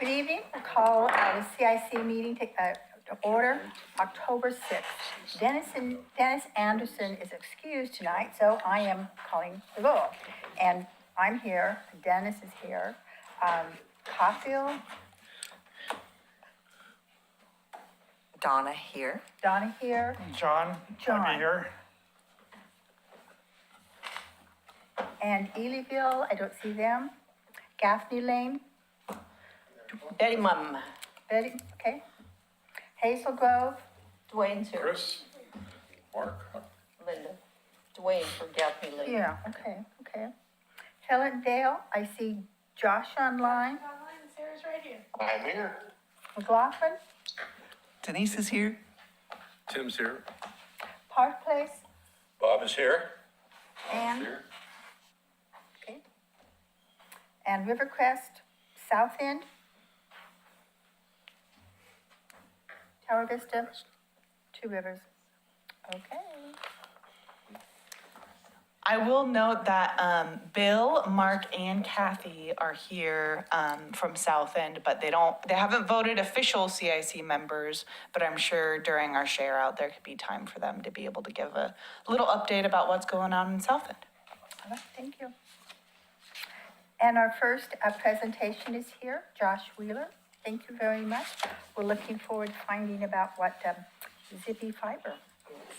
Good evening. We'll call the CIC meeting to order October 6th. Dennis Anderson is excused tonight, so I am calling the roll. And I'm here, Dennis is here. Caulfield, Donna here. Donna here, John. John. I'll be here. and Elyville, I don't see them. Gaffney Lane, Betty Mum. Betty, okay. Hazel Grove, Dwayne's here. Chris, Mark, Linda. Dwayne for Gaffney Lane. yeah, okay. Helen Dale, I see Josh online. Sarah's right here. I'm here. McLaughlin, Denise is here. Tim's here. Park Place, Bob is here. and, Here. okay. And Rivercrest, South End. Tower Vista, Two Rivers. Okay. I will note that Bill, Mark, and Kathy are here from South End, but they haven't voted official CIC members, but I'm sure during our share out, there could be time for them to be able to give a little update about what's going on in South End. All right, thank you. And our first presentation is here, Josh Wheeler. Thank you very much. We're looking forward to finding about what Zippy Fiber is.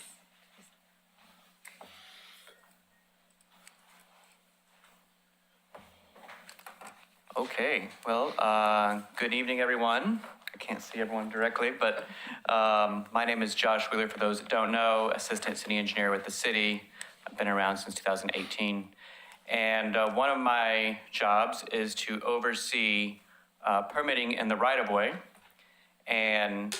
Okay, well, good evening, everyone. I can't see everyone directly, but my name is Josh Wheeler, for those that don't know, Assistant City Engineer with the city. I've been around since 2018. And one of my jobs is to oversee permitting in the right-of-way. And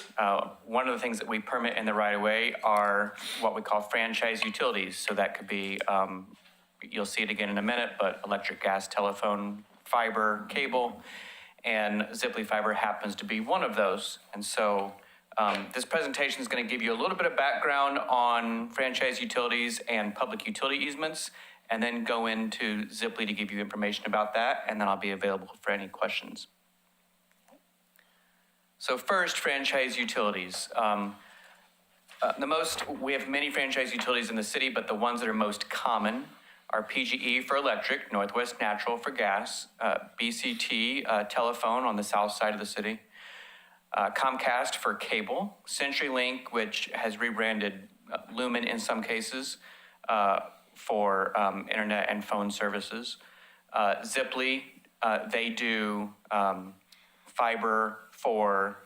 one of the things that we permit in the right-of-way are what we call franchise utilities. So that could be, you'll see it again in a minute, but electric, gas, telephone, fiber, cable, and Ziply Fiber happens to be one of those. And so this presentation is going to give you a little bit of background on franchise utilities and public utility easements, and then go into Ziply to give you information about that, and then I'll be available for any questions. So first, franchise utilities. We have many franchise utilities in the city, but the ones that are most common are PGE for electric, Northwest Natural for gas, BCT telephone on the south side of the city, Comcast for cable, CenturyLink, which has rebranded Lumen in some cases for internet and phone services, Ziply, they do fiber for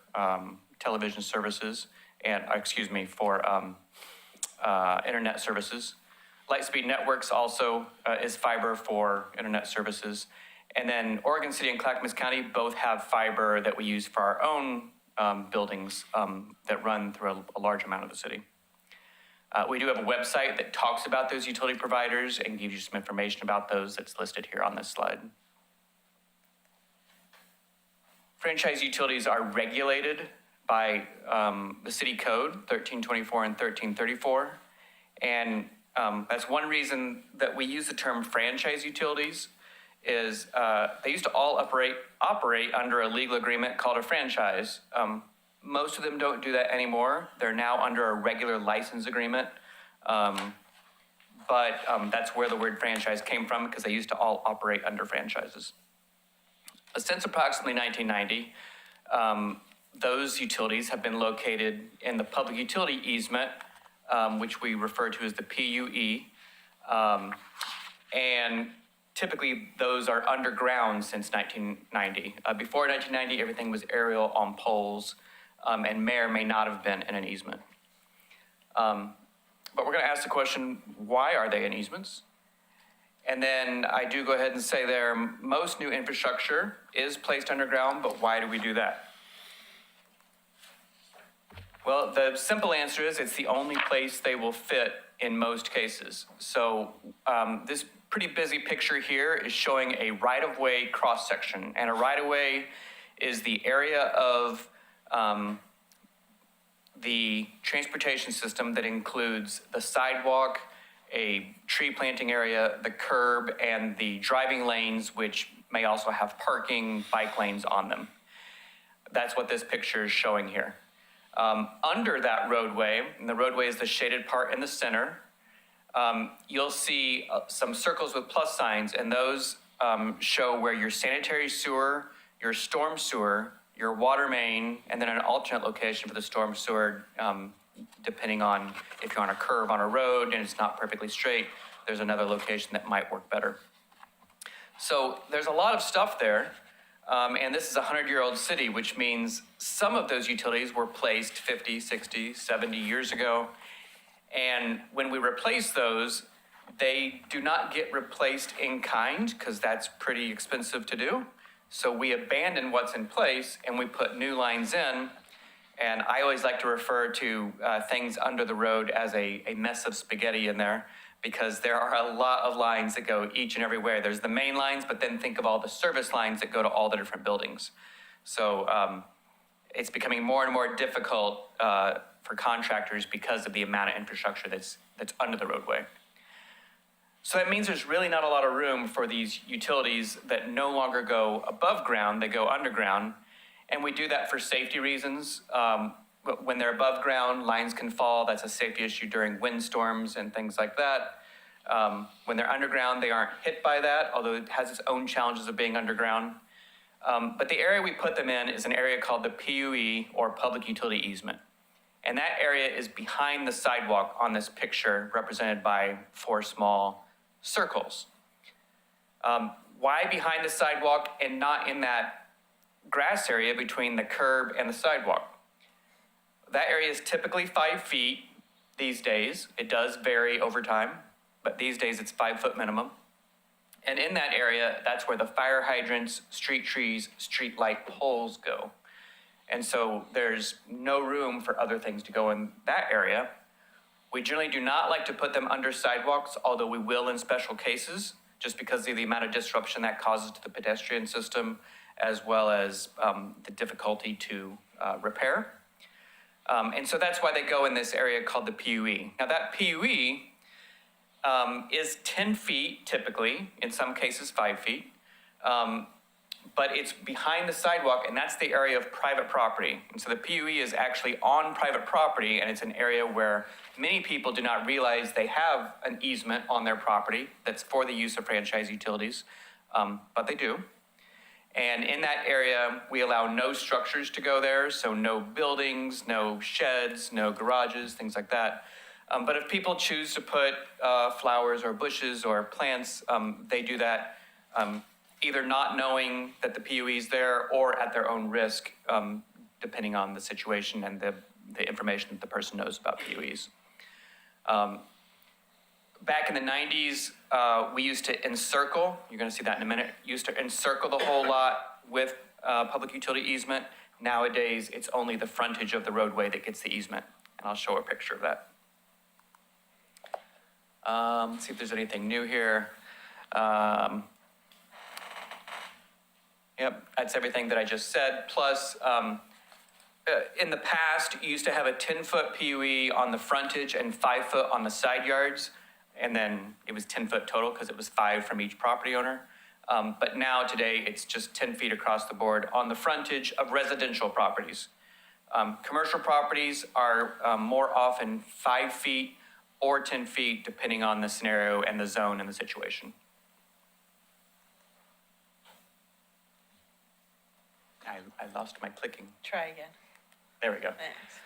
television services and, for internet services. Lightspeed Networks also is fiber for internet services. And then Oregon City and Clackamas County both have fiber that we use for our own buildings that run through a large amount of the city. We do have a website that talks about those utility providers and gives you some information about those that's listed here on this slide. Franchise utilities are regulated by the city code, 1324 and 1334. And that's one reason that we use the term franchise utilities is they used to all operate under a legal agreement called a franchise. Most of them don't do that anymore. They're now under a regular license agreement. But that's where the word franchise came from, because they used to all operate under franchises. Since approximately 1990, those utilities have been located in the public utility easement, which we refer to as the PUE. And typically those are underground since 1990. Before 1990, everything was aerial on poles and may or may not have been in an easement. But we're going to ask the question, why are they in easements? And then I do go ahead and say there, most new infrastructure is placed underground, but why do we do that? Well, the simple answer is it's the only place they will fit in most cases. So this pretty busy picture here is showing a right-of-way cross-section. And a right-of-way is the area of the transportation system that includes the sidewalk, a tree planting area, the curb, and the driving lanes, which may also have parking, bike lanes on them. that's what this picture is showing here. Under that roadway, and the roadway is the shaded part in the center, you'll see some circles with plus signs, and those show where your sanitary sewer, your storm sewer, your water main, and then an alternate location for the storm sewer, depending on if you're on a curve on a road and it's not perfectly straight, there's another location that might work better. So there's a lot of stuff there, and this is a 100-year-old city, which means some of those utilities were placed 50, 60, 70 years ago. And when we replace those, they do not get replaced in kind because that's pretty expensive to do. So we abandon what's in place and we put new lines in. And I always like to refer to things under the road as a mess of spaghetti in there, because there are a lot of lines that go each and every way. There's the main lines, but then think of all the service lines that go to all the different buildings. So it's becoming more and more difficult for contractors because of the amount of infrastructure that's under the roadway. So that means there's really not a lot of room for these utilities that no longer go above ground, they go underground. And we do that for safety reasons. When they're above ground, lines can fall. That's a safety issue during windstorms and things like that. When they're underground, they aren't hit by that, although it has its own challenges of being underground. But the area we put them in is an area called the PUE, or Public Utility Easement. And that area is behind the sidewalk on this picture, represented by 4 small circles. Why behind the sidewalk and not in that grass area between the curb and the sidewalk? That area is typically 5 feet these days. It does vary over time, but these days it's 5 foot minimum. And in that area, that's where the fire hydrants, street trees, street light poles go. And so there's no room for other things to go in that area. We generally do not like to put them under sidewalks, although we will in special cases, just because of the amount of disruption that causes to the pedestrian system, as well as the difficulty to repair. And so that's why they go in this area called the PUE. Now that PUE is 10 feet typically, in some cases 5 feet, but it's behind the sidewalk, and that's the area of private property. And so the PUE is actually on private property, and it's an area where many people do not realize they have an easement on their property that's for the use of franchise utilities, but they do. And in that area, we allow no structures to go there, so no buildings, no sheds, no garages, things like that. But if people choose to put flowers or bushes or plants, they do that either not knowing that the PUE is there or at their own risk, depending on the situation and the information that the person knows about PUEs. Back in the 90s, we used to encircle, you're gonna see that in a minute, used to encircle the whole lot with public utility easement. Nowadays, it's only the frontage of the roadway that gets the easement. And I'll show a picture of that. Let's see if there's anything new here. Yep, that's everything that I just said. Plus, in the past, you used to have a 10-foot PUE on the frontage and 5 foot on the side yards. And then it was 10 foot total because it was 5 from each property owner. But now today, it's just 10 feet across the board on the frontage of residential properties. Commercial properties are more often 5 feet or 10 feet, depending on the scenario and the zone and the situation. I lost my clicking. Try again. There we go. Thanks.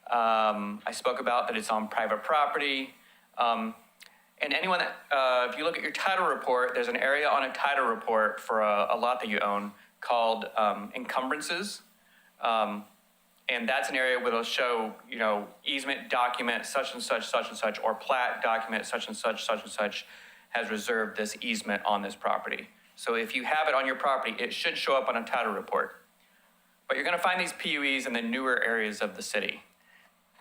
I spoke about that it's on private property. And anyone that, if you look at your title report, there's an area on a title report for a lot that you own called encumbrances. And that's an area where it'll show, easement document such and such, or plat document such and such has reserved this easement on this property. So if you have it on your property, it should show up on a title report. But you're gonna find these PUEs in the newer areas of the city.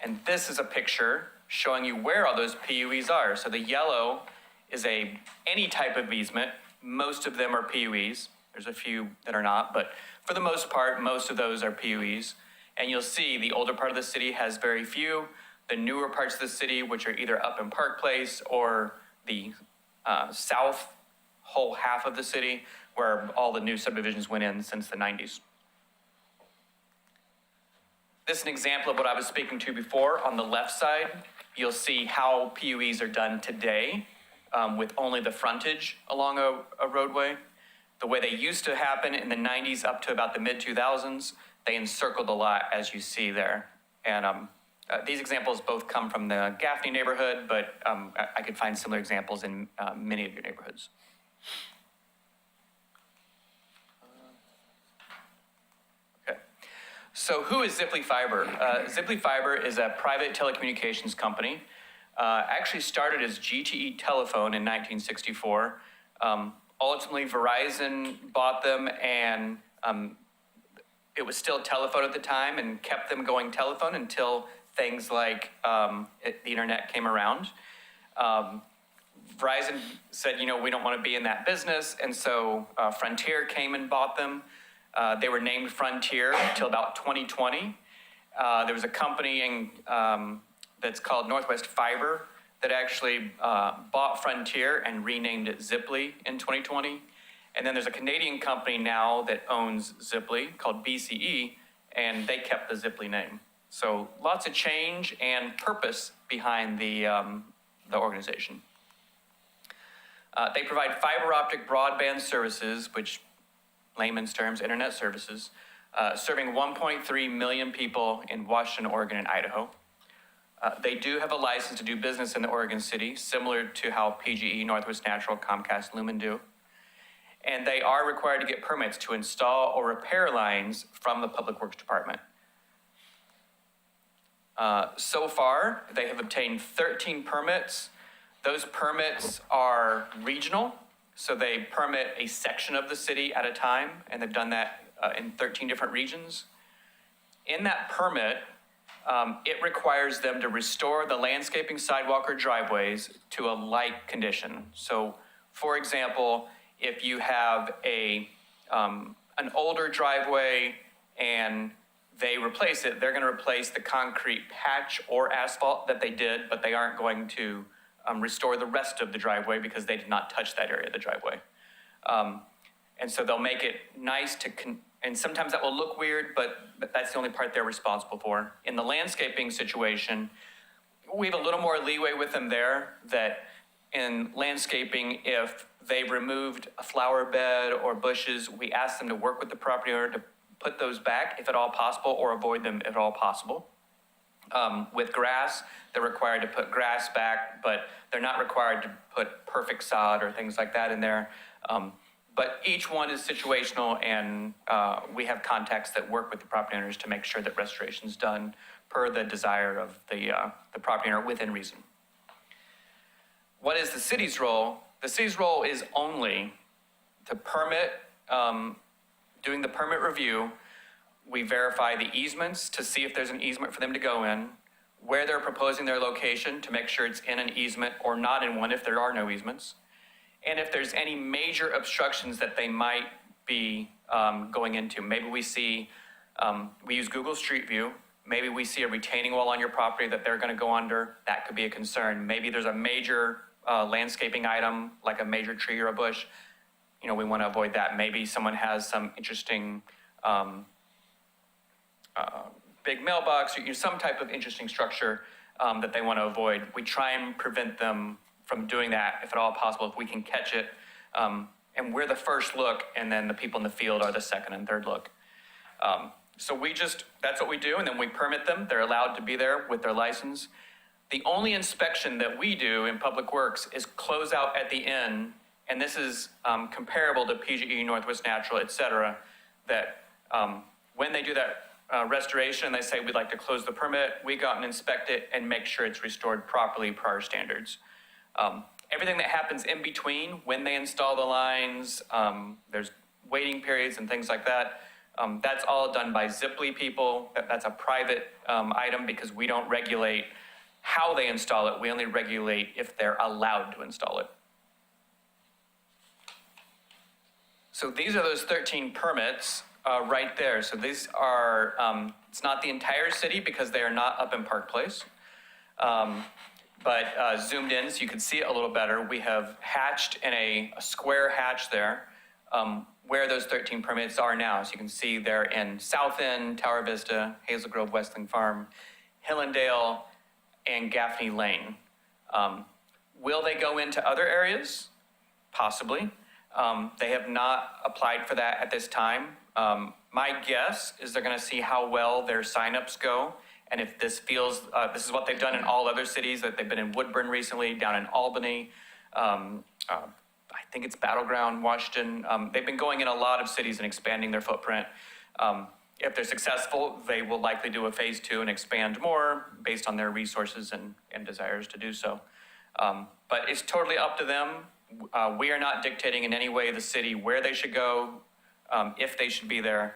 And this is a picture showing you where all those PUEs are. So the yellow is any type of easement. Most of them are PUEs. There's a few that are not, but for the most part, most of those are PUEs. And you'll see the older part of the city has very few. The newer parts of the city, which are either up in Park Place or the south whole half of the city, where all the new subdivisions went in since the 90s. This is an example of what I was speaking to before. On the left side, you'll see how PUEs are done today with only the frontage along a roadway. The way they used to happen in the 90s up to about the mid-2000s, they encircled the lot as you see there. And these examples both come from the Gaffney neighborhood, but I could find similar examples in many of your neighborhoods. Okay, so who is Ziply Fiber? Ziply Fiber is a private telecommunications company. Actually started as GTE Telephone in 1964. Ultimately, Verizon bought them, and it was still telephone at the time and kept them going telephone until things like the internet came around. Verizon said, you know, we don't want to be in that business, and so Frontier came and bought them. They were named Frontier until about 2020. There was a company that's called Northwest Fiber that actually bought Frontier and renamed it Ziply in 2020. And then there's a Canadian company now that owns Ziply called BCE, and they kept the Ziply name. So lots of change and purpose behind the organization. They provide fiber optic broadband services, which layman's terms, internet services, serving 1.3 million people in Washington, Oregon, and Idaho. They do have a license to do business in the Oregon City, similar to how PGE, Northwest Natural, Comcast, Lumen do. And they are required to get permits to install or repair lines from the Public Works Department. So far, they have obtained 13 permits. Those permits are regional, so they permit a section of the city at a time, and they've done that in 13 different regions. In that permit, it requires them to restore the landscaping, sidewalk, or driveways to a like condition. So, for example, if you have an older driveway and they replace it, they're going to replace the concrete patch or asphalt that they did, but they aren't going to restore the rest of the driveway because they did not touch that area of the driveway. And so they'll make it nice and sometimes that will look weird, but that's the only part they're responsible for. In the landscaping situation, we have a little more leeway with them there, that in landscaping, if they've removed a flower bed or bushes, we ask them to work with the property owner to put those back if at all possible, or avoid them if at all possible. With grass, they're required to put grass back, but they're not required to put perfect sod or things like that in there. But each one is situational, and we have contacts that work with the property owners to make sure that restoration is done per the desire of the property owner within reason. What is the city's role? The city's role is only to permit, doing the permit review. We verify the easements to see if there's an easement for them to go in, where they're proposing their location to make sure it's in an easement or not in one if there are no easements. And if there's any major obstructions that they might be going into. Maybe we see, we use Google Street View, maybe we see a retaining wall on your property that they're gonna go under, that could be a concern. Maybe there's a major landscaping item, like a major tree or a bush, you know, we wanna avoid that. Maybe someone has some interesting big mailbox, or some type of interesting structure that they wanna avoid. We try and prevent them from doing that, if at all possible, if we can catch it. And we're the first look, and then the people in the field are the second and third look. So that's what we do, and then we permit them. They're allowed to be there with their license. The only inspection that we do in Public Works is close out at the end, and this is comparable to PGE, Northwest Natural, et cetera, that when they do that restoration, they say, we'd like to close the permit, we go out and inspect it and make sure it's restored properly per our standards. Everything that happens in between, when they install the lines, there's waiting periods and things like that. That's all done by Ziply people. That's a private item because we don't regulate how they install it. We only regulate if they're allowed to install it. So these are those 13 permits right there. So these are, it's not the entire city because they are not up in Park Place. But zoomed in so you can see it a little better. We have hatched in a square hatch there. where those 13 permits are now. So you can see they're in South End, Tower Vista, Hazel Grove, Westling Farm, Hillendale, and Gaffney Lane. Will they go into other areas? Possibly. They have not applied for that at this time. My guess is they're going to see how well their signups go. And if this feels, this is what they've done in all other cities, that they've been in Woodburn recently, down in Albany, I think it's Battleground, Washington. They've been going in a lot of cities and expanding their footprint. If they're successful, they will likely do a phase 2 and expand more based on their resources and desires to do so. But it's totally up to them. We are not dictating in any way the city where they should go, if they should be there.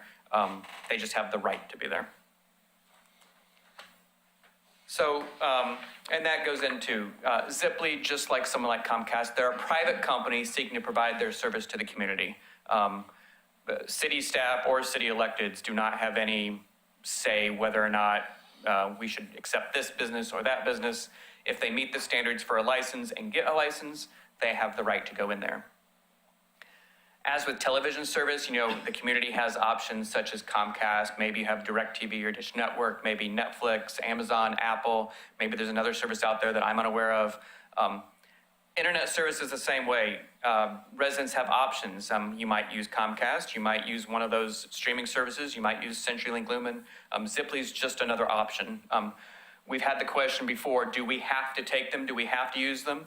They just have the right to be there. So, and that goes into Ziply, just like someone like Comcast, they're a private company seeking to provide their service to the community. City staff or city electeds do not have any say whether or not we should accept this business or that business. If they meet the standards for a license and get a license, they have the right to go in there. As with television service, the community has options such as Comcast, maybe you have DirecTV or Dish Network, maybe Netflix, Amazon, Apple, maybe there's another service out there that I'm unaware of. Internet service is the same way. Residents have options. You might use Comcast, you might use one of those streaming services, you might use CenturyLink Lumen. Ziply is just another option. We've had the question before, do we have to take them? Do we have to use them?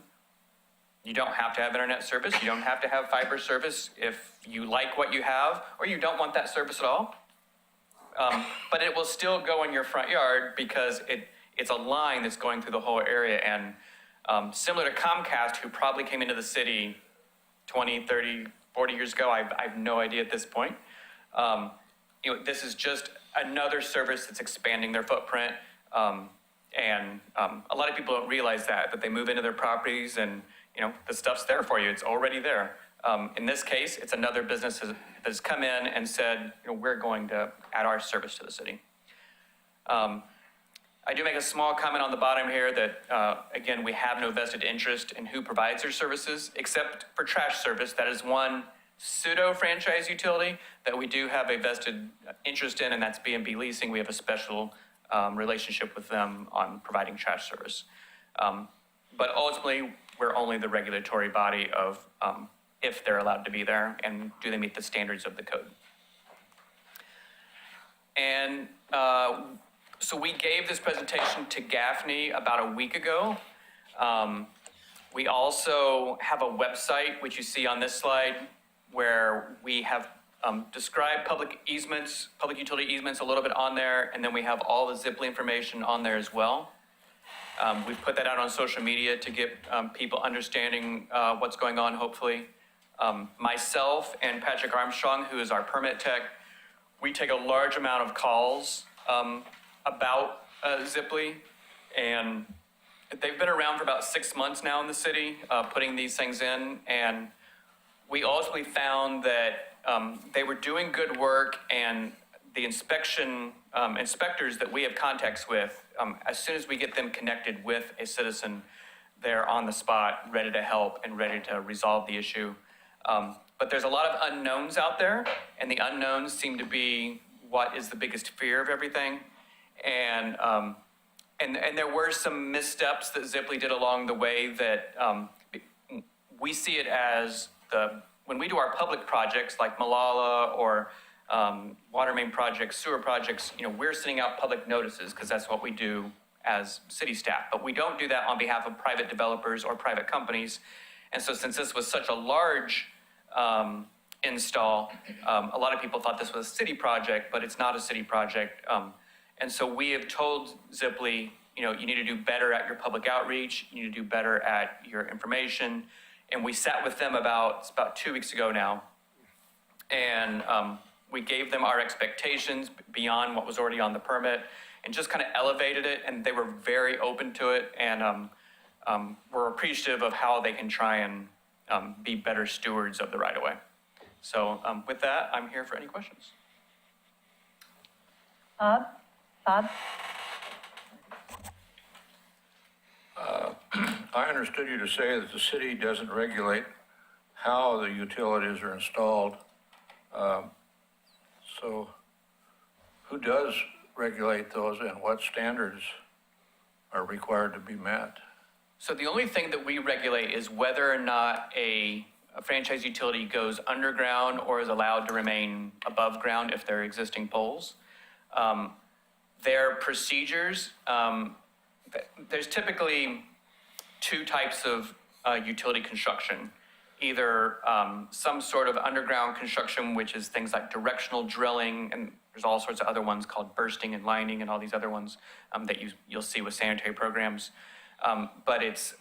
You don't have to have internet service. You don't have to have fiber service if you like what you have or you don't want that service at all. But it will still go in your front yard because it's a line that's going through the whole area. And similar to Comcast, who probably came into the city 20, 30, 40 years ago, I have no idea at this point. This is just another service that's expanding their footprint. And a lot of people don't realize that they move into their properties and the stuff's there for you. It's already there. In this case, it's another business that has come in and said, we're going to add our service to the city. I do make a small comment on the bottom here that, again, we have no vested interest in who provides their services, except for trash service. That is one pseudo-franchise utility that we do have a vested interest in, and that's B&B Leasing. We have a special relationship with them on providing trash service. But ultimately, we're only the regulatory body of if they're allowed to be there and do they meet the standards of the code. And so we gave this presentation to Gaffney about a week ago. We also have a website, which you see on this slide, where we have described public easements, public utility easements a little bit on there, and then we have all the Ziply information on there as well. We've put that out on social media to get people understanding what's going on, hopefully. Myself and Patrick Armstrong, who is our permit tech, we take a large amount of calls about Ziply, and they've been around for about 6 months now in the city, putting these things in, and we ultimately found that they were doing good work, and the inspectors that we have contacts with, as soon as we get them connected with a citizen, they're on the spot, ready to help and ready to resolve the issue. But there's a lot of unknowns out there, and the unknowns seem to be what is the biggest fear of everything. And there were some missteps that Ziply did along the way that we see it as when we do our public projects like Malala or water main projects, sewer projects, we're sending out public notices because that's what we do as city staff. But we don't do that on behalf of private developers or private companies. And so since this was such a large install, a lot of people thought this was a city project, but it's not a city project. And so we have told Ziply, you need to do better at your public outreach, you need to do better at your information. And we sat with them it's about 2 weeks ago now. And we gave them our expectations beyond what was already on the permit and just kind of elevated it, and they were very open to it, and we're appreciative of how they can try and be better stewards of the right-of-way. So with that, I'm here for any questions. Bob? I understood you to say that the city doesn't regulate how the utilities are installed So who does regulate those and what standards are required to be met? So the only thing that we regulate is whether or not a franchise utility goes underground or is allowed to remain above ground if there are existing poles. Their procedures, there's typically two types of utility construction. Either some sort of underground construction, which is things like directional drilling, and there's all sorts of other ones called bursting and lining and all these other ones that you'll see with sanitary programs. But it's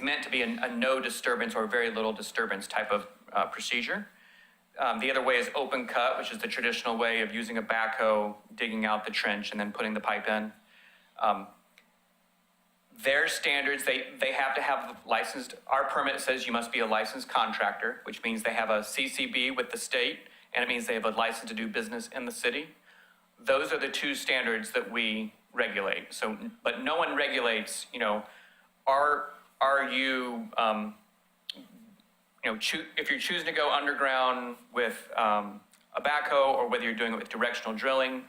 meant to be a no disturbance or very little disturbance type of procedure. The other way is open cut, which is the traditional way of using a backhoe, digging out the trench and then putting the pipe in. Their standards, they have to have licensed, our permit says you must be a licensed contractor, which means they have a CCB with the state, and it means they have a license to do business in the city. Those are the two standards that we regulate. So, but no one regulates, are you, if you're choosing to go underground with a backhoe or whether you're doing it with directional drilling,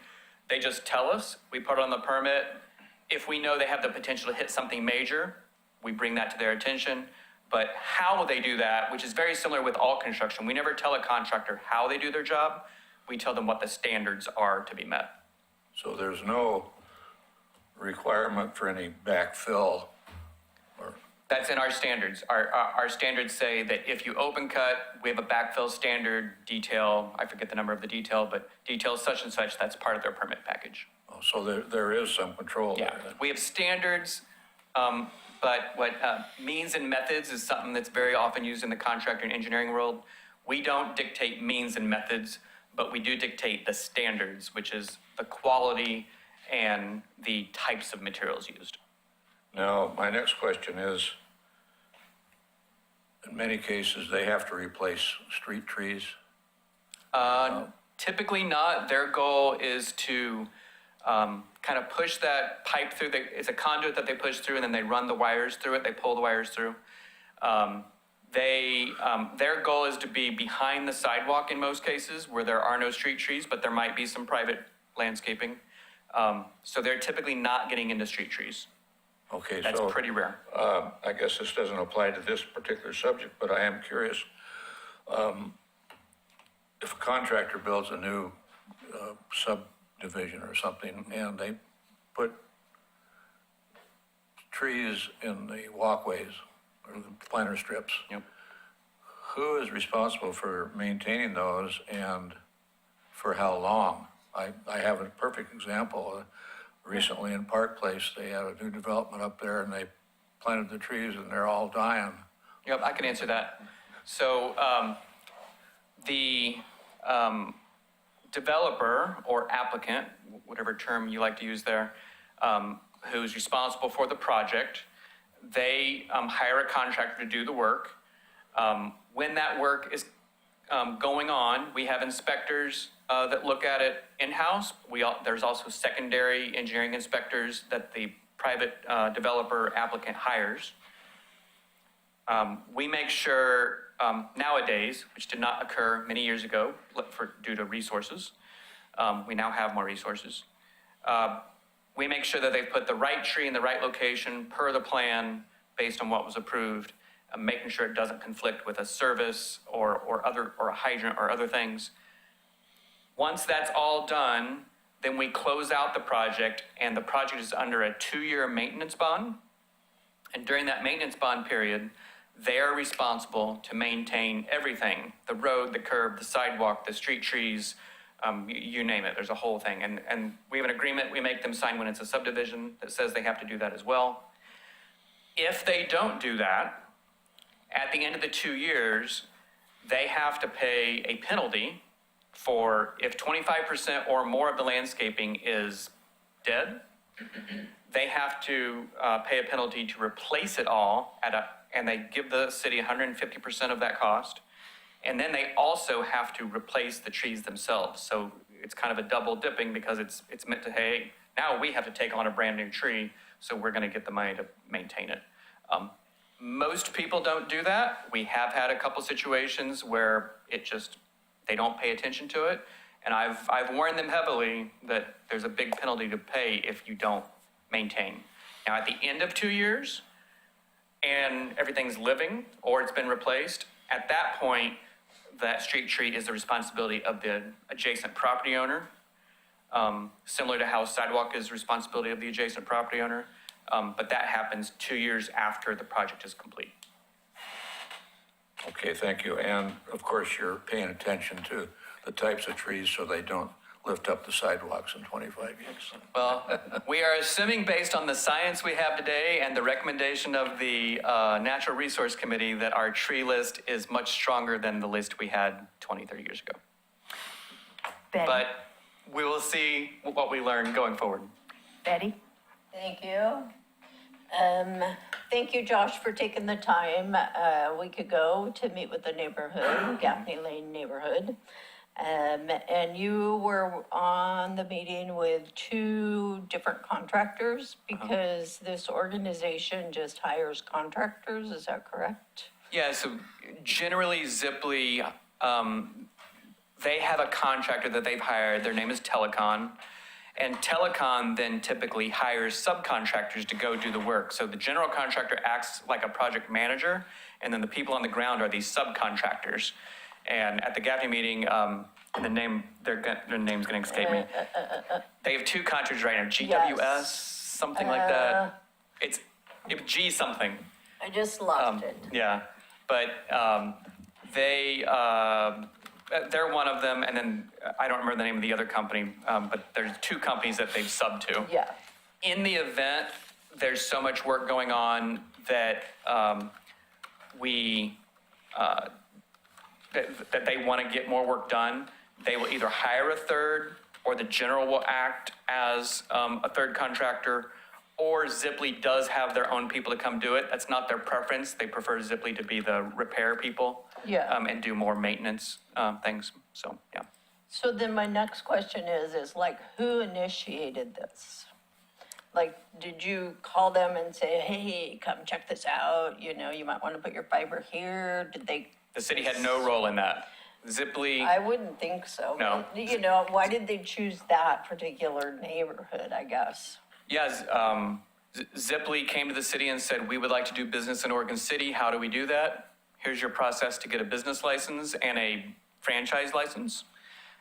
they just tell us, we put it on the permit. If we know they have the potential to hit something major, we bring that to their attention. But how they do that, which is very similar with all construction, we never tell a contractor how they do their job. We tell them what the standards are to be met. So there's no requirement for any backfill or, That's in our standards. Our standards say that if you open cut, we have a backfill standard detail. I forget the number of the detail, but detail such and such, that's part of their permit package. so there is some control Yeah, there then. we have standards, but what means and methods is something that's very often used in the contractor and engineering world. We don't dictate means and methods, but we do dictate the standards, which is the quality and the types of materials used. Now, my next question is, in many cases, they have to replace street trees. Typically not. Their goal is to kind of push that pipe through. It's a conduit that they push through, and then they run the wires through it. They pull the wires through. Their goal is to be behind the sidewalk in most cases where there are no street trees, but there might be some private landscaping. So they're typically not getting into street trees. Okay, That's so pretty rare. I guess this doesn't apply to this particular subject, but I am curious. If a contractor builds a new subdivision or something and they put trees in the walkways or the planter strips, Yep. who is responsible for maintaining those and for how long? I have a perfect example. Recently in Park Place, they had a new development up there and they planted the trees and they're all dying. Yep, I can answer that. So the developer or applicant, whatever term you like to use there, who's responsible for the project, they hire a contractor to do the work. When that work is going on, we have inspectors that look at it in-house. There's also secondary engineering inspectors that the private developer applicant hires. We make sure nowadays, which did not occur many years ago due to resources, we now have more resources. We make sure that they've put the right tree in the right location per the plan based on what was approved, making sure it doesn't conflict with a service or a hydrant or other things. Once that's all done, then we close out the project, and the project is under a 2-year maintenance bond. And during that maintenance bond period, they are responsible to maintain everything: the road, the curb, the sidewalk, the street trees, you name it. There's a whole thing. And we have an agreement we make them sign when it's a subdivision that says they have to do that as well. If they don't do that, at the end of the 2 years, they have to pay a penalty for if 25% or more of the landscaping is dead, they have to pay a penalty to replace it all and they give the city 150% of that cost. And then they also have to replace the trees themselves. So it's kind of a double dipping because it's meant to, hey, now we have to take on a brand new tree, so we're gonna get the money to maintain it. Most people don't do that. We have had a couple situations where they don't pay attention to it. And I've warned them heavily that there's a big penalty to pay if you don't maintain. Now, at the end of 2 years, and everything's living, or it's been replaced, at that point, that street tree is the responsibility of the adjacent property owner. Similar to how sidewalk is the responsibility of the adjacent property owner. But that happens 2 years after the project is complete. Okay, thank you. And of course, you're paying attention to the types of trees so they don't lift up the sidewalks in 25 years. Well, we are assuming based on the science we have today and the recommendation of the Natural Resource Committee that our tree list is much stronger than the list we had 20, 30 years ago. Betty? But we will see what we learn going forward. Betty? Thank you. Thank you, Josh, for taking the time a week ago to meet with the neighborhood, Gaffney Lane neighborhood. And you were on the meeting with 2 different contractors because this organization just hires contractors, is that correct? Yeah, so generally Ziply, they have a contractor that they've hired. Their name is Telecon. And Telecon then typically hires subcontractors to go do the work. So the general contractor acts like a project manager, and then the people on the ground are these subcontractors. And at the Gaffney meeting, their name's going to escape me. They have 2 contractors right now, GWS, Yes. something like that. It's G something. I just lost it. Yeah, but they're one of them, and then I don't remember the name of the other company, but there's 2 companies that they've subbed to. Yeah, In the event there's so much work going on that that they want to get more work done, they will either hire a third, or the general will act as a third contractor, or Ziply does have their own people to come do it. That's not their preference. They prefer Ziply to be the repair people. Yeah. And do more maintenance things. So, yeah. so then my next question is like, who initiated this? Like, did you call them and say, hey, come check this out, you know, you might want to put your fiber here? Did they? The city had no role in that. Ziply. I wouldn't think so. No. But, you know, why did they choose that particular neighborhood, I guess? Yes, Ziply came to the city and said, we would like to do business in Oregon City. How do we do that? Here's your process to get a business license and a franchise license.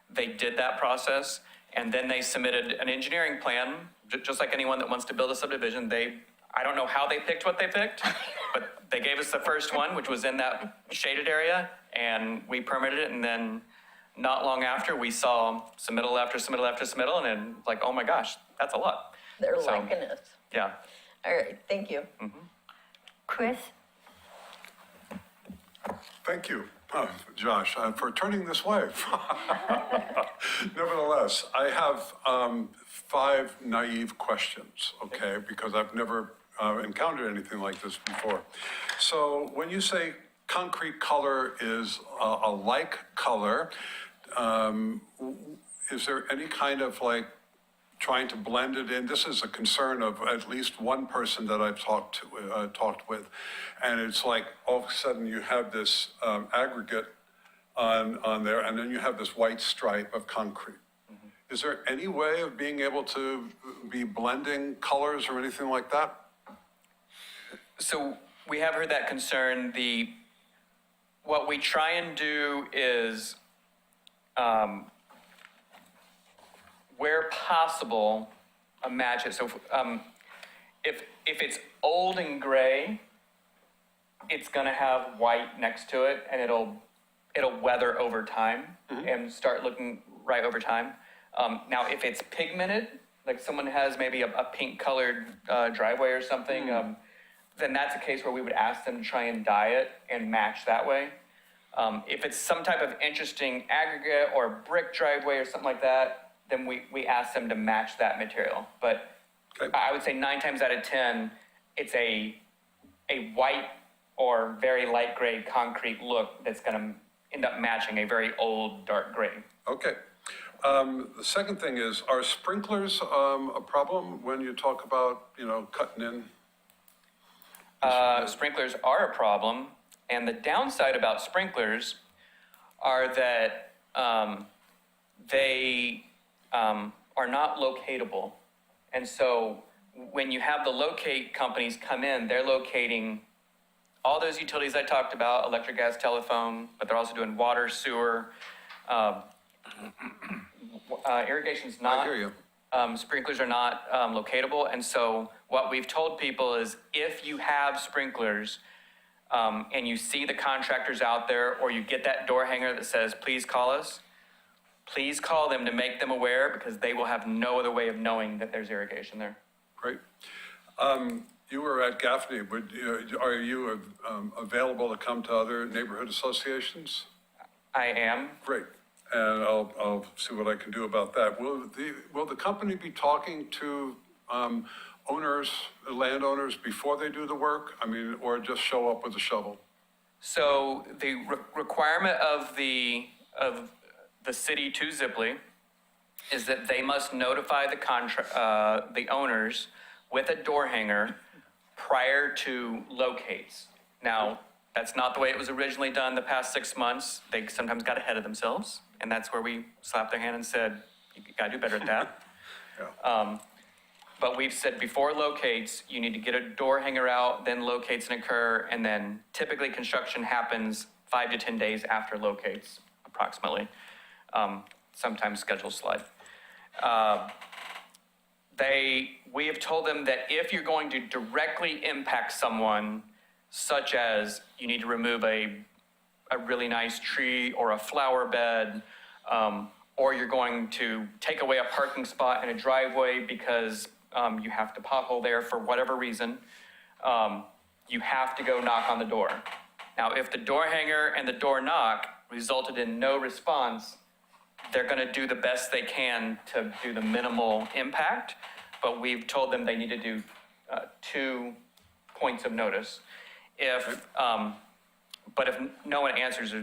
They did that process, and then they submitted an engineering plan, just like anyone that wants to build a subdivision. I don't know how they picked what they picked, but they gave us the first one, which was in that shaded area, and we permitted it, and then not long after, we saw submittal after submittal after submittal, and then like, oh my gosh, that's a lot. They're So, liking it. Yeah. All right, thank you. Chris? Thank you, Josh, for turning this way. Nevertheless, I have 5 naive questions, okay, because I've never encountered anything like this before. So when you say concrete color is a like color, is there any kind of like trying to blend it in? This is a concern of at least one person that I've talked with, and it's like all of a sudden you have this aggregate on there, and then you have this white stripe of concrete. Mm-hmm. Is there any way of being able to be blending colors or anything like that? So we have heard that concern. What we try and do is, where possible, match it. So if it's old and gray, it's gonna have white next to it, and it'll weather over time and start looking right over time. Now, if it's pigmented, like someone has maybe a pink colored driveway or something, then that's a case where we would ask them to try and dye it and match that way. If it's some type of interesting aggregate or brick driveway or something like that, then we ask them to match that material. But Okay. I would say 9 times out of 10, it's a white or very light gray concrete look that's gonna end up matching a very old dark gray. Okay. The second thing is, are sprinklers a problem when you talk about, cutting in? Sprinklers are a problem, and the downside about sprinklers are that they are not locatable. And so when you have the locate companies come in, they're locating all those utilities I talked about, electric, gas, telephone, but they're also doing water, sewer. Irrigation's not. I hear you. Sprinklers are not locatable, and so what we've told people is if you have sprinklers and you see the contractors out there, or you get that door hanger that says, please call us, please call them to make them aware, because they will have no other way of knowing that there's irrigation there. Great. You were at Gaffney. Are you available to come to other neighborhood associations? I am. Great. And I'll see what I can do about that. Will the company be talking to owners, landowners before they do the work? I mean, or just show up with a shovel? So the requirement of the city to Zipley is that they must notify the owners with a door hanger prior to locates. Now, that's not the way it was originally done the past 6 months. They sometimes got ahead of themselves, and that's where we slapped their hand and said, you gotta do better at that. Yeah. But we've said before locates, you need to get a door hanger out, then locates can occur, and then typically construction happens 5 to 10 days after locates, approximately. Sometimes schedules slide. We have told them that if you're going to directly impact someone, such as you need to remove a really nice tree or a flower bed, or you're going to take away a parking spot in a driveway because you have to pothole there for whatever reason, you have to go knock on the door. Now, if the door hanger and the door knock resulted in no response, they're going to do the best they can to do the minimal impact, but we've told them they need to do 2 points of notice. But if no one answers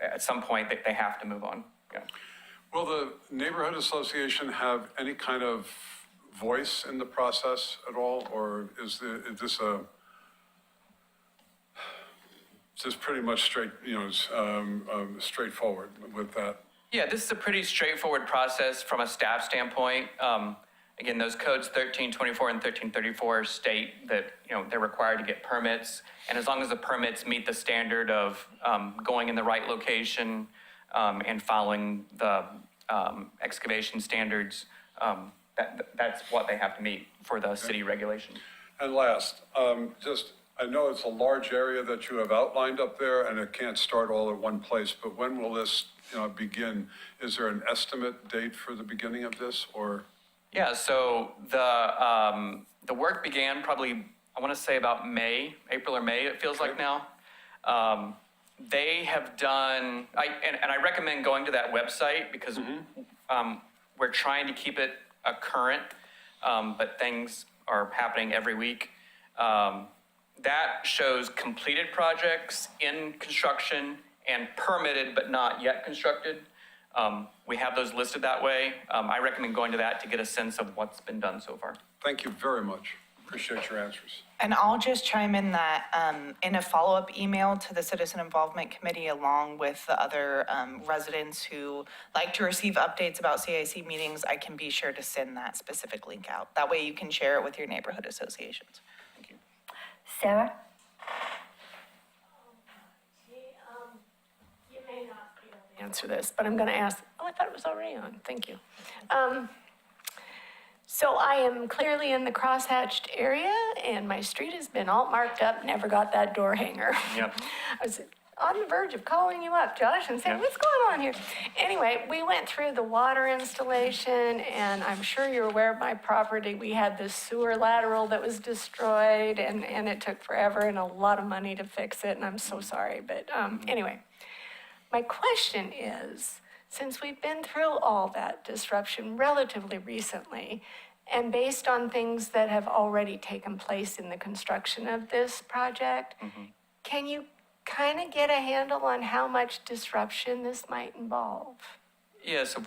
at some point, they have to move on. Yeah. Will the neighborhood association have any kind of voice in the process at all? Or is this pretty much straightforward with that? Yeah, this is a pretty straightforward process from a staff standpoint. Again, those codes 1324 and 1334 state that, they're required to get permits. And as long as the permits meet the standard of going in the right location and following the excavation standards, that's what they have to meet for the city regulation. And last, I know it's a large area that you have outlined up there, and it can't start all at one place, but when will this begin? Is there an estimate date for the beginning of this, or? Yeah, so the work began probably, I want to say about April or May, it feels like now. They have done, and I recommend going to that website because we're trying to keep it current, but things are happening every week. That shows completed projects in construction and permitted but not yet constructed. We have those listed that way. I recommend going to that to get a sense of what's been done so far. Thank you very much. Appreciate your answers. And I'll just chime in that in a follow-up email to the Citizen Involvement Committee, along with the other residents who like to receive updates about CIC meetings, I can be sure to send that specific link out. That way you can share it with your neighborhood associations. Thank you. Sarah? You may not be able to answer this, but I'm going to ask. Oh, I thought it was already on. Thank you. So I am clearly in the crosshatched area, and my street has been all marked up, never got that door hanger. Yep. I was on the verge of calling you up, Josh, and saying, what's going on here? Anyway, we went through the water installation, and I'm sure you're aware of my property. We had this sewer lateral that was destroyed, and it took forever and a lot of money to fix it, and I'm so sorry. But anyway, my question is, since we've been through all that disruption relatively recently, and based on things that have already taken place in the construction of this project, can you kind of get a handle on how much disruption this might involve? Yeah, so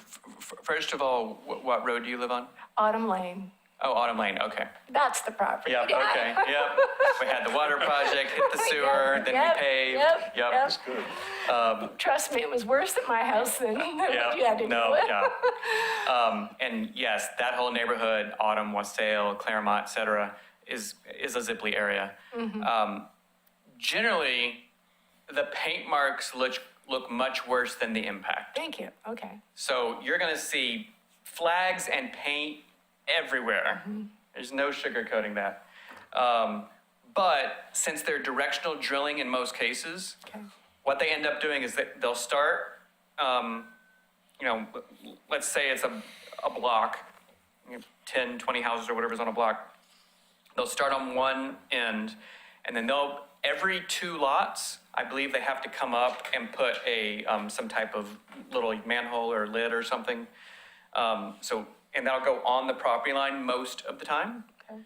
first of all, what road do you live on? Autumn Lane. Oh, Autumn Lane, okay. That's the property. Yep, Yeah. okay, yep. We had the water project, hit the sewer, then Yep, we paved. yep. Good. Trust me, it was worse at my house than what Yep, you had to no, do. yeah. And yes, that whole neighborhood, Autumn, Wassail, Claremont, et cetera, is a Zipley area. Generally, the paint marks look much worse than the impact. Thank you, okay. So you're gonna see flags and paint everywhere. There's no sugarcoating that. But since they're directional drilling in most cases, Okay. what they end up doing is that they'll start, let's say it's a block, 10, 20 houses or whatever's on a block. They'll start on one end, and then every 2 lots, I believe they have to come up and put some type of little manhole or lid or something. And that'll go on the property line most of the time. Okay.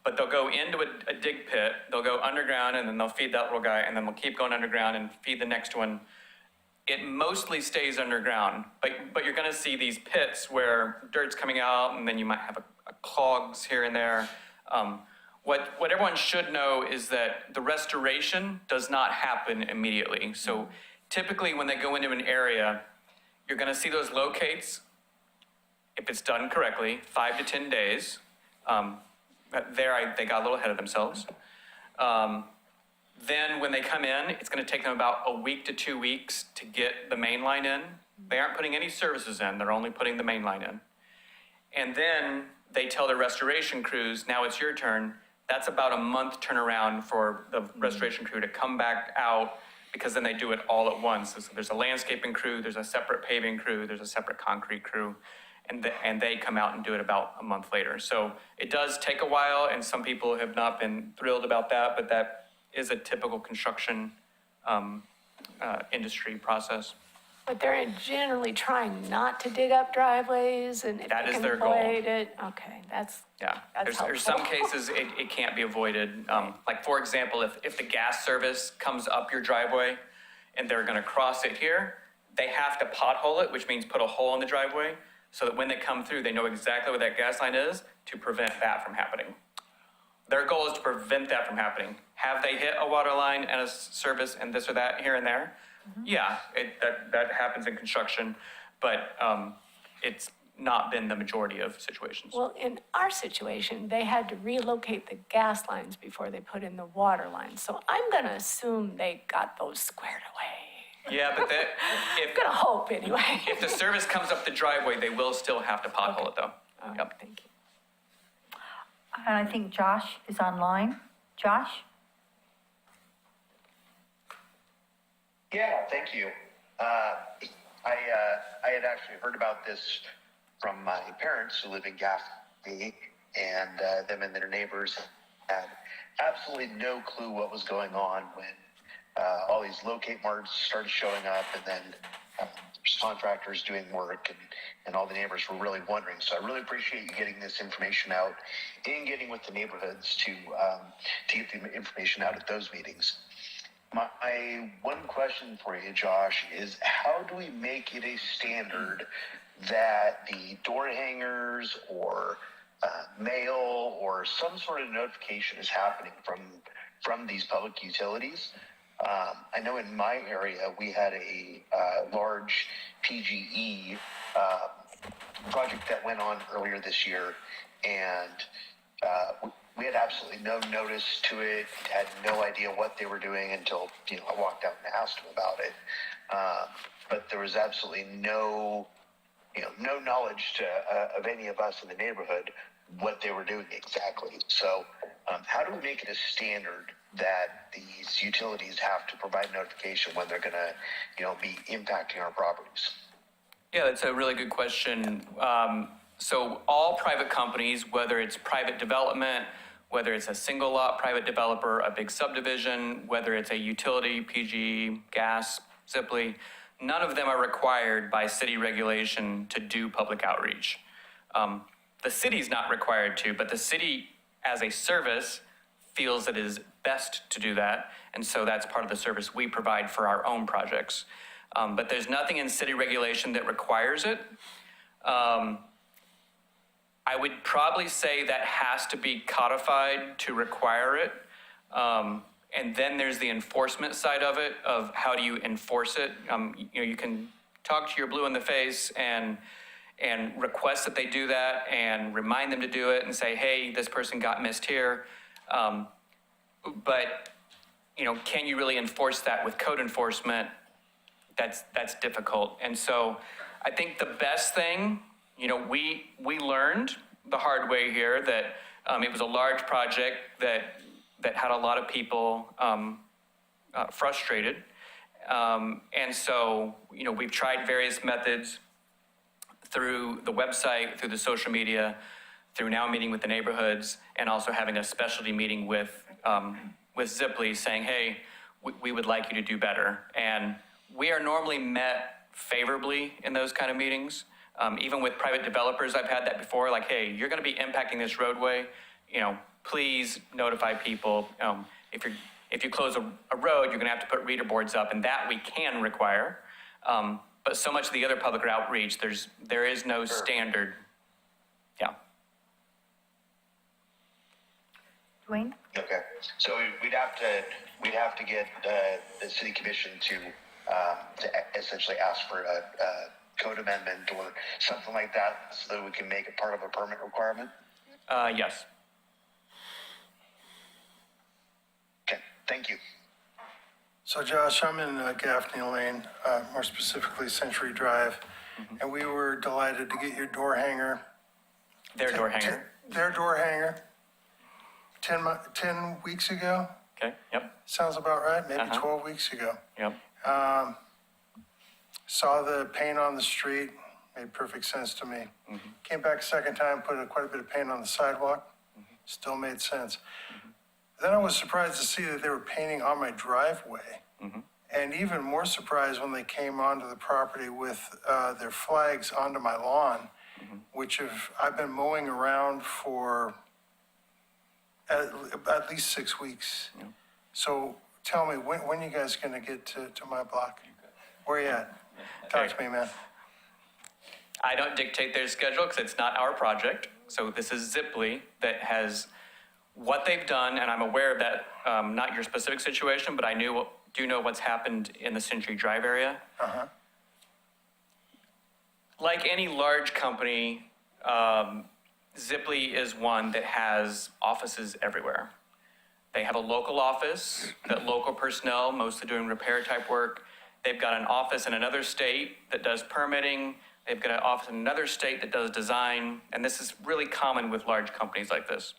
But they'll go into a dig pit, they'll go underground, and then they'll feed that little guy, and then they'll keep going underground and feed the next one. It mostly stays underground, but you're gonna see these pits where dirt's coming out, and then you might have a clogs here and there. What everyone should know is that the restoration does not happen immediately. So typically when they go into an area, you're gonna see those locates, if it's done correctly, 5 to 10 days. They got a little ahead of themselves. Then when they come in, it's gonna take them about a week to 2 weeks to get the main line in. They aren't putting any services in, they're only putting the main line in. And then they tell their restoration crews, now it's your turn. That's about a month turnaround for the restoration crew to come back out, because then they do it all at once. So there's a landscaping crew, there's a separate paving crew, there's a separate concrete crew, and they come out and do it about a month later. So it does take a while, and some people have not been thrilled about that, but that is a typical construction industry process. But they're generally trying not to dig up driveways and if That they is can their goal. avoid it, okay, that's, Yeah, That's there's some helpful. cases it can't be avoided. Like for example, if the gas service comes up your driveway and they're gonna cross it here, they have to pothole it, which means put a hole in the driveway, so that when they come through, they know exactly where that gas line is to prevent that from happening. Their goal is to prevent that from happening. Have they hit a water line and a service and this or that here and there? Yeah, that happens in construction, but it's not been the majority of situations. well, in our situation, they had to relocate the gas lines before they put in the water lines. So I'm gonna assume they got those squared away. Yeah, but Gonna hope anyway. if the service comes up the driveway, they will still have to pothole it though. All right, Yep. thank you. And I think Josh is online. Josh? Yeah, thank you. I had actually heard about this from my parents who live in Gaffney, and them and their neighbors had absolutely no clue what was going on when all these locate marts started showing up, and then there's contractors doing work, and all the neighbors were really wondering. So I really appreciate you getting this information out and getting with the neighborhoods to get the information out at those meetings. My one question for you, Josh, is how do we make it a standard that the door hangers or mail or some sort of notification is happening from these public utilities? I know in my area we had a large PGE project that went on earlier this year, and we had absolutely no notice to it, had no idea what they were doing until, I walked out and asked them about it. But there was absolutely no knowledge of any of us in the neighborhood what they were doing exactly. So how do we make it a standard that these utilities have to provide notification when they're gonna, be impacting our properties? Yeah, that's a really good question. So all private companies, whether it's private development, whether it's a single lot private developer, a big subdivision, whether it's a utility, PG, gas, Zipley, none of them are required by city regulation to do public outreach. The city's not required to, but the city as a service feels it is best to do that. And so that's part of the service we provide for our own projects. But there's nothing in city regulation that requires it. I would probably say that has to be codified to require it. And then there's the enforcement side of it, of how do you enforce it? You can talk to your blue in the face and request that they do that and remind them to do it and say, hey, this person got missed here. But, can you really enforce that with code enforcement? That's difficult. And so I think the best thing, we learned the hard way here that it was a large project that had a lot of people frustrated. And so, we've tried various methods through the website, through the social media, through now meeting with the neighborhoods, and also having a specialty meeting with Ziply saying, hey, we would like you to do better. And we are normally met favorably in those kind of meetings. Even with private developers, I've had that before, like, hey, you're gonna be impacting this roadway, please notify people. If you close a road, you're gonna have to put reader boards up, and that we can require. But so much of the other public outreach, there is no standard. Yeah. Dwayne? Okay, so we'd have to get the city commission to essentially ask for a code amendment or something like that, so that we can make it part of a permit requirement? Yes. Okay, thank you. So Josh, I'm in Gaffney Lane, more specifically Century Drive, and we were delighted to get your door hanger. Their door hanger. Their door hanger, 10 weeks ago, Okay, yep, sounds about right, maybe 12 weeks ago. yep. Saw the paint on the street, made perfect sense to me. Came back a second time, put quite a bit of paint on the sidewalk, still made sense. Then I was surprised to see that they were painting on my driveway. And even more surprised when they came onto the property with their flags onto my lawn, which I've been mowing around for at least 6 weeks. So tell me, when you guys gonna get to my block? Where you at? Talk to me, man. I don't dictate their schedule because it's not our project. So this is Ziply that has what they've done, and I'm aware of that, not your specific situation, but I do know what's happened in the Century Drive area. Like any large company, Ziply is one that has offices everywhere. They have a local office, that local personnel, mostly doing repair type work. They've got an office in another state that does permitting. They've got an office in another state that does design. And this is really common with large companies like this.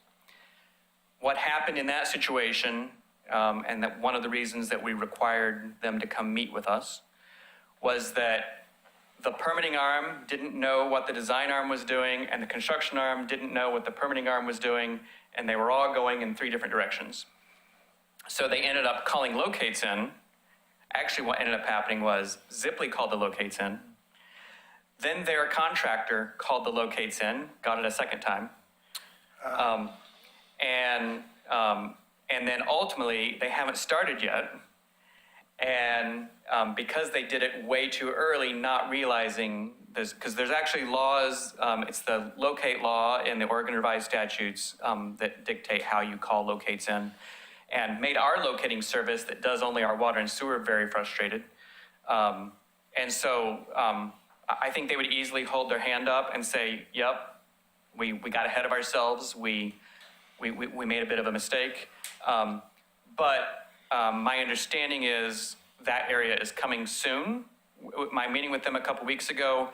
What happened in that situation, and that one of the reasons that we required them to come meet with us, was that the permitting arm didn't know what the design arm was doing, and the construction arm didn't know what the permitting arm was doing, and they were all going in 3 different directions. So they ended up calling locates in. Actually, what ended up happening was Ziply called the locates in. Then their contractor called the locates in, got it a second time. And then ultimately, they haven't started yet. And because they did it way too early, not realizing this, because there's actually laws, it's the locate law in the Oregon Revised Statutes that dictate how you call locates in, and made our locating service that does only our water and sewer very frustrated. And so I think they would easily hold their hand up and say, yep, we got ahead of ourselves. We made a bit of a mistake. But my understanding is that area is coming soon. My meeting with them a couple weeks ago,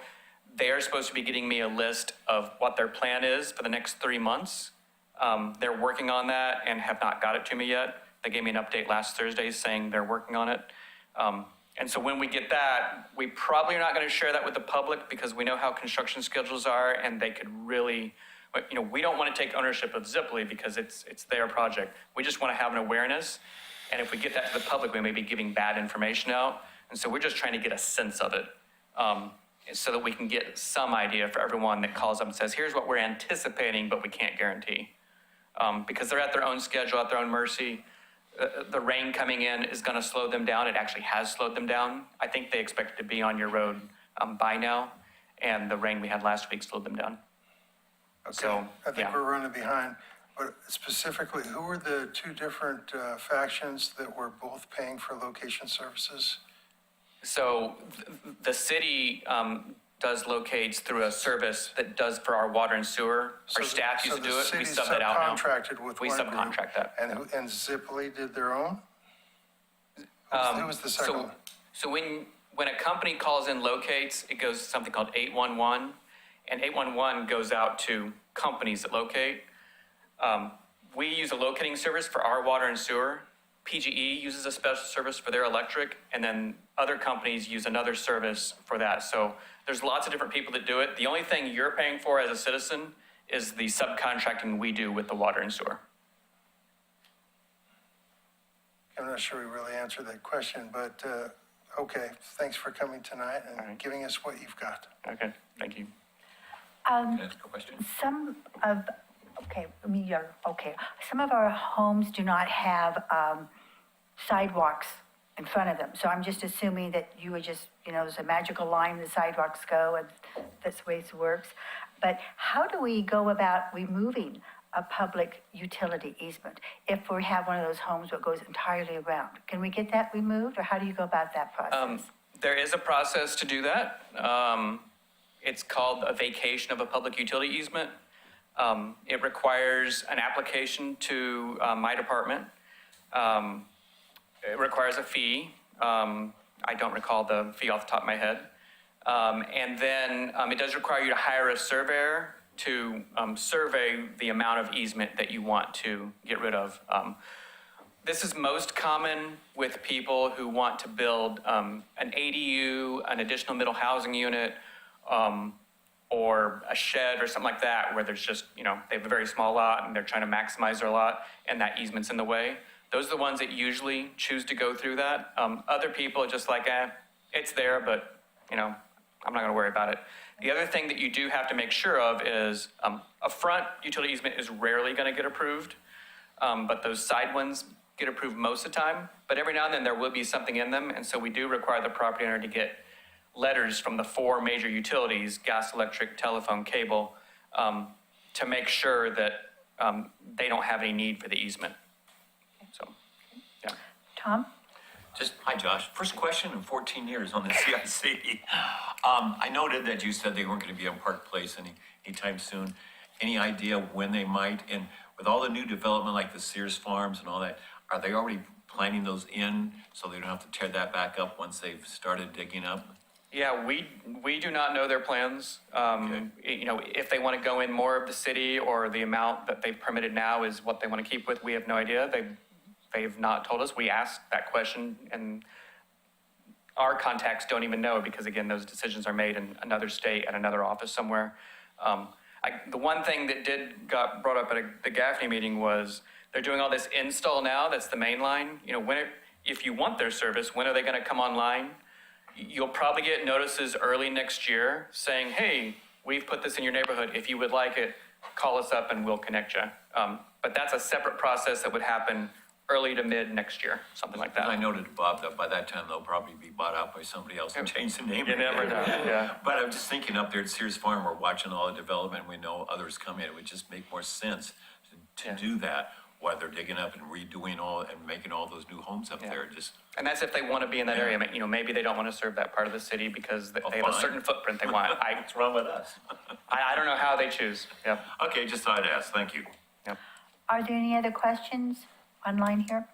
they are supposed to be getting me a list of what their plan is for the next 3 months. They're working on that and have not got it to me yet. They gave me an update last Thursday saying they're working on it. And so when we get that, we probably are not going to share that with the public because we know how construction schedules are, and they could really, we don't want to take ownership of Ziply because it's their project. We just want to have an awareness. And if we get that to the public, we may be giving bad information out. And so we're just trying to get a sense of it so that we can get some idea for everyone that calls up and says, here's what we're anticipating, but we can't guarantee. Because they're at their own schedule, at their own mercy. The rain coming in is going to slow them down. It actually has slowed them down. I think they expected to be on your road by now, and the rain we had last week slowed them down. So, I think yeah. we're running behind, but specifically, who were the two different factions that were both paying for location services? So the city does locates through a service that does for our water and sewer. Our staff used to do it. We sub that out now. So the city subcontracted with We one group. subcontract that. And Zipley did their own? Who was the second one? So when a company calls in locates, it goes to something called 811, and 811 goes out to companies that locate. We use a locating service for our water and sewer. PGE uses a special service for their electric, and then other companies use another service for that. So there's lots of different people that do it. The only thing you're paying for as a citizen is the subcontracting we do with the water and sewer. I'm not sure we really answered that question, but, okay, thanks for coming tonight All and right. giving us what you've got. Okay, thank you. Can I ask a question? Some of, some of our homes do not have sidewalks in front of them. So I'm just assuming that you would just, there's a magical line the sidewalks go, and that's the way it works. But how do we go about removing a public utility easement if we have one of those homes that goes entirely around? Can we get that removed, or how do you go about that process? There is a process to do that. It's called a vacation of a public utility easement. It requires an application to my department. It requires a fee. I don't recall the fee off the top of my head. And then it does require you to hire a surveyor to survey the amount of easement that you want to get rid of. This is most common with people who want to build an ADU, an additional middle housing unit, or a shed or something like that, where there's just, they have a very small lot and they're trying to maximize their lot, and that easement's in the way. Those are the ones that usually choose to go through that. Other people are just like, it's there, but, I'm not gonna worry about it. The other thing that you do have to make sure of is a front utility easement is rarely gonna get approved, but those side ones get approved most of the time. But every now and then there will be something in them, and so we do require the property owner to get letters from the 4 major utilities, gas, electric, telephone, cable, to make sure that they don't have any need for the easement. So, yeah. Tom? Hi, Josh. First question in 14 years on the CIC. I noted that you said they weren't going to be on Park Place anytime soon. Any idea when they might? And with all the new development like the Sears Farms and all that, are they already planning those in so they don't have to tear that back up once they've started digging up? Yeah, we do not know their plans. Okay. If they want to go in more of the city or the amount that they've permitted now is what they want to keep with, we have no idea. They've not told us. We asked that question, and our contacts don't even know because, again, those decisions are made in another state at another office somewhere. The one thing that got brought up at the Gaffney meeting was they're doing all this install now. That's the main line. If you want their service, when are they going to come online? You'll probably get notices early next year saying, hey, we've put this in your neighborhood. If you would like it, call us up and we'll connect you. But that's a separate process that would happen early to mid next year, something like that. And I noted, Bob, that by that time they'll probably be bought out by somebody else and change the name. You never know, yeah. But I'm just thinking up there at Sears Farm, we're watching all the development. We know others come in. It would just make more sense to do that while they're digging up and redoing all and making all those new homes up there. And that's if they want to be in that area. Maybe they don't want to serve that part of the city because they have a fine. certain footprint they want. What's wrong with us? I don't know how they choose. Yeah. Okay, just thought I'd ask. Thank you. Are there any other questions online here?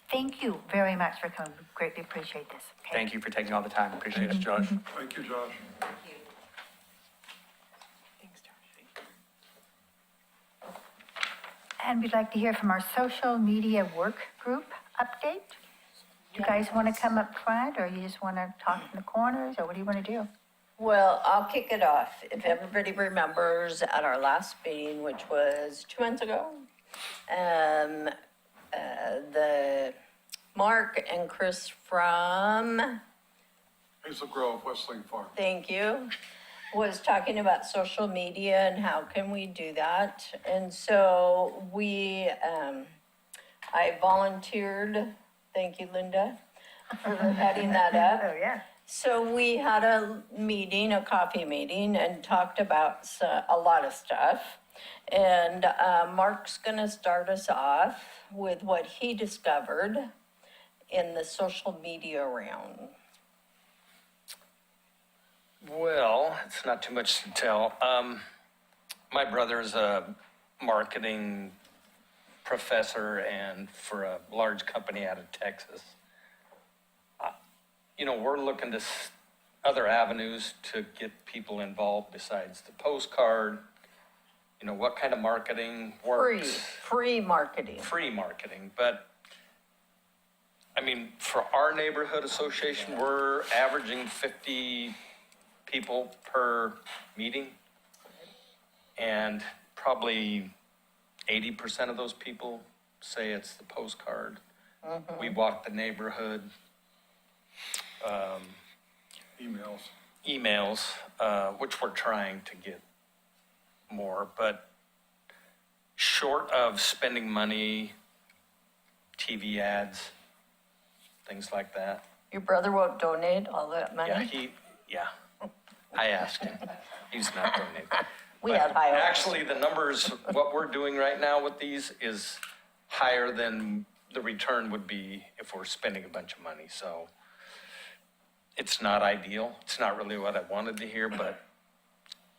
Thank you very much for coming. We greatly appreciate this. Okay. Thank you for taking all the time. Appreciate it. Josh. Thank you, Josh. And we'd like to hear from our social media work group update. Do you guys want to come up front, or you just want to talk in the corners, or what do you want to do? Well, I'll kick it off. If everybody remembers at our last meeting, which was 2 months ago, the Mark and Chris from, Hazel Grove, Westling Farm. thank you, was talking about social media and how can we do that. And so I volunteered, thank you, Linda, for heading that up. Oh, yeah. So we had a meeting, a coffee meeting, and talked about a lot of stuff. And Mark's gonna start us off with what he discovered in the social media round. Well, it's not too much to tell. My brother is a marketing professor and for a large company out of Texas. We're looking to other avenues to get people involved besides the postcard. What kind of marketing works? Free marketing. Free marketing, but for our neighborhood association, we're averaging 50 people per meeting. And probably 80% of those people say it's the postcard. We walk the neighborhood. Emails, which we're trying to get more, but short of spending money, TV ads, things like that. Your brother won't donate all that money? Yeah, I asked him. He's not donating. We had high hopes. Actually, the numbers, what we're doing right now with these is higher than the return would be if we're spending a bunch of money, so it's not ideal. It's not really what I wanted to hear, but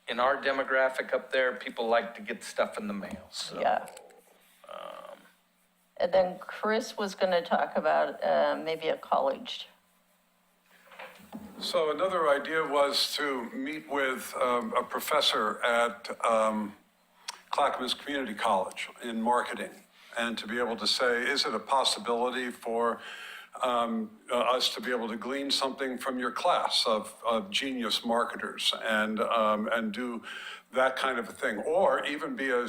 in our demographic up there, people like to get stuff in the mail, so. Yeah. And then Chris was gonna talk about maybe a college. So another idea was to meet with a professor at Clackamas Community College in marketing, and to be able to say, is it a possibility for us to be able to glean something from your class of genius marketers and do that kind of a thing, or even be a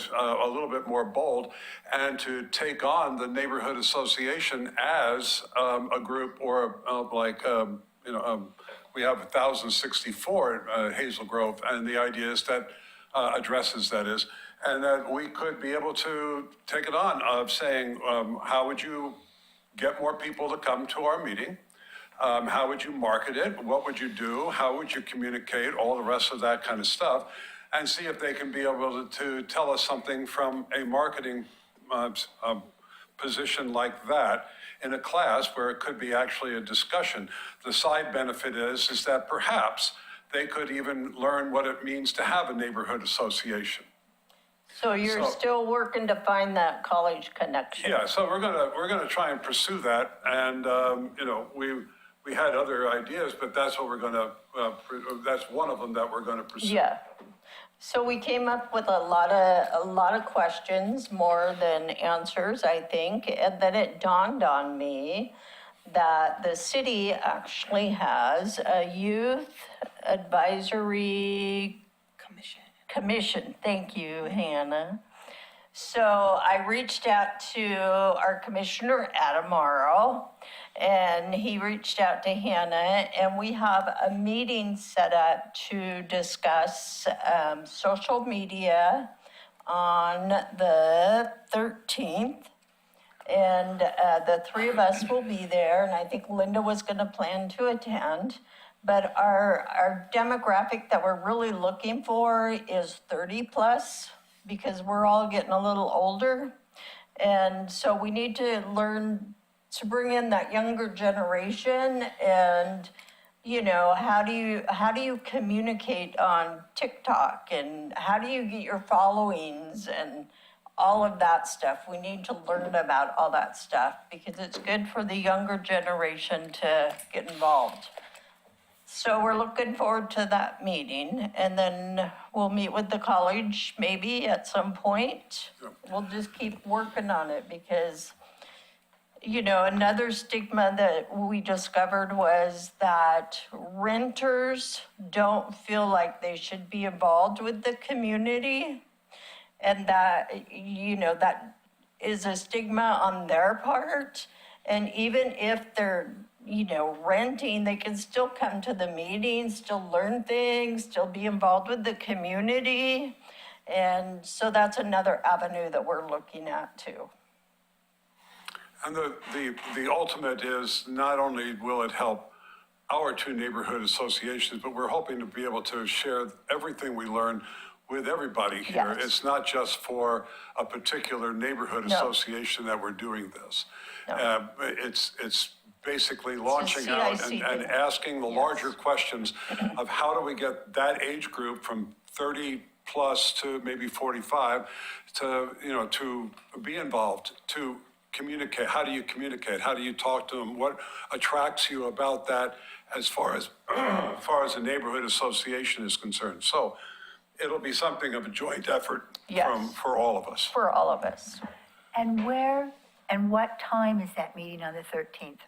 little bit more bold and to take on the neighborhood association as a group, or we have 1,064 at Hazel Grove, and the idea is that addresses, that is, and that we could be able to take it on of saying, how would you get more people to come to our meeting? How would you market it? What would you do? How would you communicate? All the rest of that kind of stuff, and see if they can be able to tell us something from a marketing position like that in a class where it could be actually a discussion. The side benefit is that perhaps they could even learn what it means to have a neighborhood association. So you're still working to find that college connection? Yeah, so we're gonna try and pursue that, and we had other ideas, but that's what we're gonna that's one of them that we're gonna pursue. Yeah. So we came up with a lot of questions, more than answers, I think, and then it dawned on me that the city actually has a youth advisory commission. Thank you, Hannah. So I reached out to our commissioner, Adam Morrow, and he reached out to Hannah, and we have a meeting set up to discuss social media on the 13th. And the three of us will be there, and I think Linda was gonna plan to attend. But our demographic that we're really looking for is 30 plus, because we're all getting a little older. And so we need to learn to bring in that younger generation, and, how do you communicate on TikTok, and how do you get your followings and all of that stuff? We need to learn about all that stuff because it's good for the younger generation to get involved. So we're looking forward to that meeting, and then we'll meet with the college maybe at some point. We'll just keep working on it because, another stigma that we discovered was that renters don't feel like they should be involved with the community. And that, that is a stigma on their part. And even if they're, renting, they can still come to the meetings, still learn things, still be involved with the community. And so that's another avenue that we're looking at too. And the ultimate is, not only will it help our two neighborhood associations, but we're hoping to be able to share everything we learn with everybody here. Yes. It's not just for a particular neighborhood No. association that we're doing this. No. It's basically launching out CIC and thing. asking the larger questions of how do we get that age group from 30 plus to maybe 45 to, to be involved, to communicate. How do you communicate? How do you talk to them? What attracts you about that as far as a neighborhood association is concerned? So it'll be something of a joint effort Yes. for all of us. For all of us. And where and what time is that meeting on the 13th?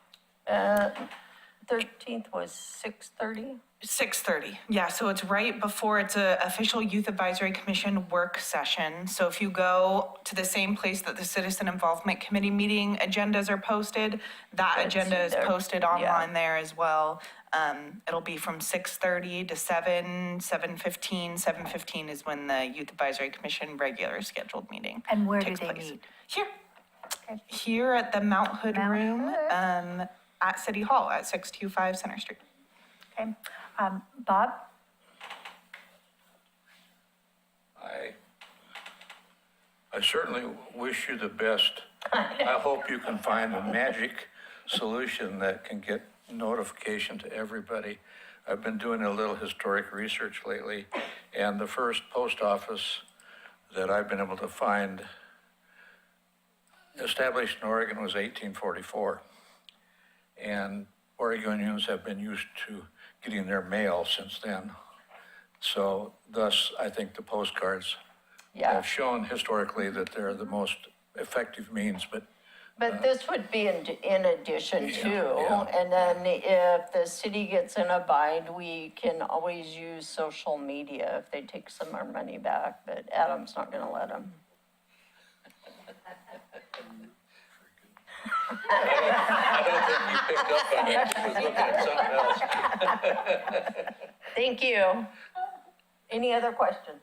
13th was 6:30? 6:30, yeah, so it's right before it's a official Youth Advisory Commission work session. So if you go to the same place that the Citizen Involvement Committee meeting agendas are posted, that Good, agenda see is there. posted Yeah. online there as well. It'll be from 6:30 to 7:15. 7:15 is when the Youth Advisory Commission regular scheduled meeting And where do takes they place. meet? Here, Okay. here at the Mount Hood Mount Room, Hood. at City Hall at 625 Center Street. Okay. Bob? I certainly wish you the best. I hope you can find a magic solution that can get notification to everybody. I've been doing a little historic research lately, and the first post office that I've been able to find established in Oregon was 1844. And Oregonians have been used to getting their mail since then. So thus, I think the postcards Yeah. have shown historically that they're the most effective means, but But this would be in addition to, yeah. and then if the city gets in a bind, we can always use social media if they take some of our money back, but Adam's not gonna let them. I don't think you picked up on it. She was looking at something else. Thank you. Any other questions?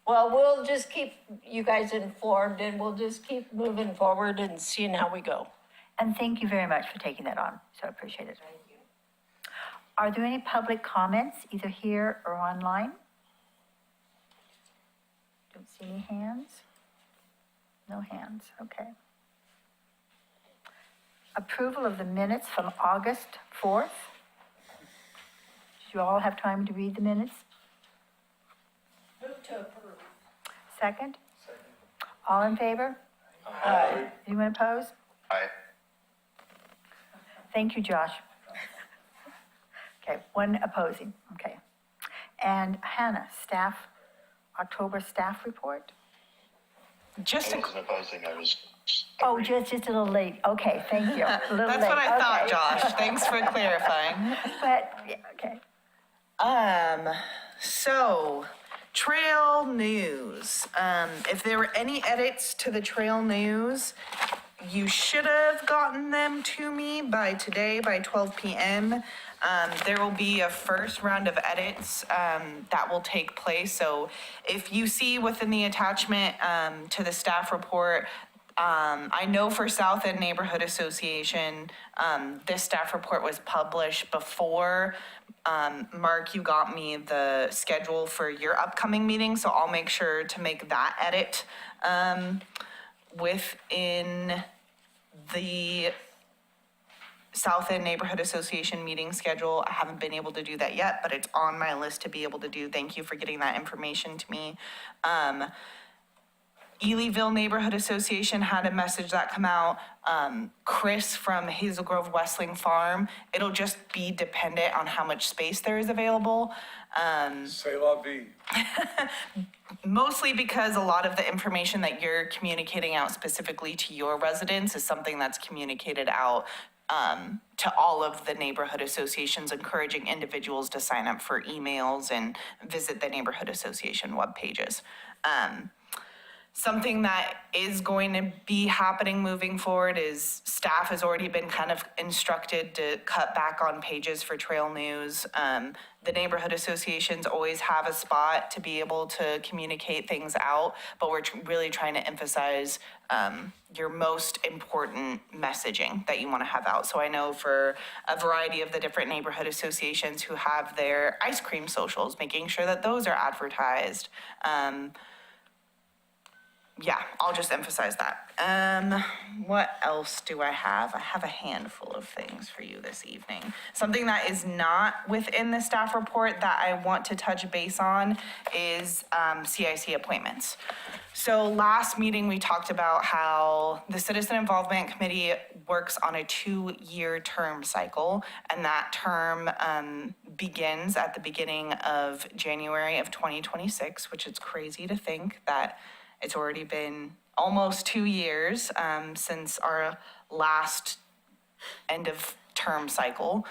Well, we'll just keep you guys informed and we'll just keep moving forward and seeing how we go. And thank you very much for taking that on, so I appreciate it. Thank you. Are there any public comments, either here or online? Don't see any hands? No hands, okay. Approval of the minutes from August 4th. Did you all have time to read the minutes? Move to approve. Second? All in favor? Anyone opposed? Aye. Thank you, Josh. Okay, one opposing, okay. And Hannah, staff, October staff report? Just I a wasn't opposing, I was. Oh, just a little late, okay, thank you. A little That's late, what I thought, okay. Josh. Thanks for clarifying. But, yeah, okay. So, trail news. If there were any edits to the trail news, you should have gotten them to me by today, by 12 p.m. There will be a first round of edits that will take place. So if you see within the attachment to the staff report, I know for South End Neighborhood Association, this staff report was published before. Mark, you got me the schedule for your upcoming meeting, so I'll make sure to make that edit within the South End Neighborhood Association meeting schedule. I haven't been able to do that yet, but it's on my list to be able to do. Thank you for getting that information to me. Elyville Neighborhood Association had a message that come out. Chris from Hazel Grove Westling Farm, it'll just be dependent on how much space there is available. C'est la vie. Mostly because a lot of the information that you're communicating out specifically to your residents is something that's communicated out to all of the neighborhood associations, encouraging individuals to sign up for emails and visit the neighborhood association web pages. Something that is going to be happening moving forward is staff has already been kind of instructed to cut back on pages for trail news. The neighborhood associations always have a spot to be able to communicate things out, but we're really trying to emphasize your most important messaging that you want to have out. So I know for a variety of the different neighborhood associations who have their ice cream socials, making sure that those are advertised. Yeah, I'll just emphasize that. What else do I have? I have a handful of things for you this evening. Something that is not within the staff report that I want to touch base on is CIC appointments. So last meeting, we talked about how the Citizen Involvement Committee works on a 2-year term cycle, and that term begins at the beginning of January of 2026, which is crazy to think that it's already been almost 2 years since our last end of term cycle.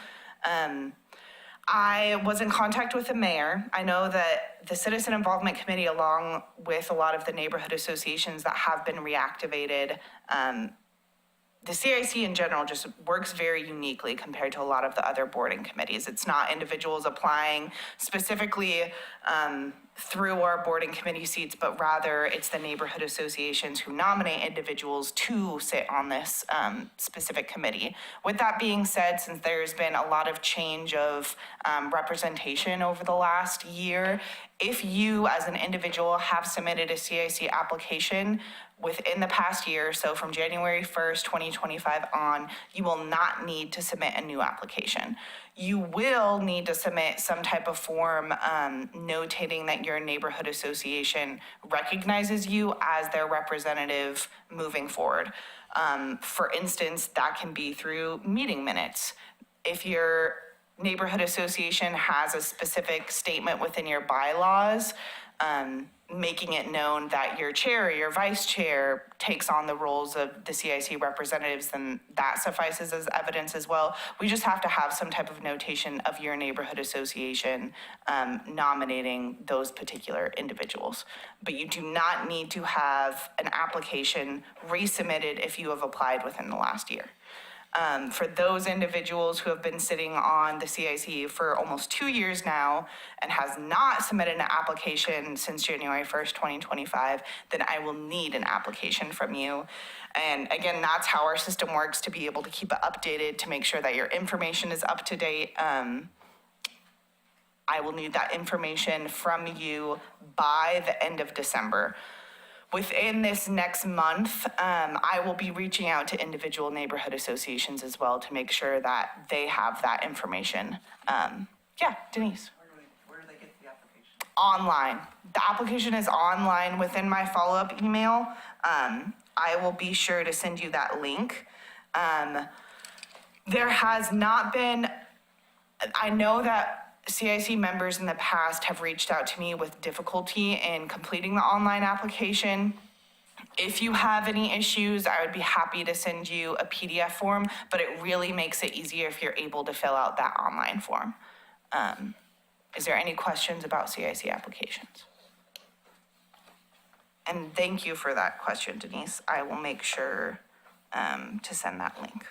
I was in contact with the mayor. I know that the Citizen Involvement Committee, along with a lot of the neighborhood associations that have been reactivated, the CIC in general just works very uniquely compared to a lot of the other boarding committees. It's not individuals applying specifically through our boarding committee seats, but rather it's the neighborhood associations who nominate individuals to sit on this specific committee. With that being said, since there's been a lot of change of representation over the last year, if you as an individual have submitted a CIC application within the past year, so from January 1st, 2025 on, you will not need to submit a new application. You will need to submit some type of form notating that your neighborhood association recognizes you as their representative moving forward. For instance, that can be through meeting minutes. If your neighborhood association has a specific statement within your bylaws, making it known that your chair or your vice chair takes on the roles of the CIC representatives, then that suffices as evidence as well. We just have to have some type of notation of your neighborhood association nominating those particular individuals. But you do not need to have an application resubmitted if you have applied within the last year. For those individuals who have been sitting on the CIC for almost 2 years now and has not submitted an application since January 1st, 2025, then I will need an application from you. And again, that's how our system works, to be able to keep it updated, to make sure that your information is up to date. I will need that information from you by the end of December. Within this next month, I will be reaching out to individual neighborhood associations as well to make sure that they have that information. Yeah, Denise? Where do they get the application? Online. The application is online within my follow-up email. I will be sure to send you that link. There has not been, I know that CIC members in the past have reached out to me with difficulty in completing the online application. If you have any issues, I would be happy to send you a PDF form, but it really makes it easier if you're able to fill out that online form. Is there any questions about CIC applications? And thank you for that question, Denise. I will make sure to send that link.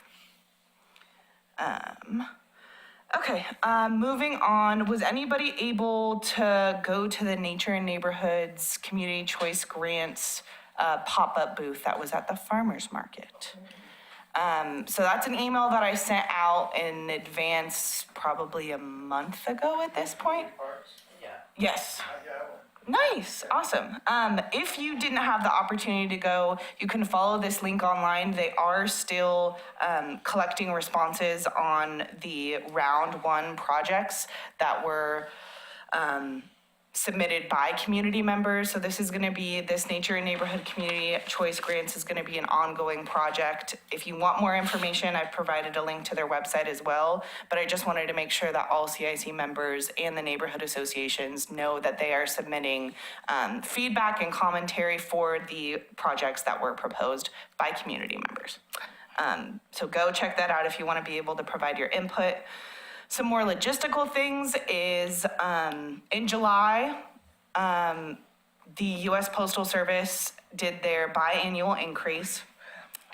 Okay, moving on. Was anybody able to go to the Nature and Neighborhoods Community Choice Grants pop-up booth that was at the farmer's market? So that's an email that I sent out in advance probably a month ago at this point. Yeah. Yes. Nice, awesome. If you didn't have the opportunity to go, you can follow this link online. They are still collecting responses on the round 1 projects that were submitted by community members. So this is gonna be, this Nature and Neighborhood Community Choice Grants is gonna be an ongoing project. If you want more information, I've provided a link to their website as well, but I just wanted to make sure that all CIC members and the neighborhood associations know that they are submitting feedback and commentary for the projects that were proposed by community members. So go check that out if you wanna be able to provide your input. Some more logistical things is in July, The US Postal Service did their biannual increase.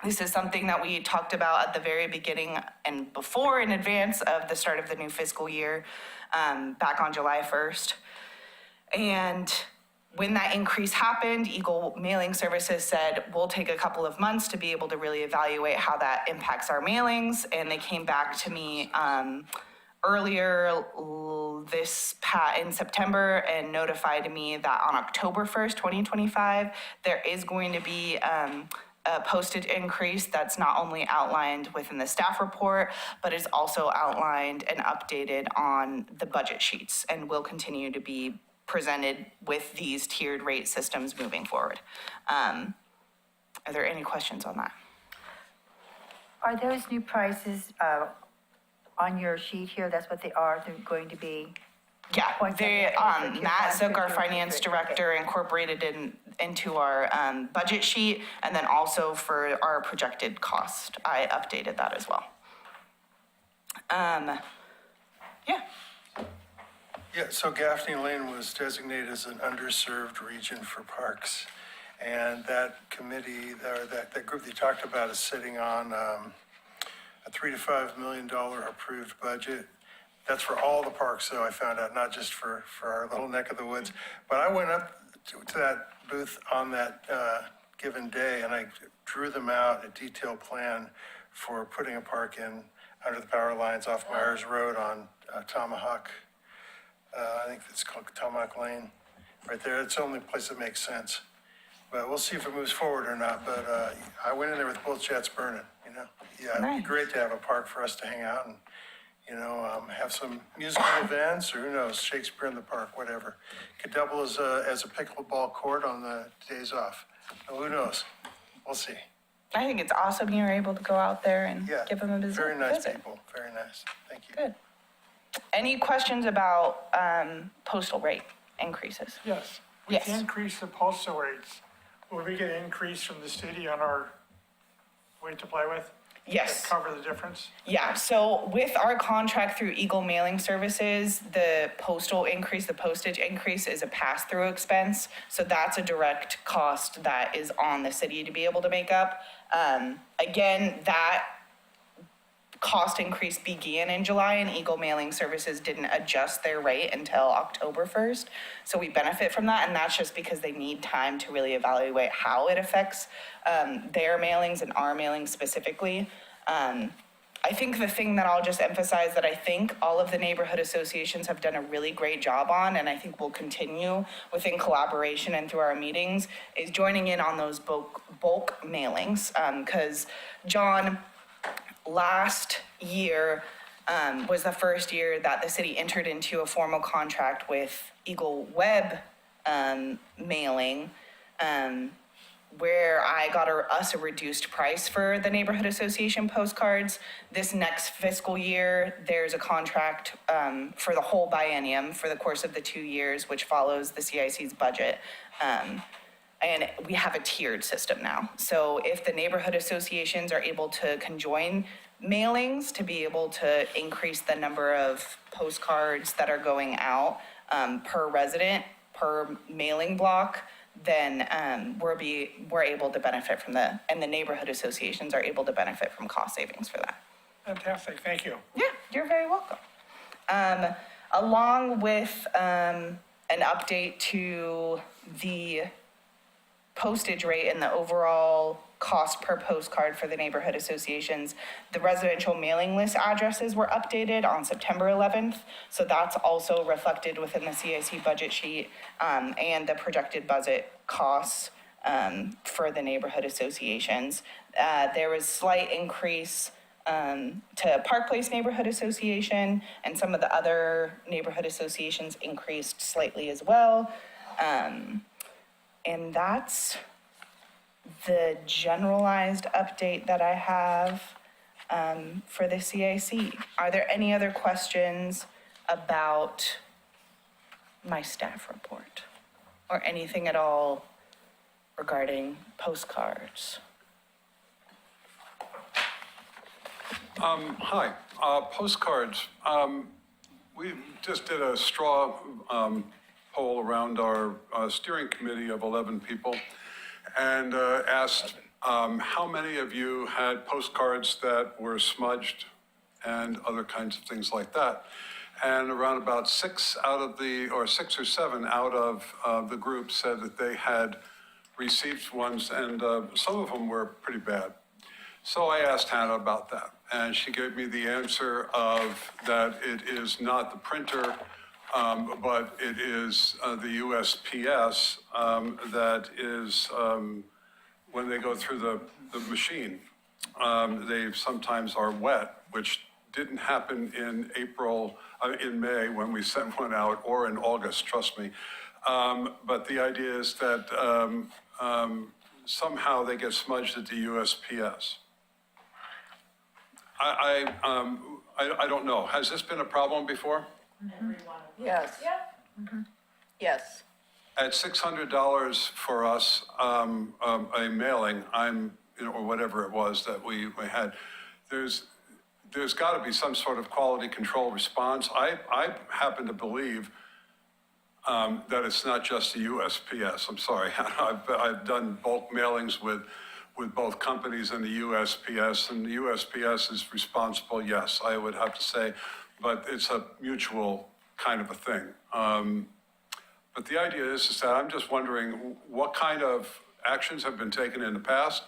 This is something that we talked about at the very beginning and before in advance of the start of the new fiscal year, back on July 1st. And when that increase happened, Eagle Mailing Services said, we'll take a couple of months to be able to really evaluate how that impacts our mailings. And they came back to me earlier in September and notified me that on October 1st, 2025, there is going to be a postage increase that's not only outlined within the staff report, but is also outlined and updated on the budget sheets and will continue to be presented with these tiered rate systems moving forward. Are there any questions on that? Are those new prices on your sheet here? That's what they are, they're going to be? Yeah, they, Matt Zook, our 2, finance 3. director, incorporated into our budget sheet, and then also for our projected cost, I updated that as well. Yeah. Yeah, so Gaffney Lane was designated as an underserved region for parks. And that committee, or that group that you talked about is sitting on a $3 to $5 million approved budget. That's for all the parks, though, I found out, not just for our little neck of the woods. But I went up to that booth on that given day, and I drew them out a detailed plan for putting a park in under the power lines off Myers Road on Tomahawk. I think it's called Tomahawk Lane, right there. It's the only place that makes sense. But we'll see if it moves forward or not. But I went in there with both jets burning, you know. Yeah, it'd be great to have a park for us to hang out and, you know, have some musical events, or who knows, Shakespeare in the park, whatever. Could double as a pickleball court on the days off. Who knows? We'll see. I think it's awesome you were able to go out there and Yeah, give them a visit. very nice people, very nice. Thank you. Good. Any questions about postal rate increases? Yes. Yes. With the increase in postal rates, will we get an increase from the city on our weight to play with? Yes. To cover the difference? Yeah, so with our contract through Eagle Mailing Services, the postal increase, the postage increase is a pass-through expense. So that's a direct cost that is on the city to be able to make up. Again, that cost increase began in July, and Eagle Mailing Services didn't adjust their rate until October 1st. So we benefit from that, and that's just because they need time to really evaluate how it affects their mailings and our mailings specifically. I think the thing that I'll just emphasize that I think all of the neighborhood associations have done a really great job on, and I think will continue within collaboration and through our meetings, is joining in on those bulk mailings. Because John, last year was the first year that the city entered into a formal contract with Eagle Web Mailing, where I got us a reduced price for the neighborhood association postcards. This next fiscal year, there's a contract for the whole biennium for the course of the 2 years, which follows the CIC's budget. And we have a tiered system now. So if the neighborhood associations are able to conjoin mailings to be able to increase the number of postcards that are going out per resident, per mailing block, then we're able to benefit from and the neighborhood associations are able to benefit from cost savings for that. Fantastic, thank you. Yeah, you're very welcome. Along with an update to the postage rate and the overall cost per postcard for the neighborhood associations, the residential mailing list addresses were updated on September 11th. So that's also reflected within the CIC budget sheet and the projected budget costs for the neighborhood associations. There was slight increase to Park Place Neighborhood Association, and some of the other neighborhood associations increased slightly as well. And that's the generalized update that I have for the CIC. Are there any other questions about my staff report or anything at all regarding postcards? Hi, postcards. We just did a straw poll around our steering committee of 11 people and asked how many of you had postcards that were smudged and other kinds of things like that. And around about 6 or 7 out of the group said that they had received ones, and some of them were pretty bad. So I asked Hannah about that, and she gave me the answer of that it is not the printer, but it is the USPS that is, when they go through the machine, they sometimes are wet, which didn't happen in May when we sent one out, or in August, trust me. But the idea is that somehow they get smudged at the USPS. I don't know. Has this been a problem before? Yes. Yes. At $600 for us, a mailing, or whatever it was that we had, there's got to be some sort of quality control response. I happen to believe that it's not just the USPS. I'm sorry. I've done bulk mailings with both companies and the USPS, and the USPS is responsible, yes, I would have to say, but it's a mutual kind of a thing. But the idea is that I'm just wondering what kind of actions have been taken in the past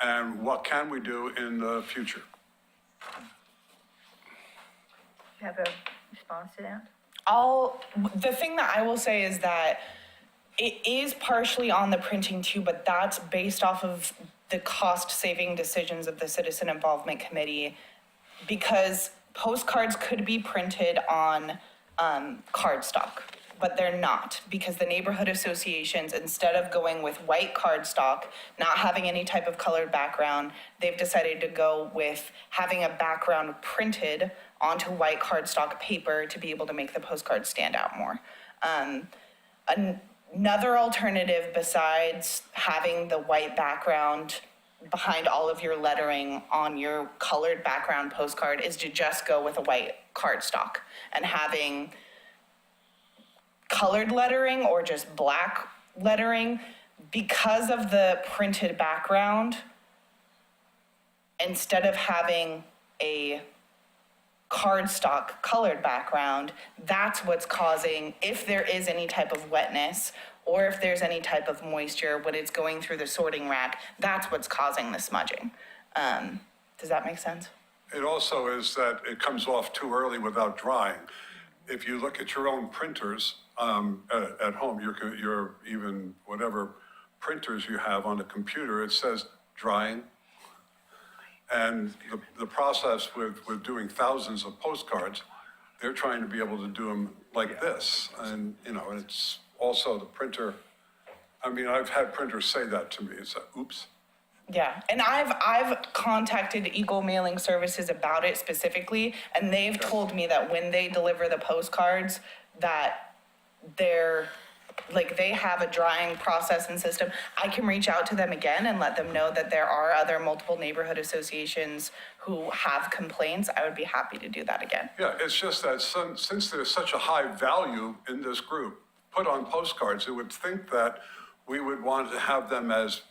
and what can we do in the future? You have a response to that? The thing that I will say is that it is partially on the printing too, but that's based off of the cost-saving decisions of the Citizen Involvement Committee, because postcards could be printed on cardstock, but they're not, because the neighborhood associations, instead of going with white cardstock, not having any type of colored background, they've decided to go with having a background printed onto white cardstock paper to be able to make the postcard stand out more. Another alternative besides having the white background behind all of your lettering on your colored background postcard is to just go with a white cardstock, and having colored lettering or just black lettering, because of the printed background, instead of having a cardstock colored background, that's what's causing, if there is any type of wetness or if there's any type of moisture when it's going through the sorting rack, that's what's causing the smudging. Does that make sense? It also is that it comes off too early without drying. If you look at your own printers at home, your even whatever printers you have on the computer, it says drying. And the process with doing thousands of postcards, they're trying to be able to do them like this. And, and it's also the printer. I mean, I've had printers say that to me. It's like, oops. Yeah, and I've contacted Eagle Mailing Services about it specifically, and they've told me that when they deliver the postcards, that they have a drying process and system. I can reach out to them again and let them know that there are other multiple neighborhood associations who have complaints. I would be happy to do that again. Yeah, it's just that since there's such a high value in this group put on postcards, you would think that we would want to have them as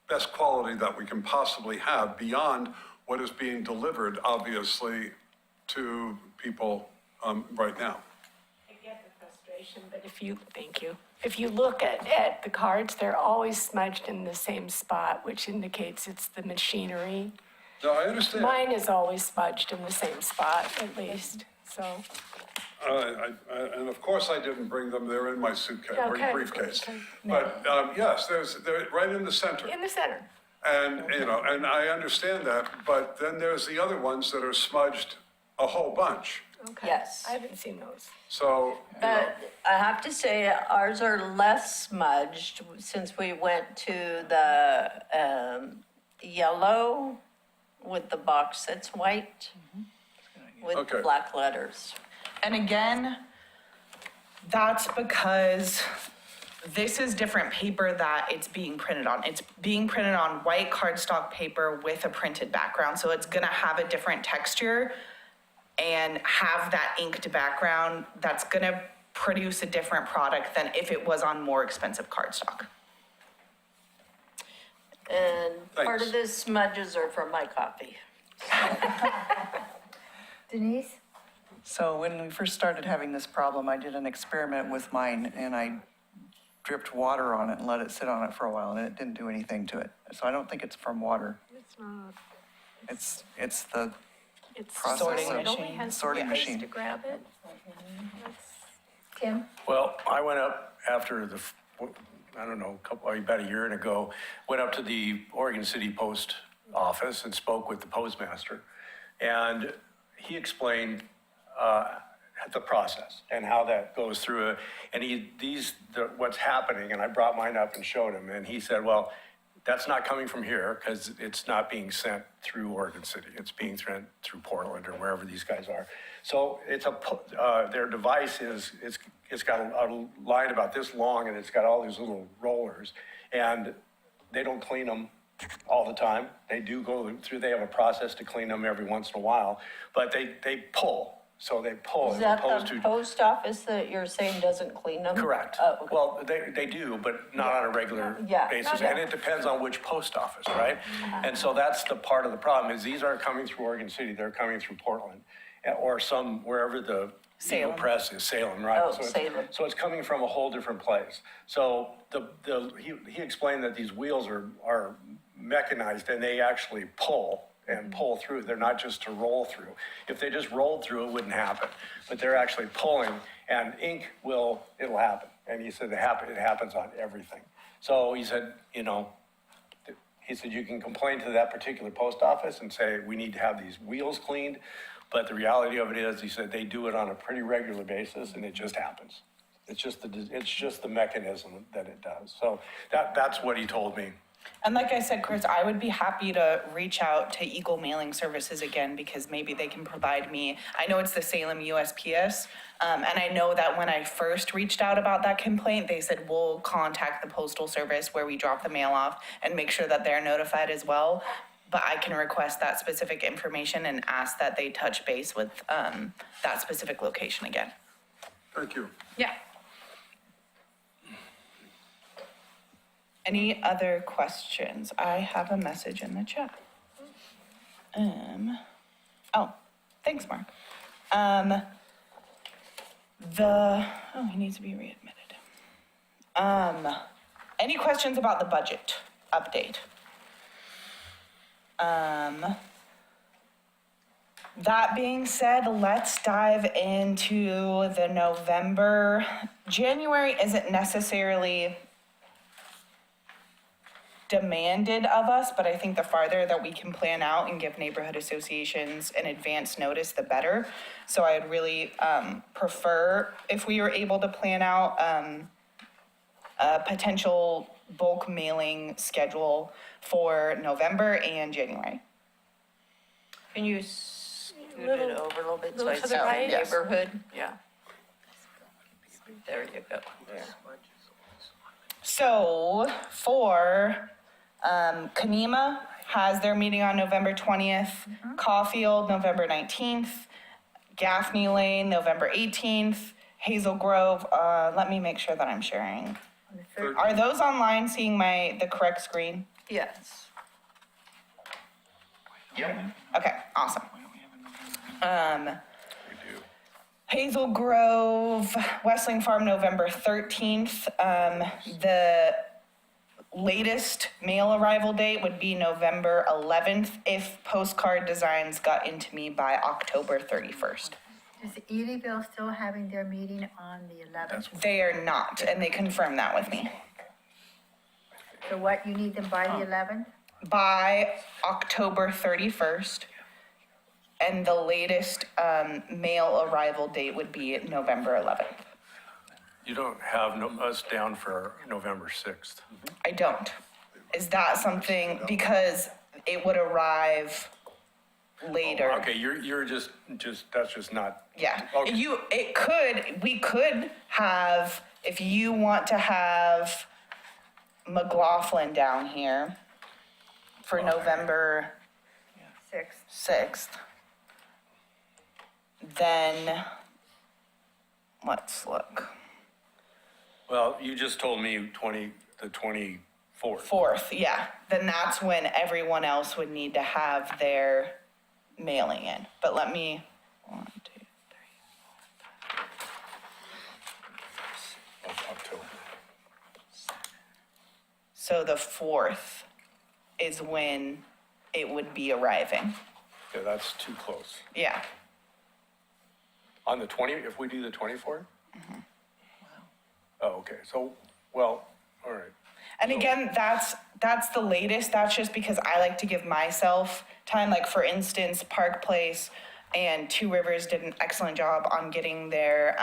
best quality that we can possibly have beyond what is being delivered, obviously, to people right now. I get the frustration, but if you look at the cards, they're always smudged in the same spot, which indicates it's the machinery. No, I understand. Mine is always smudged in the same spot, at least, so. And of course I didn't bring them, they're in my suitcase, or Okay, briefcase. okay. But yes, they're right in the center. In the center. And, and I understand that, but then there's the other ones that are smudged a whole bunch. Okay. Yes. I haven't seen those. So, But I have to say, ours are less smudged since we went to the yellow with the box that's white with Okay. black letters. And again, that's because this is different paper that it's being printed on. It's being printed on white cardstock paper with a printed background. So it's gonna have a different texture and have that inked background that's gonna produce a different product than if it was on more expensive cardstock. And part of Thanks. this smudges are from my coffee. Denise? So when we first started having this problem, I did an experiment with mine and I dripped water on it and let it sit on it for a while and it didn't do anything to it. So I don't think it's from water. It's not, It's the it's Process Sorting of- it only machine. has sorting two ways machine. to grab it. Tim? Well, I went up after I don't know, about a year ago, went up to the Oregon City Post office and spoke with the postmaster. And he explained the process and how that goes through. And what's happening, and I brought mine up and showed him, and he said, well, that's not coming from here because it's not being sent through Oregon City. It's being sent through Portland or wherever these guys are. So their device it's got a line about this long and it's got all these little rollers, and they don't clean them all the time. They do go through, they have a process to clean them every once in a while, but they pull. So they pull Is as that opposed the to. post office that you're saying doesn't clean them? Correct. Oh, okay. Well, they do, but not on a regular Yeah. basis. And it depends on which post office, right? And so that's the part of the problem is these aren't coming through Oregon City, they're coming through Portland or wherever the Eagle Salem. Press is, Salem, right? Oh, So it's- Salem. So it's coming from a whole different place. So he explained that these wheels are mechanized and they actually pull through. They're not just to roll through. If they just rolled through, it wouldn't happen. But they're actually pulling, and ink it'll happen. And he said it happens on everything. So he said, you can complain to that particular post office and say, we need to have these wheels cleaned. But the reality of it is, he said, they do it on a pretty regular basis and it just happens. It's just the mechanism that it does. So that's what he told me. And like I said, Chris, I would be happy to reach out to Eagle Mailing Services again because maybe they can provide me, I know it's the Salem USPS, and I know that when I first reached out about that complaint, they said, we'll contact the Postal Service where we drop the mail off and make sure that they're notified as well. But I can request that specific information and ask that they touch base with that specific location again. Thank you. Yeah. Any other questions? I have a message in the chat. Thanks, Mark. He needs to be readmitted. Any questions about the budget update? That being said, let's dive into the November. January isn't necessarily demanded of us, but I think the farther that we can plan out and give neighborhood associations an advance notice, the better. So I'd really prefer if we were able to plan out a potential bulk mailing schedule for November and January. Can you scoot it over a little bit so I little to see the the right? Yes. neighborhood? Yeah. There you go. There. So for Kanema has their meeting on November 20th, Caulfield, November 19th, Gaffney Lane, November 18th, Hazel Grove, let me make sure that I'm sharing. Are those online seeing the correct screen? Yes. Yep. Okay, awesome. Hazel Grove, Westling Farm, November 13th. The latest mail arrival date would be November 11th if Postcard Designs got into me by October 31st. Is Eddyville still having their meeting on the 11th? They are not, and they confirmed that with me. So what, you need them by the 11th? By October 31st, and the latest mail arrival date would be November 11th. You don't have us down for November 6th. I don't. Is that something, because it would arrive later? Okay, you're just, that's just not. Yeah, Okay. we could have, if you want to have McLaughlin down here for November 6th, then let's look. Well, you just told me the 24th. 4th, yeah. Then that's when everyone else would need to have their mailing in. But let me, 1, 2, 3. Of October. So the 4th is when it would be arriving. Yeah, that's too close. Yeah. On the if we do the 24th? Oh, okay, so, well, all right. And again, that's the latest. That's just because I like to give myself time. Like, for instance, Park Place and Two Rivers did an excellent job on getting their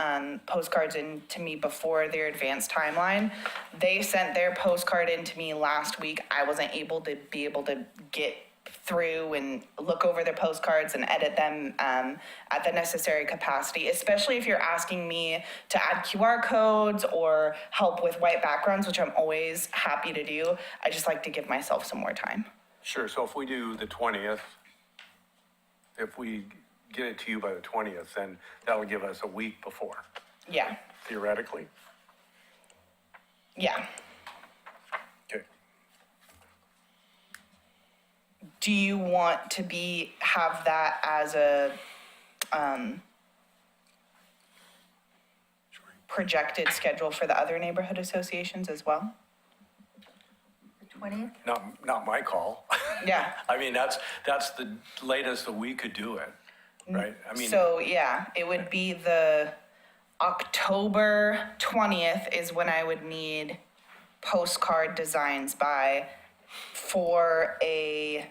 postcards in to me before their advanced timeline. They sent their postcard in to me last week. I wasn't able to get through and look over their postcards and edit them at the necessary capacity, especially if you're asking me to add QR codes or help with white backgrounds, which I'm always happy to do. I just like to give myself some more time. Sure, so if we do the 20th, if we get it to you by the 20th, then that would give us a week before, Yeah, theoretically. yeah. Okay. Do you want to have that as a projected schedule for the other neighborhood associations as well? The 20th? Not my call. Yeah. I mean, that's the latest that we could do it, right? I mean, So, yeah, it would be the October 20th is when I would need postcard designs by for a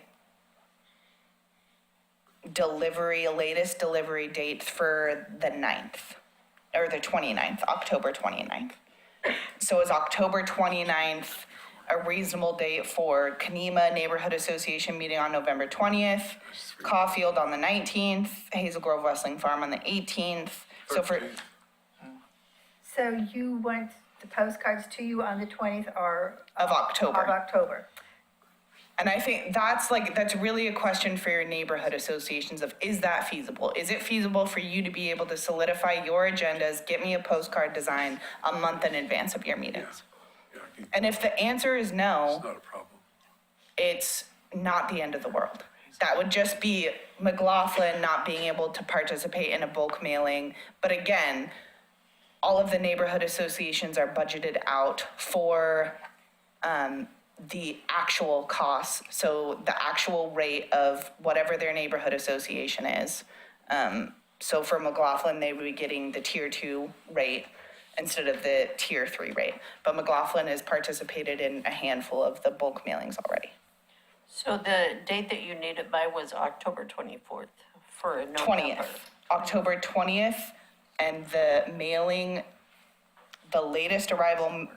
latest delivery date for the 9th, or the 29th, October 29th. So is October 29th a reasonable date for Kanema Neighborhood Association meeting on November 20th, Caulfield on the 19th, Hazel Grove Wrestling Farm on the 18th? So you want the postcards to you on the 20th or? Of October. Of October. And I think that's really a question for your neighborhood associations of, is that feasible? Is it feasible for you to be able to solidify your agendas, get me a postcard design a month in advance of your meetings? Yeah, And if the answer is no, it's not a problem. it's not the end of the world. That would just be McLaughlin not being able to participate in a bulk mailing. But again, all of the neighborhood associations are budgeted out for the actual costs, so the actual rate of whatever their neighborhood association is. So for McLaughlin, they would be getting the tier 2 rate instead of the tier 3 rate. But McLaughlin has participated in a handful of the bulk mailings already. So the date that you need it by was October 24th for November. 20th, October 20th, and the mailing, the latest arrival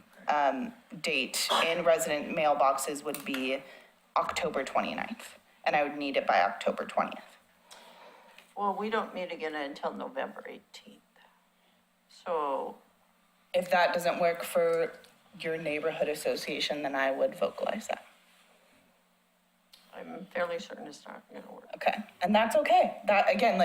date in resident mailboxes would be October 29th, and I would need it by October 20th. Well, we don't meet again until November 18th. So, If that doesn't work for your neighborhood association, then I would vocalize that. I'm fairly certain it's not gonna work. Okay, and that's okay. That, again,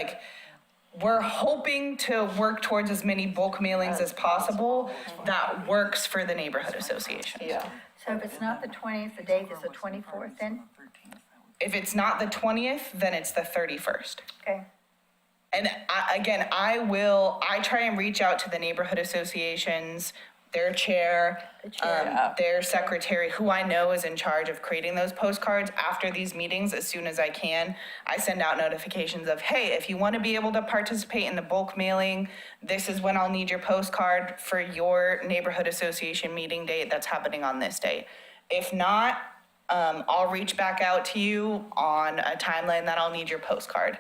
we're hoping to work towards as many bulk mailings as possible that works for the neighborhood association. Yeah. So if it's not the 20th, the date is the 24th then? If it's not the 20th, then it's the 31st. Okay. And I try and reach out to the neighborhood associations, their chair, their secretary, who I know is in charge of creating those postcards after these meetings as soon as I can. I send out notifications of, hey, if you want to be able to participate in the bulk mailing, this is when I'll need your postcard for your neighborhood association meeting date that's happening on this date. If not, I'll reach back out to you on a timeline that I'll need your postcard.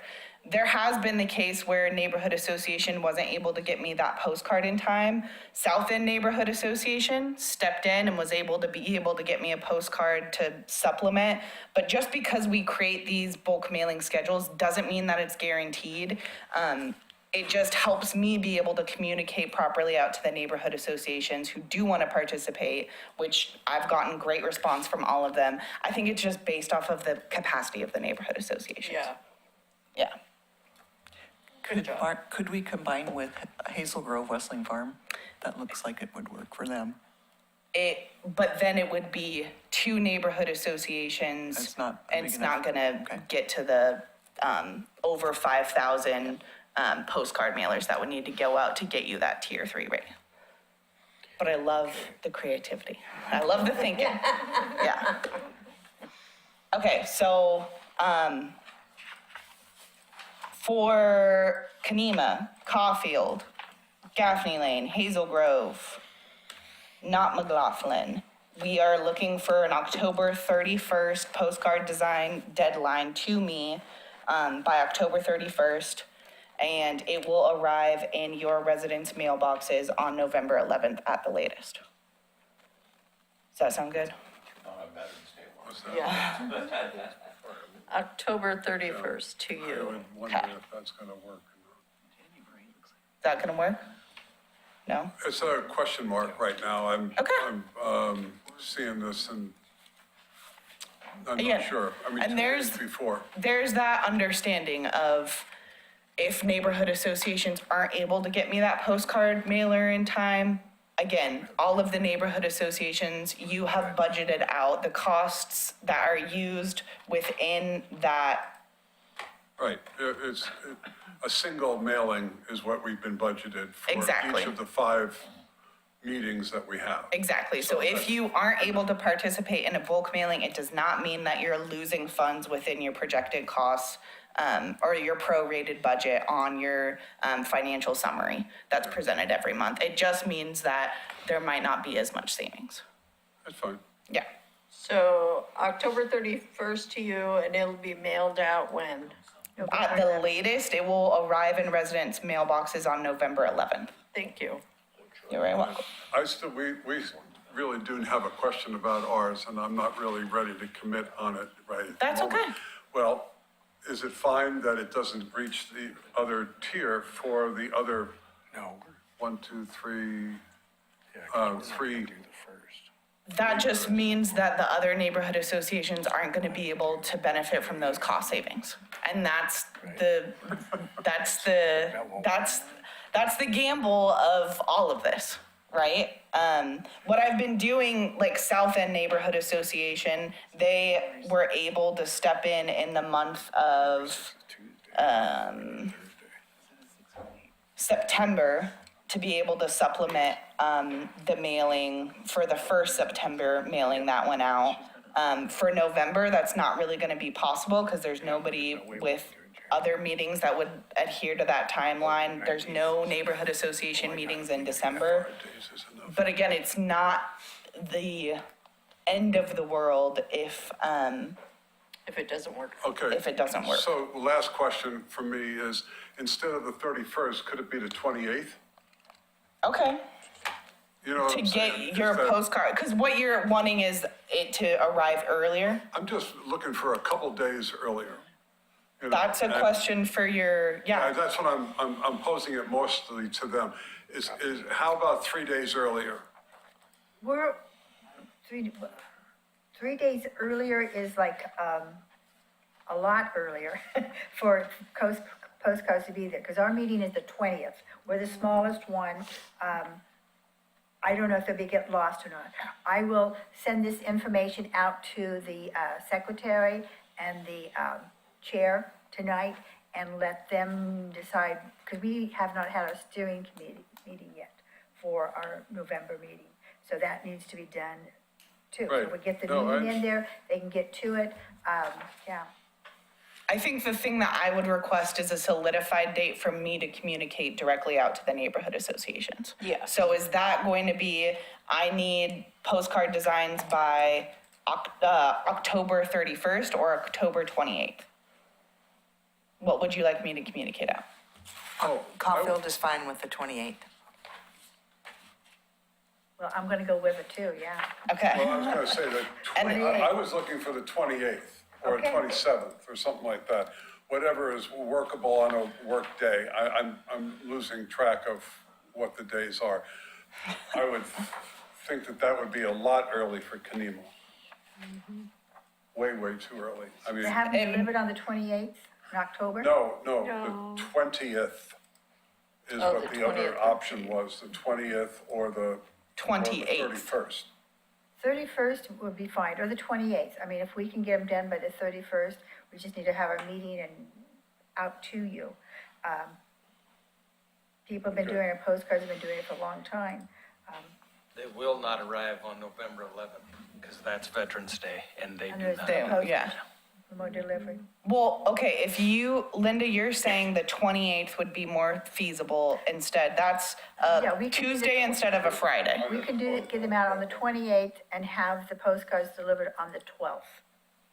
There has been the case where a neighborhood association wasn't able to get me that postcard in time. South End Neighborhood Association stepped in and was able to get me a postcard to supplement. But just because we create these bulk mailing schedules doesn't mean that it's guaranteed. It just helps me be able to communicate properly out to the neighborhood associations who do want to participate, which I've gotten great response from all of them. I think it's just based off of the capacity of the neighborhood associations. Yeah. Yeah. Could we combine with Hazel Grove Wrestling Farm? That looks like it would work for them. But then it would be 2 neighborhood associations. It's not And big it's not enough. gonna Okay. get to the, over 5,000, postcard mailers that would need to go out to get you that tier 3 rate. But I love the creativity. I love the thinking. Yeah. Okay, so, for Kanema, Caulfield, Gaffney Lane, Hazel Grove, not McLaughlin, we are looking for an October 31st postcard design deadline to me by October 31st, and it will arrive in your residents' mailboxes on November 11th at the latest. Does that sound good? What's that? Yeah. October 31st to I you. would wonder if that's gonna work. Is that gonna work? No? It's a question mark right now. I'm seeing this and I'm Yeah. not sure. I mean, And 2 there's- days before. There's that understanding of if neighborhood associations aren't able to get me that postcard mailer in time, again, all of the neighborhood associations, you have budgeted out the costs that are used within that. Right, a single mailing is what we've been budgeted for Exactly. each of the 5 meetings that we have. Exactly. So if you aren't able to participate in a bulk mailing, it does not mean that you're losing funds within your projected costs or your prorated budget on your financial summary that's presented every month. It just means that there might not be as much savings. That's fine. Yeah. So October 31st to you, and it'll be mailed out when? At the latest, it will arrive in residents' mailboxes on November 11th. Thank you. You're very welcome. We really do have a question about ours, and I'm not really ready to commit on it right at the That's moment. okay. Well, is it fine that it doesn't reach the other tier for the other? No. 1, 2, 3, 3. That just means that the other neighborhood associations aren't gonna be able to benefit from those cost savings. And that's the gamble of all of this, right? What I've been doing, like South End Neighborhood Association, they were able to step in the month of, September to be able to supplement, the mailing for the first September mailing that went out. For November, that's not really gonna be possible because there's nobody with other meetings that would adhere to that timeline. There's no neighborhood association meetings in December. But again, it's not the end of the world if If it doesn't work. Okay. If it doesn't work. So last question for me is, instead of the 31st, could it be the 28th? Okay. You know what To I'm saying? get your Is that- postcard, because what you're wanting is it to arrive earlier. I'm just looking for a couple days earlier. you know, That's a and- question for your, yeah. That's what I'm posing it mostly to them. Is how about 3 days earlier? We're, 3 days earlier is like, a lot earlier for postcards to be there, because our meeting is the 20th. We're the smallest one. I don't know if they'll get lost or not. I will send this information out to the secretary and the chair tonight and let them decide, because we have not had a steering committee meeting yet for our November meeting. So that needs to be done too. So Right. we get the No, I meeting in there, they can get to it, yeah. I think the thing that I would request is a solidified date for me to communicate directly out to the neighborhood associations. Yeah. So is that going to be, I need postcard designs by October 31st or October 28th? What would you like me to communicate out? Caulfield is fine with the 28th. Well, I'm gonna go with it too, yeah. Okay. Well, I was gonna say that, I was looking for the 28th or Okay. 27th or something like that. Whatever is workable on a work day. I'm losing track of what the days are. I would think that would be a lot early for Kanema. Way too early. I mean, They have them delivered on the 28th? in October? No, No. the 20th is Oh, what the the other 20th. option was, the 20th or the 28th. 31st. 31st would be fine, or the 28th. I mean, if we can get them done by the 31st, we just need to have our meeting and out to you. People have been doing it, postcards have been doing it for a long time. They will not arrive on November 11th, because that's Veterans Day, and they And do there's not. They- yeah. Remote delivery. Well, okay, if you, Linda, you're saying the 28th would be more feasible instead. That's Yeah, we a can do the Tuesday instead of a Friday. We can get them out on the 28th and have the postcards delivered on the 12th.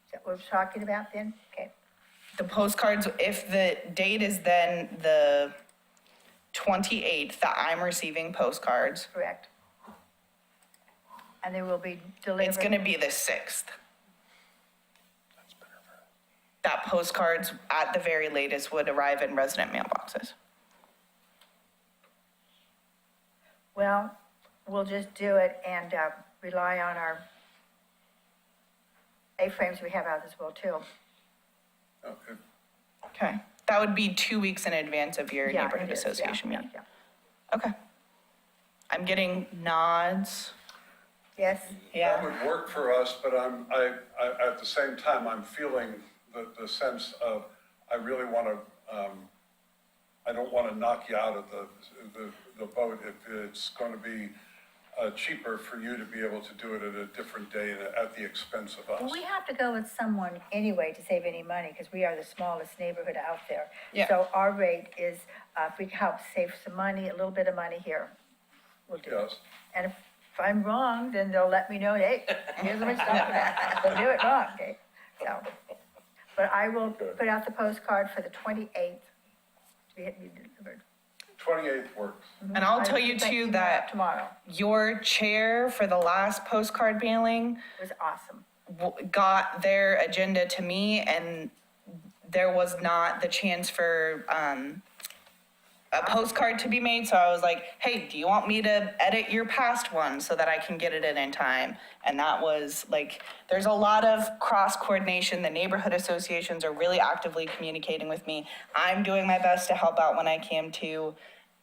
Is that what we're talking about then? Okay. The postcards, if the date is then the 28th that I'm receiving postcards, Correct. And they will be delivered. it's gonna be the 6th. That postcards at the very latest would arrive in resident mailboxes. Well, we'll just do it and rely on our A-frames we have out as well too. Okay. Okay, that would be 2 weeks in advance of your Yeah, neighborhood it is, yeah, association yeah, meeting. yeah. Okay. I'm getting nods. Yes? That Yeah, would work for us, but I, at the same time, I'm feeling the sense of, I really want to, I don't want to knock you out of the boat if it's going to be cheaper for you to be able to do it at a different day and at the expense of us. Well, we have to go with someone anyway to save any money because we are the smallest neighborhood out there. Yeah. So our rate is, if we can help save some money, a little bit of money here, we'll do it. Yes. And if I'm wrong, then they'll let me know, hey, here's what we're talking about. They'll do it wrong, okay? So, but I will put out the postcard for the 28th to be delivered. 28th works. and I'll I tell will you get that too email that out tomorrow. your chair for the last postcard mailing It was awesome. got their agenda to me, and there was not the chance for a postcard to be made, so I was like, hey, do you want me to edit your past one so that I can get it in time? And that was like, there's a lot of cross coordination. The neighborhood associations are really actively communicating with me. I'm doing my best to help out when I can too.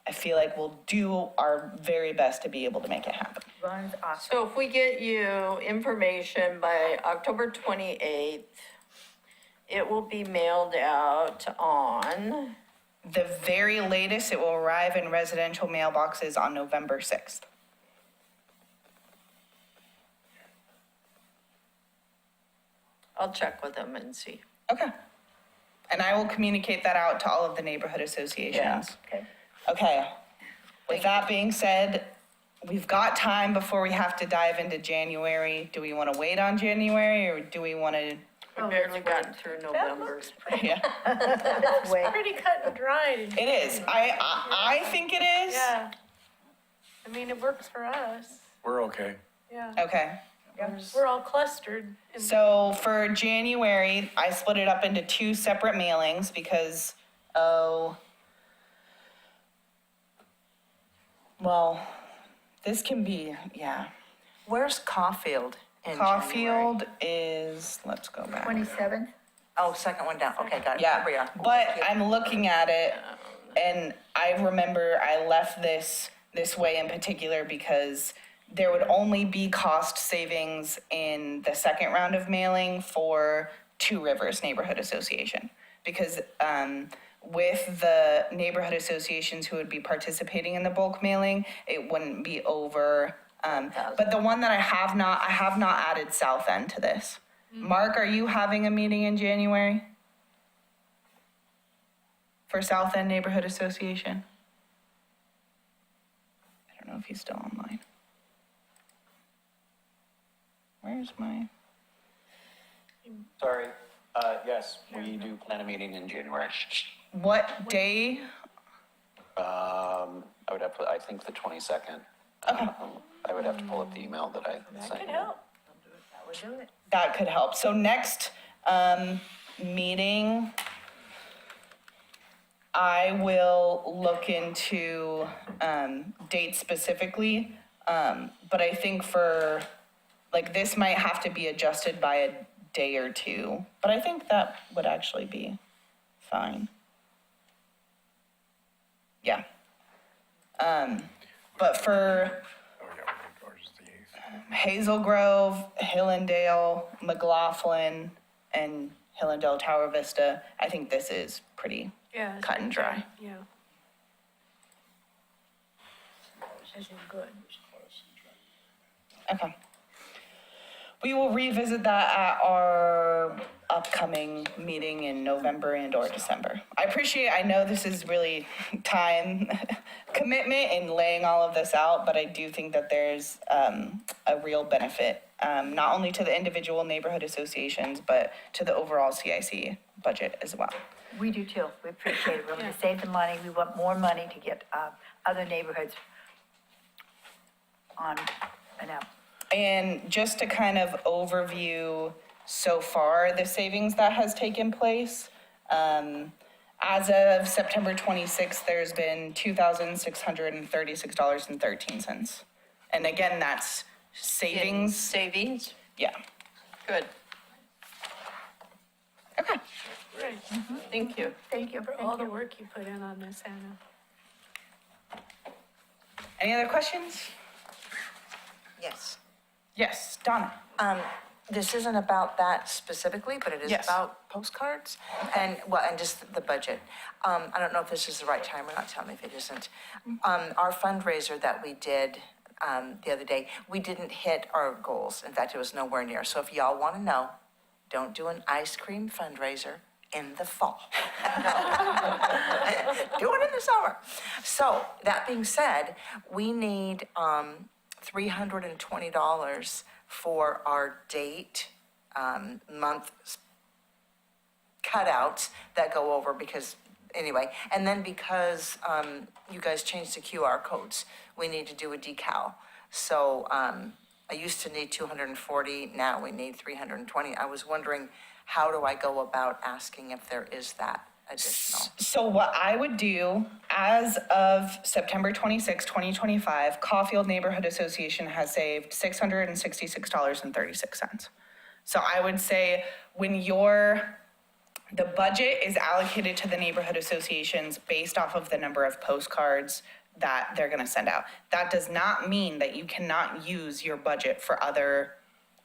I feel like we'll do our very best to be able to make it happen. Ron's awesome. So if we get you information by October 28th, it will be mailed out on, The very latest, it will arrive in residential mailboxes on November 6th. I'll check with them and see. Okay. And I will communicate that out to all of the neighborhood associations. Okay. Okay. With that being said, we've got time before we have to dive into January. Do we want to wait on January or do we want to? We barely gotten through November. Yeah, Wait. Pretty cut and dried. it is. I think it is. Yeah. I mean, it works for us. We're okay. Yeah. Okay. We're all clustered. in- So for January, I split it up into 2 separate mailings because, well, this can be, yeah. Where's Caulfield in January? Caulfield is, let's go back. 27th? Oh, second one down. Okay, got it. Yeah, Here we are. but I'm looking at it and I remember I left this way in particular because there would only be cost savings in the second round of mailing for Two Rivers Neighborhood Association. Because with the neighborhood associations who would be participating in the bulk mailing, it wouldn't be over. But the one that I have not added South End to this. Mark, are you having a meeting in January? For South End Neighborhood Association? I don't know if he's still online. Where's my? Sorry. Yes, we do plan a meeting in January. What day? I would have to, I think the 22nd. Okay. I would have to pull up the email that I That sent could you. help. That would do it. That could help. So next meeting, I will look into dates specifically. But I think for, like, this might have to be adjusted by a day or two. But I think that would actually be fine. Yeah. But for Hazel Grove, Hillendale, McLaughlin, and Hillendale Tower Vista, I think this is pretty Yeah. cut and dry. Yeah. As in good. Okay. We will revisit that at our upcoming meeting in November and or December. I know this is really time commitment in laying all of this out, but I do think that there's a real benefit, not only to the individual neighborhood associations, but to the overall CIC budget as well. We do too. We appreciate it. We want to save the money. We want more money to get other neighborhoods on and up. And just to kind of overview so far the savings that has taken place, as of September 26th, there's been $2,636.13. And again, that's savings. Savings? Yeah. Good. Okay. Great. Thank you. Thank you. For all the work you put in on this, Anna. Any other questions? Yes. Yes, Donna. This isn't about that specifically, but it is Yes. about postcards and, well, and just the budget. I don't know if this is the right time or not, tell me if it isn't. Our fundraiser that we did the other day, we didn't hit our goals. In fact, it was nowhere near. So if y'all want to know, don't do an ice cream fundraiser in the fall. Do it in the summer. So that being said, we need $320 for our date, month cutouts that go over because, anyway. And then because you guys changed the QR codes, we need to do a decal. So I used to need 240, now we need 320. I was wondering, how do I go about asking if there is that additional? So what I would do, as of September 26, 2025, Caulfield Neighborhood Association has saved $666.36. So I would say when the budget is allocated to the neighborhood associations based off of the number of postcards that they're gonna send out. That does not mean that you cannot use your budget for other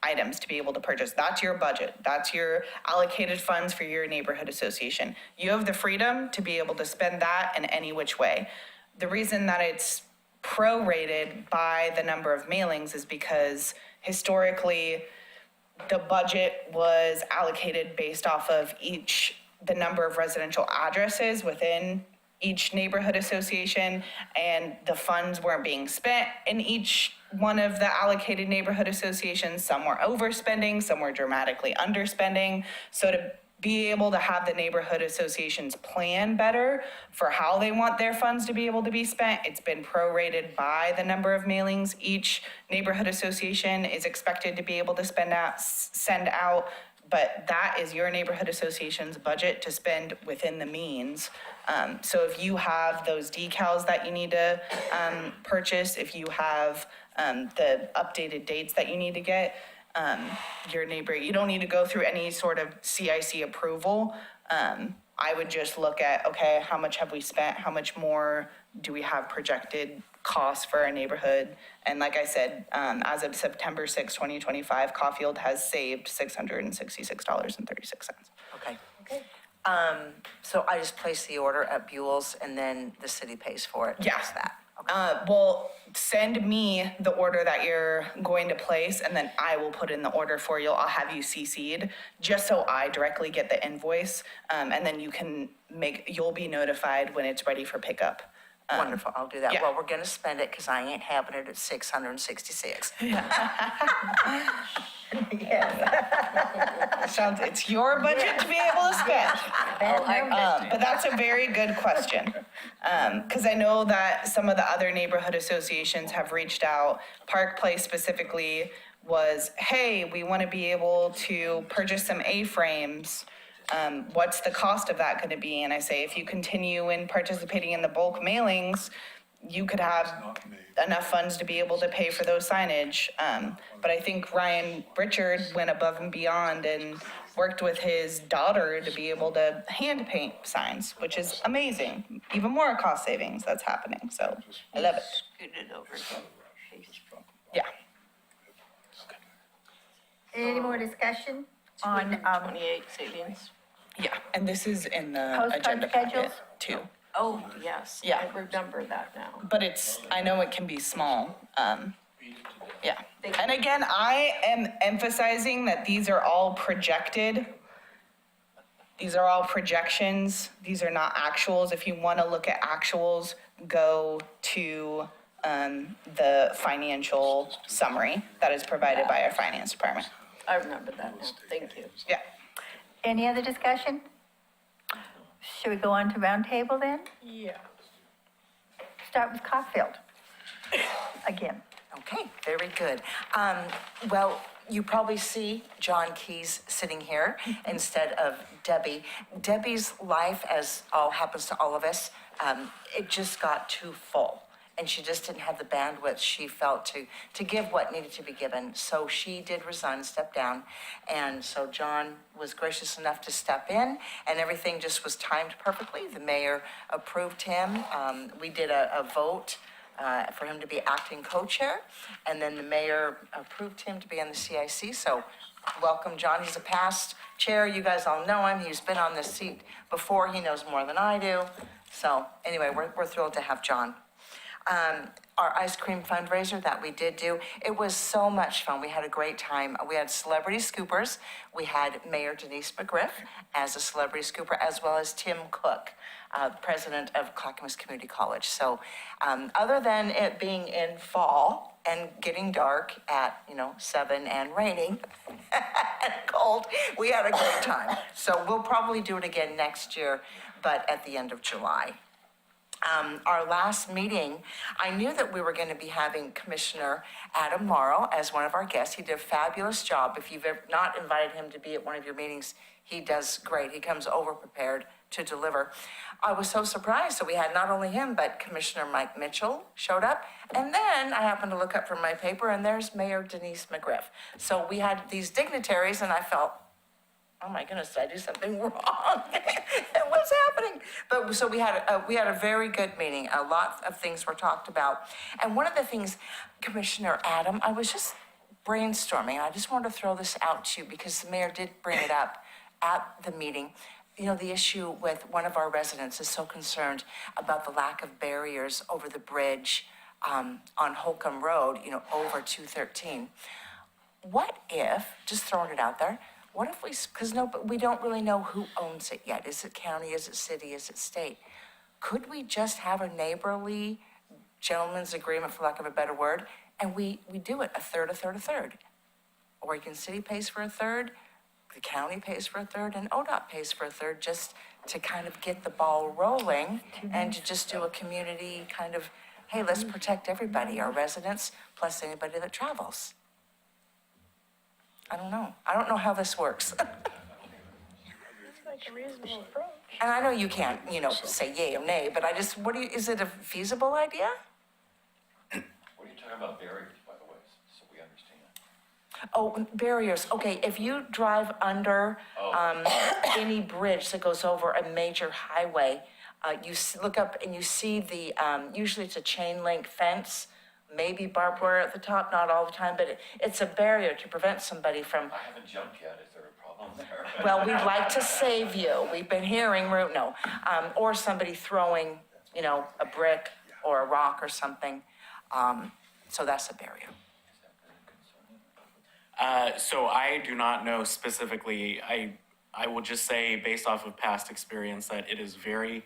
items to be able to purchase. That's your budget. That's your allocated funds for your neighborhood association. You have the freedom to be able to spend that in any which way. The reason that it's prorated by the number of mailings is because historically, the budget was allocated based off of the number of residential addresses within each neighborhood association, and the funds weren't being spent in each one of the allocated neighborhood associations. Some were overspending, some were dramatically underspending. So to be able to have the neighborhood associations plan better for how they want their funds to be able to be spent, it's been prorated by the number of mailings each neighborhood association is expected to be able to send out. But that is your neighborhood association's budget to spend within the means. So if you have those decals that you need to purchase, if you have the updated dates that you need to get, your neighbor, you don't need to go through any sort of CIC approval. I would just look at, okay, how much have we spent? How much more do we have projected costs for our neighborhood? And like I said, as of September 6, 2025, Caulfield has saved $666.36. Okay. So I just place the order at Buell's and then the city pays for it? Yeah. Just that? Well, send me the order that you're going to place, and then I will put in the order for you. I'll have you CC'd, just so I directly get the invoice, and then you'll be notified when it's ready for pickup. Wonderful, I'll do that. yeah. Well, we're gonna spend it because I ain't having it at 666. It's your budget to be able to spend. But that's a very good question. Because I know that some of the other neighborhood associations have reached out. Park Place specifically was, hey, we want to be able to purchase some A-frames. What's the cost of that going to be? And I say, if you continue in participating in the bulk mailings, you could have enough funds to be able to pay for those signage. But I think Ryan Richard went above and beyond and worked with his daughter to be able to hand paint signs, which is amazing. Even more cost savings that's happening, so I love it. Scoot it over. Yeah. Any more discussion on, 28 savings. Yeah, and this is in the Postcard agenda packet schedules? too. Oh, yes. Yeah. I remember that now. But I know it can be small. Yeah. And again, I am emphasizing that these are all projected. These are all projections. These are not actuals. If you want to look at actuals, go to the financial summary that is provided by our finance department. I remember that now. Thank you. Yeah. any other discussion? Should we go on to roundtable then? Yeah. Start with Caulfield. Again. Okay, very good. Well, you probably see John Keyes sitting here instead of Debbie. Debbie's life, as all happens to all of us, it just got too full. And she just didn't have the bandwidth she felt to give what needed to be given. So she did resign, step down. And so John was gracious enough to step in, and everything just was timed perfectly. The mayor approved him. We did a vote for him to be acting co-chair, and then the mayor approved him to be on the CIC. So welcome, John. He's a past chair. You guys all know him. He's been on this seat before. He knows more than I do. So anyway, we're thrilled to have John. Our ice cream fundraiser that we did do, it was so much fun. We had a great time. We had celebrity scoopers. We had Mayor Denise McGriff as a celebrity scooper, as well as Tim Cook, president of Clackamas Community College. So other than it being in fall and getting dark at, 7 and raining and cold, we had a great time. So we'll probably do it again next year, but at the end of July. Our last meeting, I knew that we were going to be having Commissioner Adam Morrow as one of our guests. He did a fabulous job. If you've ever not invited him to be at one of your meetings, he does great. He comes over prepared to deliver. I was so surprised. So we had not only him, but Commissioner Mike Mitchell showed up. And then I happened to look up from my paper, and there's Mayor Denise McGriff. So we had these dignitaries, and I felt, oh my goodness, did I do something wrong? What's happening? But so we had a very good meeting. A lot of things were talked about. And one of the things, Commissioner Adam, I was just brainstorming. I just wanted to throw this out to you because the mayor did bring it up at the meeting. The issue with one of our residents is so concerned about the lack of barriers over the bridge on Holcomb Road, over 213. What if, just throwing it out there, what if we don't really know who owns it yet. Is it county, is it city, is it state? Could we just have a neighborly gentleman's agreement, for lack of a better word, and we do it a third, a third, a third? Oregon City pays for a third, the county pays for a third, and ODOT pays for a third, just to kind of get the ball rolling and to just do a community kind of, hey, let's protect everybody, our residents, plus anybody that travels. I don't know how this works. That's like a reasonable approach. And I know you can't, say yay or nay, but is it a feasible idea? What are you talking about barriers, by the way, so we understand? Oh, barriers. Okay, if you drive under any bridge that goes over a major highway, look up and you see the, usually it's a chain link fence, maybe barbed wire at the top, not all the time, but it's a barrier to prevent somebody from. I haven't jumped yet, is there a problem there? Well, we'd like to save you. We've been hearing, or somebody throwing, a brick or a rock or something. So that's a barrier. So I do not know specifically. I will just say, based off of past experience, that it is very,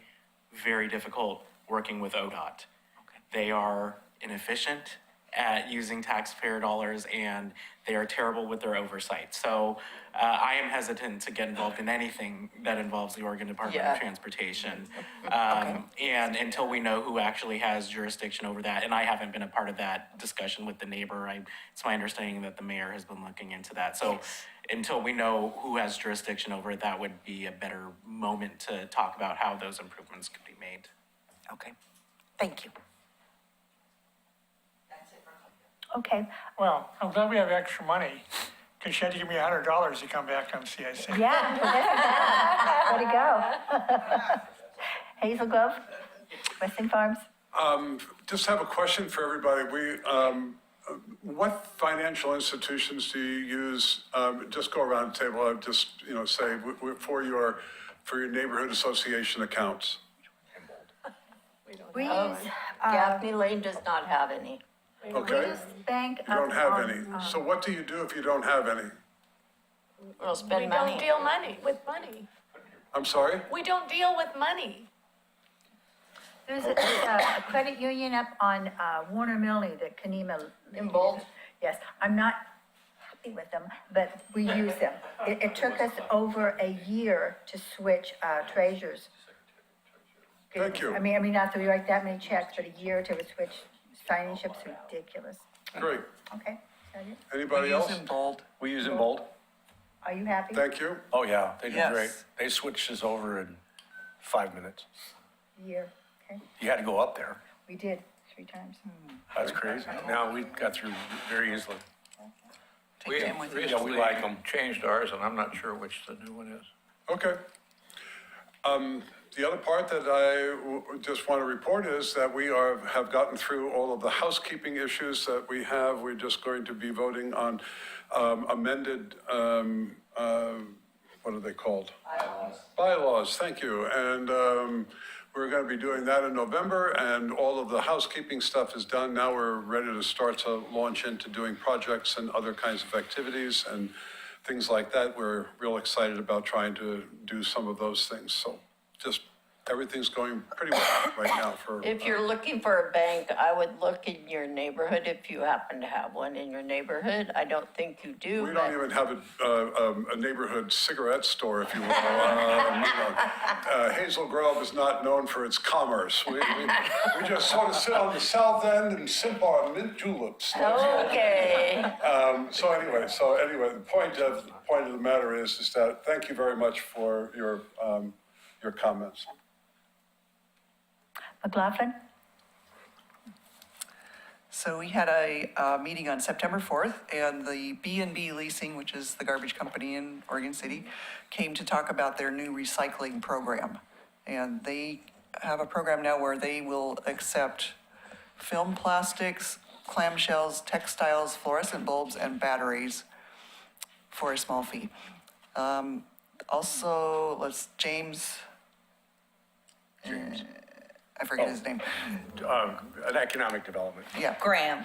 very difficult working with ODOT. Okay. They are inefficient at using taxpayer dollars, and they are terrible with their oversight. So I am hesitant to get involved in anything that involves the Oregon Department of Transportation. And until we know who actually has jurisdiction over that, and I haven't been a part of that discussion with the neighbor, it's my understanding that the mayor has been looking into that. So until we know who has jurisdiction over it, that would be a better moment to talk about how those improvements could be made. Okay, thank you. Okay, Well, I'm glad we have extra money, because she had to give me $100 to come back on CIC. yeah, way to go. Hazel Grove, Weston Farms. Just have a question for everybody. What financial institutions do you use? Just go around the table. Just say for your neighborhood association accounts. We use, Gaffney Lane does not have any. Okay. bank. You don't have any. So what do you do if you don't have any? We'll We spend don't money. deal with money. I'm sorry? We don't deal with money. There's a credit union up on Warner Millie that Kanema. In Bold? Yes, I'm not happy with them, but we use them. It took us over a year to switch treasurers. Thank you. I mean, not that we write that many checks, but a year to switch signing ships, ridiculous. Great. Okay, is that it? Anybody We else? use in bold. We use in bold? Are you happy? Thank you. Oh, yeah, they do Yes. great. They switched us over in 5 minutes. Year, okay, You had to go up there. we did 3 times. That's crazy. Now we got through very easily. We them with you. recently Yeah, we like 'em. changed ours, and I'm not sure which the new one is. Okay. The other part that I just want to report is that we have gotten through all of the housekeeping issues that we have. We're just going to be voting on amended, what are they called? Bylaws, thank you. And we're going to be doing that in November, and all of the housekeeping stuff is done. Now we're ready to start to launch into doing projects and other kinds of activities and things like that. We're real excited about trying to do some of those things. So just everything's going pretty well right now for. If you're looking for a bank, I would look in your neighborhood if you happen to have one in your neighborhood. I don't think you do. We but- don't even have a neighborhood cigarette store, if you will. Hazel Grove is not known for its commerce. We just sort of sit on the south end and sip our mint juleps. Okay. So anyway, the point of the matter is that thank you very much for your comments. McLaughlin? So we had a meeting on September 4th, and the B&B Leasing, which is the garbage company in Oregon City, came to talk about their new recycling program. And they have a program now where they will accept film plastics, clamshells, textiles, fluorescent bulbs, and batteries for a small fee. Also, James, I forget his name. An economic development. Yeah. Graham.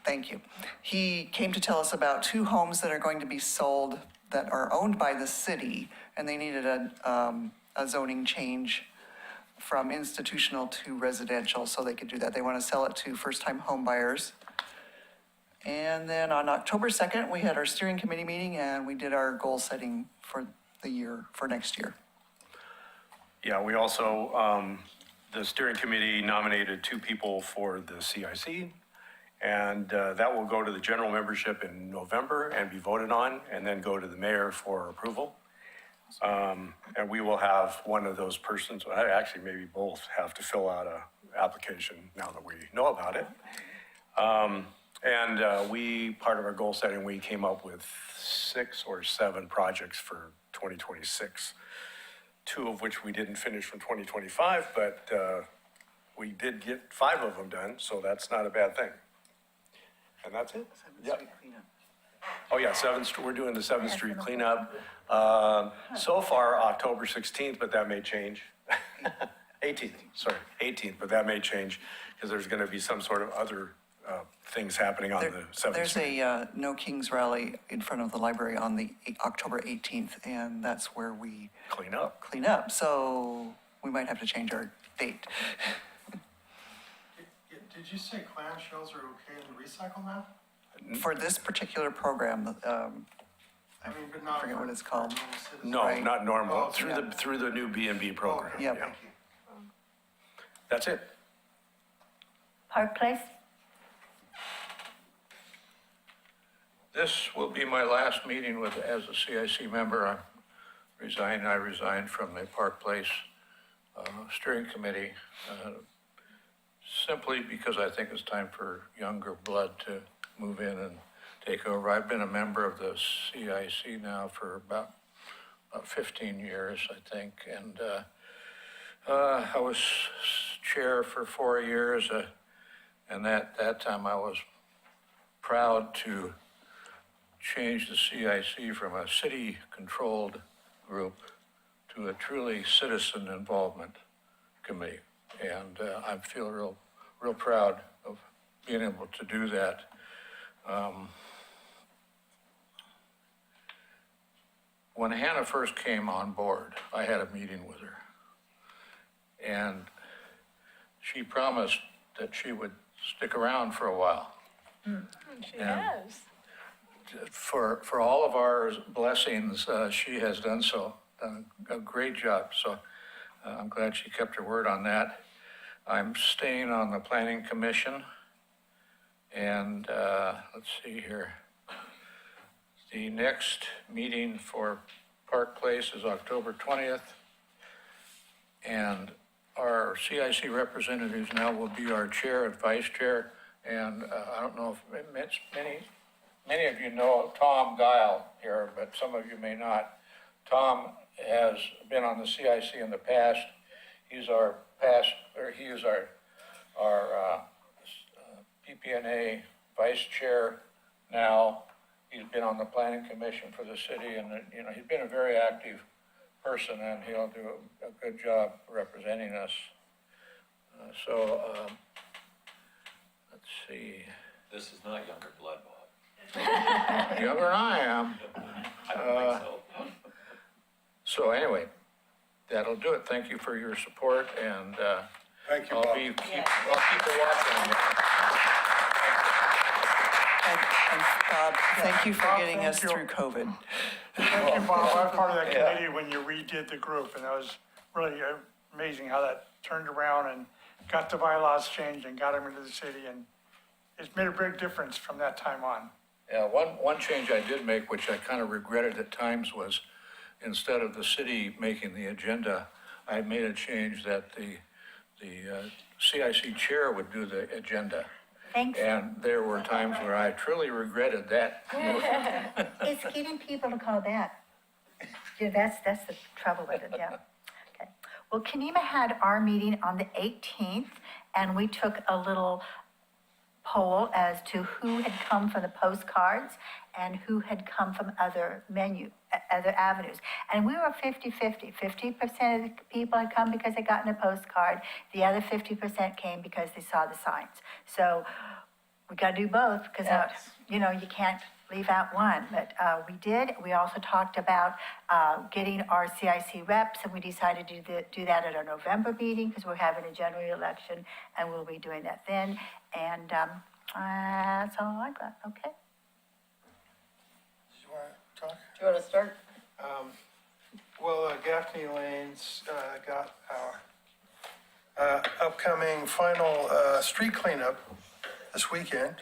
Thank you. He came to tell us about 2 homes that are going to be sold that are owned by the city, and they needed a zoning change from institutional to residential, so they could do that. They want to sell it to first-time home buyers. And then on October 2nd, we had our steering committee meeting, and we did our goal setting for the year, for next year. Yeah, we also, the steering committee nominated 2 people for the CIC, and that will go to the general membership in November and be voted on, and then go to the mayor for approval. And we will have one of those persons, actually maybe both, have to fill out a application now that we know about it. And part of our goal setting, we came up with 6 or 7 projects for 2026. 2 of which we didn't finish from 2025, but we did get 5 of them done, so that's not a bad thing. And that's it. Yep. Oh, yeah, we're doing the 7th Street cleanup. So far, October 16th, but that may change. 18th, but that may change because there's going to be some sort of other things happening on the 7th There's Street. a No Kings rally in front of the library on the October 18th, and that's where we Clean up. clean up, so we might have to change our date. Did you say clamshells are okay in the recycle now? For this particular program, I mean, but I not. forget what it's called. No, Right. not normal, Oh, through yeah. through the new B&B program. Okay, Yep. thank you. That's it. Park Place? This will be my last meeting as a CIC member. I resigned from the Park Place steering committee simply because I think it's time for younger blood to move in and take over. I've been a member of the CIC now for about 15 years, I think, and I was chair for 4 years, and that time I was proud to change the CIC from a city-controlled group to a truly citizen involvement committee. And I feel real proud of being able to do that. When Hannah first came on board, I had a meeting with her. And she promised that she would stick around for a while. She has. For all of our blessings, she has done so, done a great job. So I'm glad she kept her word on that. I'm staying on the Planning Commission. And let's see here. The next meeting for Park Place is October 20th. And our CIC representatives now will be our chair and vice chair. And I don't know if many of you know Tom Guile here, but some of you may not. Tom has been on the CIC in the past. He's our PPNA vice chair now. He's been on the planning commission for the city, and he's been a very active person, and he'll do a good job representing us. Let's see. This is not younger blood, Bob. Younger than I am. I don't think so. So anyway, that'll do it. Thank you for your support, and Thank you, I'll Bob. keep a watch on you. And Bob, thank you for Bob, getting thank us you. through COVID. Thank you, Bob. I was part of that Yeah. committee when you redid the group, and that was really amazing how that turned around and got the bylaws changed and got them into the city, and it's made a big difference from that time on. Yeah, one change I did make, which I kind of regretted at times, was instead of the city making the agenda, I made a change that the CIC chair would do the agenda. Thanks. And there were times where I truly regretted that. It's getting people to call that. Yeah, that's the trouble with it, yeah. Okay. Well, Kenema had our meeting on the 18th, and we took a little poll as to who had come from the postcards and who had come from other avenues. And we were 50-50. 50% of the people had come because they got in a postcard. The other 50% came because they saw the signs. So we got to do both because, you can't leave out one. But we did. We also talked about getting our CIC reps, and we decided to do that at our November meeting because we're having a general election, and we'll be doing that then. And that's all I got. Okay. Did you want to talk? Do you want to start? Well, Gaffney Lane's got our upcoming final street cleanup this weekend.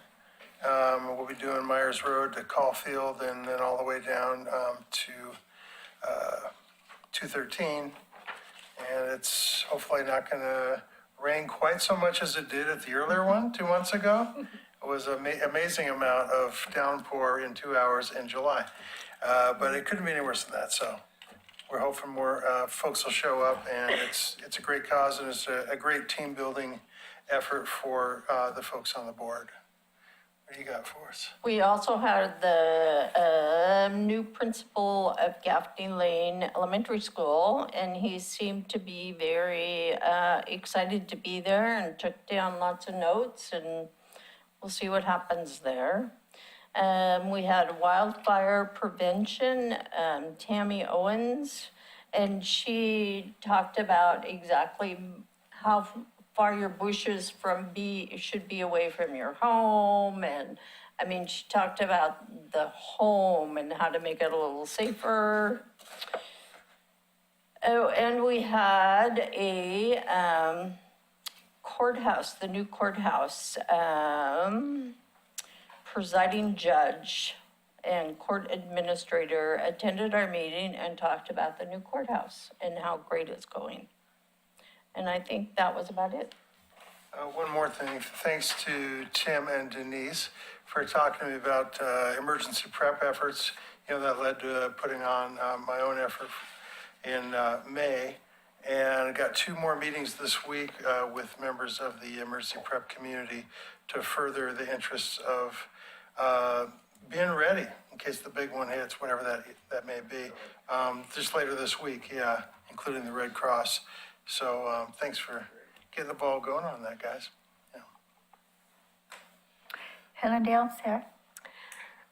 We'll be doing Myers Road to Caulfield and then all the way down to 213. And it's hopefully not going to rain quite so much as it did at the earlier one 2 months ago. It was an amazing amount of downpour in 2 hours in July. But it couldn't be any worse than that, so we're hoping more folks will show up, and it's a great cause, and it's a great team building effort for the folks on the board. What do you got for us? We also had the new principal of Gaffney Lane Elementary School, and he seemed to be very excited to be there and took down lots of notes, and we'll see what happens there. We had wildfire prevention, Tammy Owens, and she talked about exactly how far your bushes should be away from your home. And I mean, she talked about the home and how to make it a little safer. Oh, and we had a courthouse, the new courthouse, presiding judge and court administrator attended our meeting and talked about the new courthouse and how great it's going. And I think that was about it. One more thing, thanks to Tim and Denise for talking to me about emergency prep efforts. You know, that led to putting on my own effort in May. And I got 2 more meetings this week with members of the emergency prep community to further the interests of being ready in case the big one hits, whatever that may be. Just later this week, yeah, including the Red Cross. So thanks for getting the ball going on that, guys. Yeah. Hillendale, Sarah?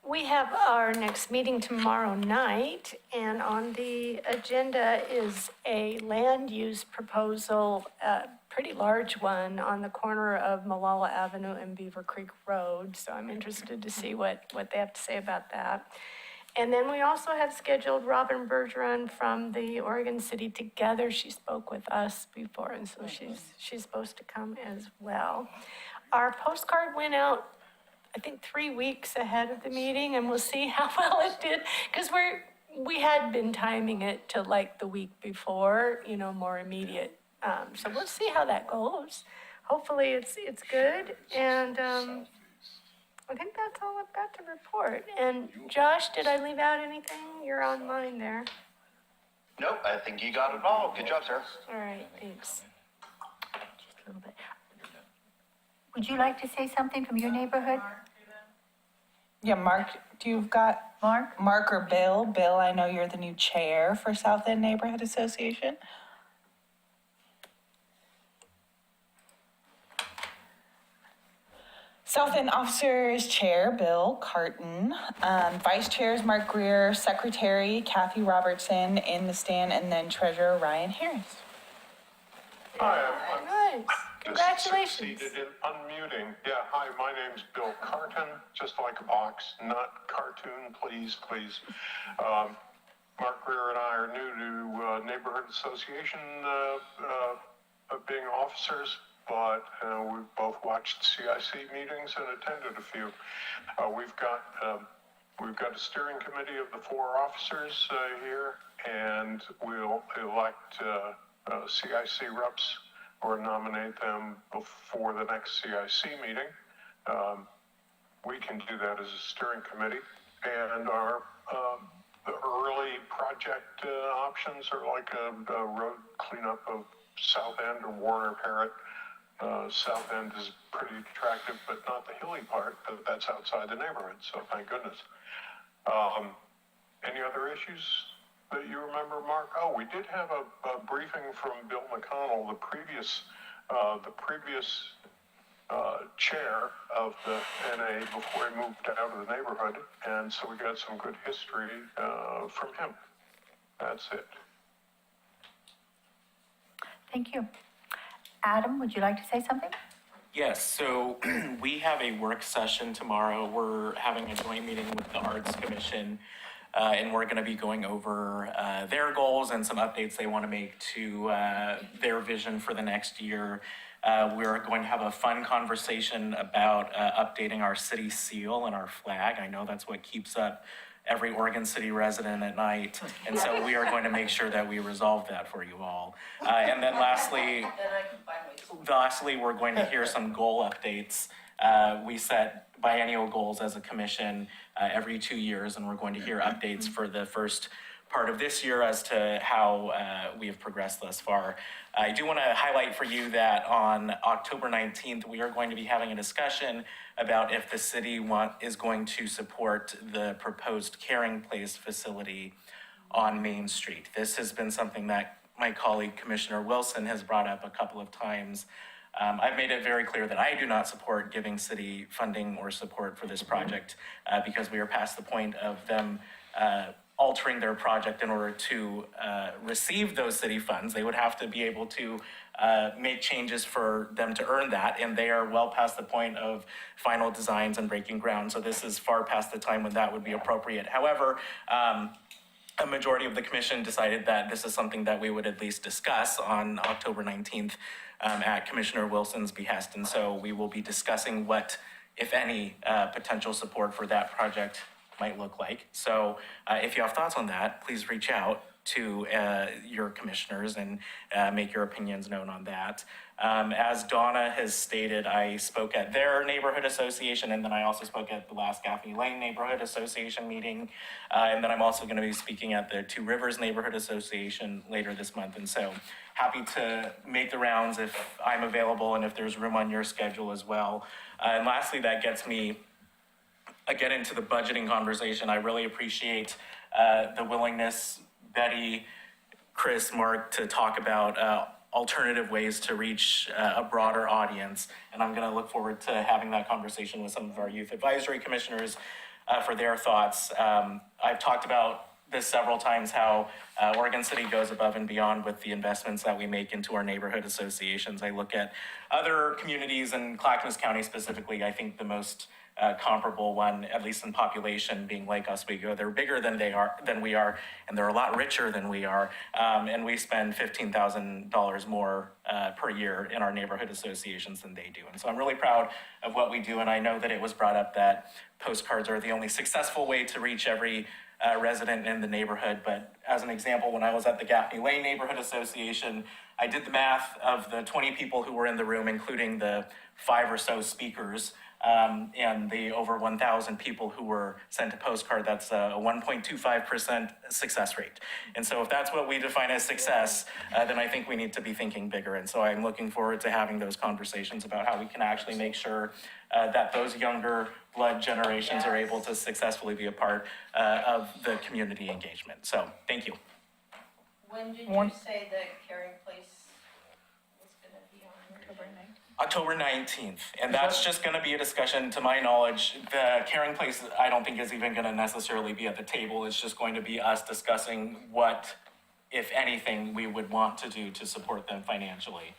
We have our next meeting tomorrow night, and on the agenda is a land use proposal, a pretty large one, on the corner of Malala Avenue and Beaver Creek Road. So I'm interested to see what they have to say about that. And then we also have scheduled Robin Bergeron from the Oregon City Together. She spoke with us before, and so she's supposed to come as well. Our postcard went out, I think, 3 weeks ahead of the meeting, and we'll see how well it did, because we had been timing it to like the week before, you know, more immediate. So we'll see how that goes. Hopefully it's good, and I think that's all I've got to report. And Josh, did I leave out anything? You're online there. Nope, I think you got it all. Good job, sir. All right, thanks. Just a little bit. Would you like to say something from your neighborhood? Yeah, Mark, you've got Mark or Bill. Bill, I know you're the new chair for South End Neighborhood Association. South End Officers Chair, Bill Carton. Vice Chairs, Mark Greer. Secretary, Kathy Robertson in the stand, and then Treasurer, Ryan Harris. Hi, Nice. Congratulations. Succeeded in unmuting. Yeah, hi, my name's Bill Carton, just like a box, not cartoon, please. Mark Greer and I are new to neighborhood association being officers, but we've both watched CIC meetings and attended a few. We've got a steering committee of the 4 officers here, and we'll elect CIC reps or nominate them before the next CIC meeting. We can do that as a steering committee. And our the early project options are like a road cleanup of South End or Warner Parrott. South End is pretty attractive, but not the hilly part. That's outside the neighborhood, so thank goodness. Any other issues that you remember, Mark? Oh, we did have a briefing from Bill McConnell, the previous chair of the NA before he moved out of the neighborhood, and so we got some good history from him. That's it. Thank you. Adam, would you like to say something? Yes, so we have a work session tomorrow. We're having a joint meeting with the Arts Commission, and we're going to be going over their goals and some updates they want to make to their vision for the next year. We're going to have a fun conversation about updating our city seal and our flag. I know that's what keeps up every Oregon City resident at night, and so we are going to make sure that we resolve that for you all. And then lastly, we're going to hear some goal updates. We set biennial goals as a commission every 2 years, and we're going to hear updates for the first part of this year as to how we have progressed thus far. I do want to highlight for you that on October 19th, we are going to be having a discussion about if the city is going to support the proposed Caring Place facility on Main Street. This has been something that my colleague Commissioner Wilson has brought up a couple of times. I've made it very clear that I do not support giving city funding or support for this project because we are past the point of them altering their project in order to receive those city funds. They would have to be able to make changes for them to earn that, and they are well past the point of final designs and breaking ground. So this is far past the time when that would be appropriate. However, a majority of the commission decided that this is something that we would at least discuss on October 19th at Commissioner Wilson's behest. And so we will be discussing what, if any, potential support for that project might look like. So if you have thoughts on that, please reach out to your commissioners and make your opinions known on that. As Donna has stated, I spoke at their neighborhood association, and then I also spoke at the last Gaffney Lane Neighborhood Association meeting. And then I'm also going to be speaking at the Two Rivers Neighborhood Association later this month. And so happy to make the rounds if I'm available and if there's room on your schedule as well. And lastly, that gets me again into the budgeting conversation. I really appreciate the willingness, Betty, Chris, Mark, to talk about alternative ways to reach a broader audience. And I'm going to look forward to having that conversation with some of our youth advisory commissioners for their thoughts. I've talked about this several times, how Oregon City goes above and beyond with the investments that we make into our neighborhood associations. I look at other communities in Clackamas County specifically. I think the most comparable one, at least in population, being Lake Oswego. They're bigger than we are, and they're a lot richer than we are. And we spend $15,000 more per year in our neighborhood associations than they do. And so I'm really proud of what we do. And I know that it was brought up that postcards are the only successful way to reach every resident in the neighborhood. But as an example, when I was at the Gaffney Lane Neighborhood Association, I did the math of the 20 people who were in the room, including the 5 or so speakers, and the over 1,000 people who were sent a postcard. That's a 1.25% success rate. And so if that's what we define as success, then I think we need to be thinking bigger. And so I'm looking forward to having those conversations about how we can actually make sure that those younger blood generations are able to successfully be a part of the community engagement. So thank you. When did you say the Caring Place was gonna be on? October 19th, and that's just going to be a discussion. To my knowledge, the Caring Place, I don't think is even going to necessarily be at the table. It's just going to be us discussing what, if anything, we would want to do to support them financially.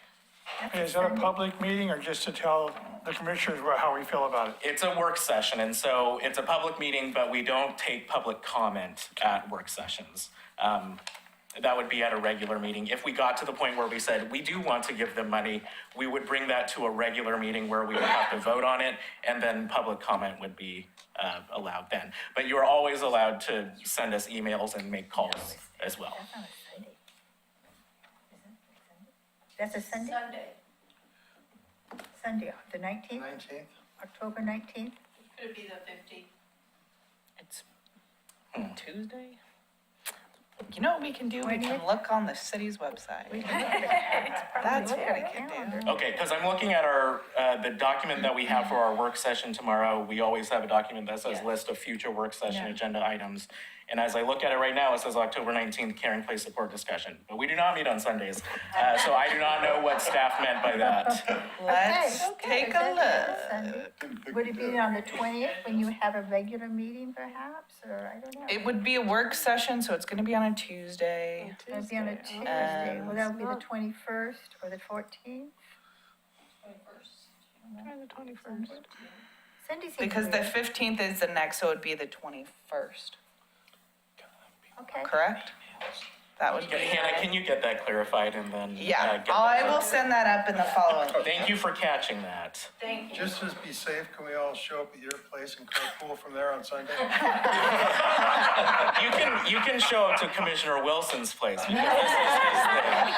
Is that a public meeting or just to tell the commissioners how we feel about it? It's a work session, and so it's a public meeting, but we don't take public comment at work sessions. That would be at a regular meeting. If we got to the point where we said, we do want to give them money, we would bring that to a regular meeting where we would have to vote on it, and then public comment would be allowed then. But you're always allowed to send us emails and make calls as well. That's a Sunday? Sunday, the 19th? 19th? October 19th? Could it be the 15th? It's Tuesday? You know what we can do? We can look on the city's website. That's what we can do. Okay, because I'm looking at our, the document that we have for our work session tomorrow. We always have a document that says list of future work session agenda items. And as I look at it right now, it says October 19th, Caring Place Support Discussion. But we do not meet on Sundays, so I do not know what staff meant by that. Let's take a look. Would it be on the 20th when you have a regular meeting perhaps, or I don't know? It would be a work session, so it's going to be on a Tuesday. It would be on a Tuesday. Well, that would be the 21st or the 14th? 21st. Cindy seems Because the weird. 15th is the next, so it would be the 21st. Okay. Correct? That would be. Hannah, can you get that clarified and then? Yeah, get that I will out? send that up in the following. Thank you for catching that. Thank you. Just to be safe, can we all show up at your place and carpool from there on Sunday? You can show up to Commissioner Wilson's place because this is his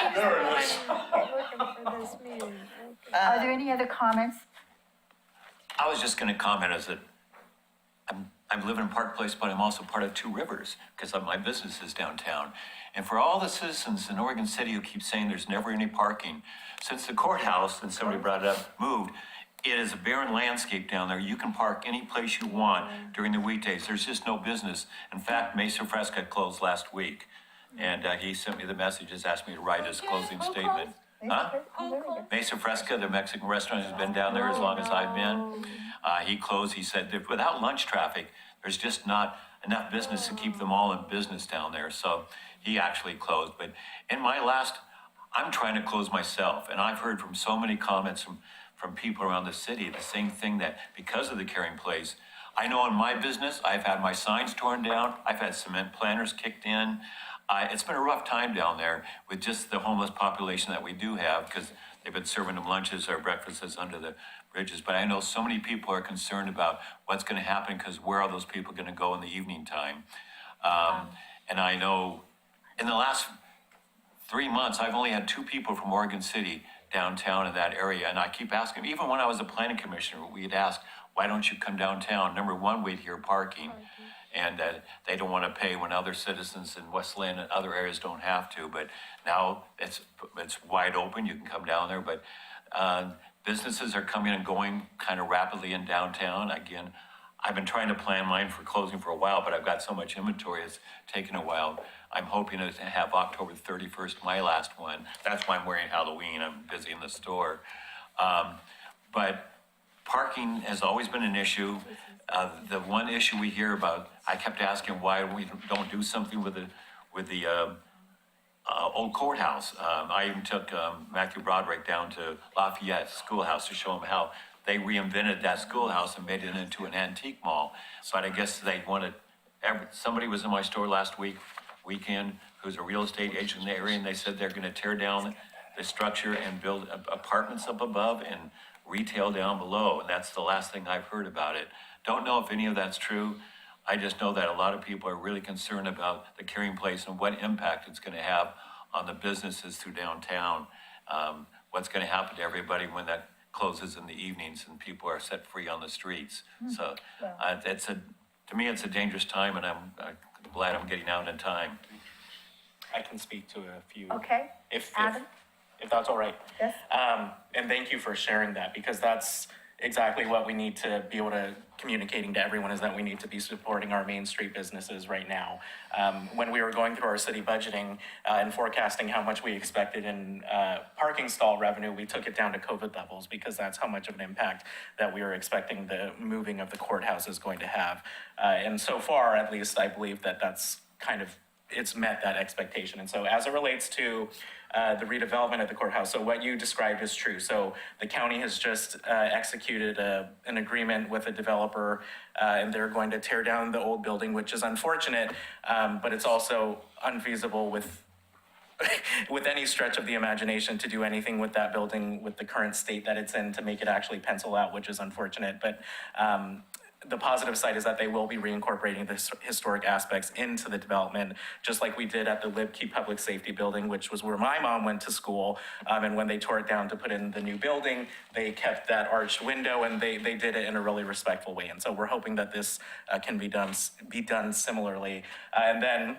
thing. There it is. Looking for this meeting. Okay. Are there any other comments? I was just gonna comment as that I'm living in Park Place, but I'm also part of Two Rivers because my business is downtown. And for all the citizens in Oregon City who keep saying there's never any parking, since the courthouse, and somebody brought it up, moved, it is a barren landscape down there. You can park any place you want during the weekdays. There's just no business. In fact, Mesa Fresca closed last week. And he sent me the messages, asked me to write his closing statement. Huh? Mesa Fresca, the Mexican restaurant, has been down there as long as I've been. He closed, he said, that without lunch traffic, there's just not enough business to keep them all in business down there. So he actually closed. But in my last, I'm trying to close myself. And I've heard from so many comments from people around the city, the same thing, that because of the Caring Place, I know in my business, I've had my signs torn down. I've had cement planters kicked in. It's been a rough time down there with just the homeless population that we do have, because they've been serving them lunches or breakfasts under the bridges, but I know so many people are concerned about what's gonna happen, because where are those people gonna go in the evening time? And I know in the last 3 months, I've only had 2 people from Oregon City downtown in that area, and I keep asking, even when I was a planning commissioner, we'd ask, why don't you come downtown? Number one, we'd hear parking, and they don't want to pay when other citizens in Westland and other areas don't have to, but now it's wide open, you can come down there, but businesses are coming and going kind of rapidly in downtown. Again, I've been trying to plan mine for closing for a while, but I've got so much inventory, it's taken a while. I'm hoping to have October 31st, my last one. That's why I'm wearing Halloween. I'm busy in the store. But parking has always been an issue. The one issue we hear about, I kept asking why we don't do something with the old courthouse. I even took Matthew Broderick down to Lafayette Schoolhouse to show him how they reinvented that schoolhouse and made it into an antique mall. But I guess they wanted, somebody was in my store last weekend who's a real estate agent in the area, and they said they're gonna tear down the structure and build apartments up above and retail down below, and that's the last thing I've heard about it. Don't know if any of that's true. I just know that a lot of people are really concerned about the Carrying Place and what impact it's gonna have on the businesses through downtown. What's gonna happen to everybody when that closes in the evenings and people are set free on the streets. So to me, it's a dangerous time, and I'm glad I'm getting out in time. I can speak to a few. Okay, If Adam? that's all right. Yes. And thank you for sharing that, because that's exactly what we need to be able to communicating to everyone, is that we need to be supporting our Main Street businesses right now. When we were going through our city budgeting and forecasting how much we expected in parking stall revenue, we took it down to COVID levels, because that's how much of an impact that we were expecting the moving of the courthouse is going to have. And so far, at least, I believe that that's kind of, it's met that expectation. And so as it relates to the redevelopment of the courthouse, so what you described is true. So the county has just executed an agreement with a developer, and they're going to tear down the old building, which is unfortunate, but it's also unfeasible with with any stretch of the imagination to do anything with that building with the current state that it's in to make it actually pencil out, which is unfortunate. But the positive side is that they will be reincorporating the historic aspects into the development, just like we did at the Libkey Public Safety Building, which was where my mom went to school. And when they tore it down to put in the new building, they kept that arched window, and they did it in a really respectful way. And so we're hoping that this can be done similarly. And then,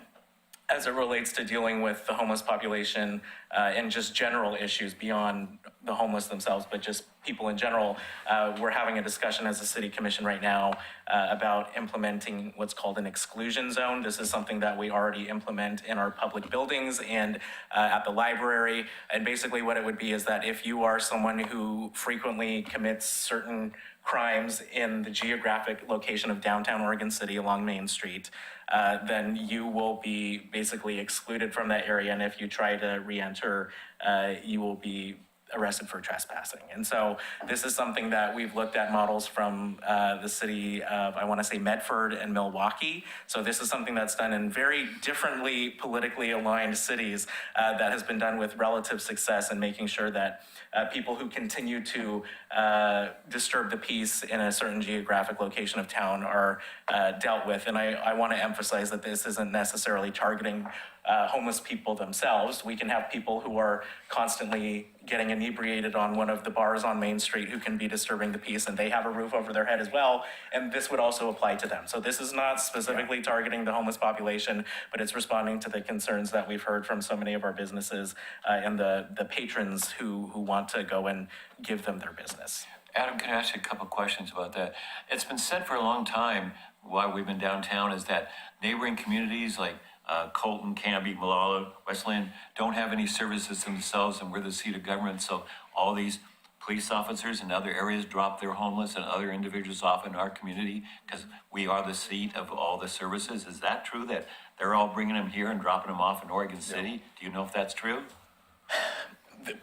as it relates to dealing with the homeless population and just general issues beyond the homeless themselves, but just people in general, we're having a discussion as a city commission right now about implementing what's called an exclusion zone. This is something that we already implement in our public buildings and at the library. And basically what it would be is that if you are someone who frequently commits certain crimes in the geographic location of downtown Oregon City along Main Street, then you will be basically excluded from that area. And if you try to re-enter, you will be arrested for trespassing. And so this is something that we've looked at models from the city of, I want to say, Medford and Milwaukee. So this is something that's done in very differently politically aligned cities that has been done with relative success in making sure that people who continue to disturb the peace in a certain geographic location of town are dealt with. And I want to emphasize that this isn't necessarily targeting homeless people themselves. We can have people who are constantly getting inebriated on one of the bars on Main Street who can be disturbing the peace, and they have a roof over their head as well, and this would also apply to them. So this is not specifically targeting the homeless population, but it's responding to the concerns that we've heard from so many of our businesses and the patrons who want to go and give them their business. Adam, can I ask you a couple questions about that? It's been said for a long time while we've been downtown is that neighboring communities like Colton, Canby, Malala, Westland don't have any services themselves, and we're the seat of government. So all these police officers in other areas drop their homeless and other individuals off in our community because we are the seat of all the services. Is that true that they're all bringing them here and dropping them off in Oregon City? Do you know if that's true?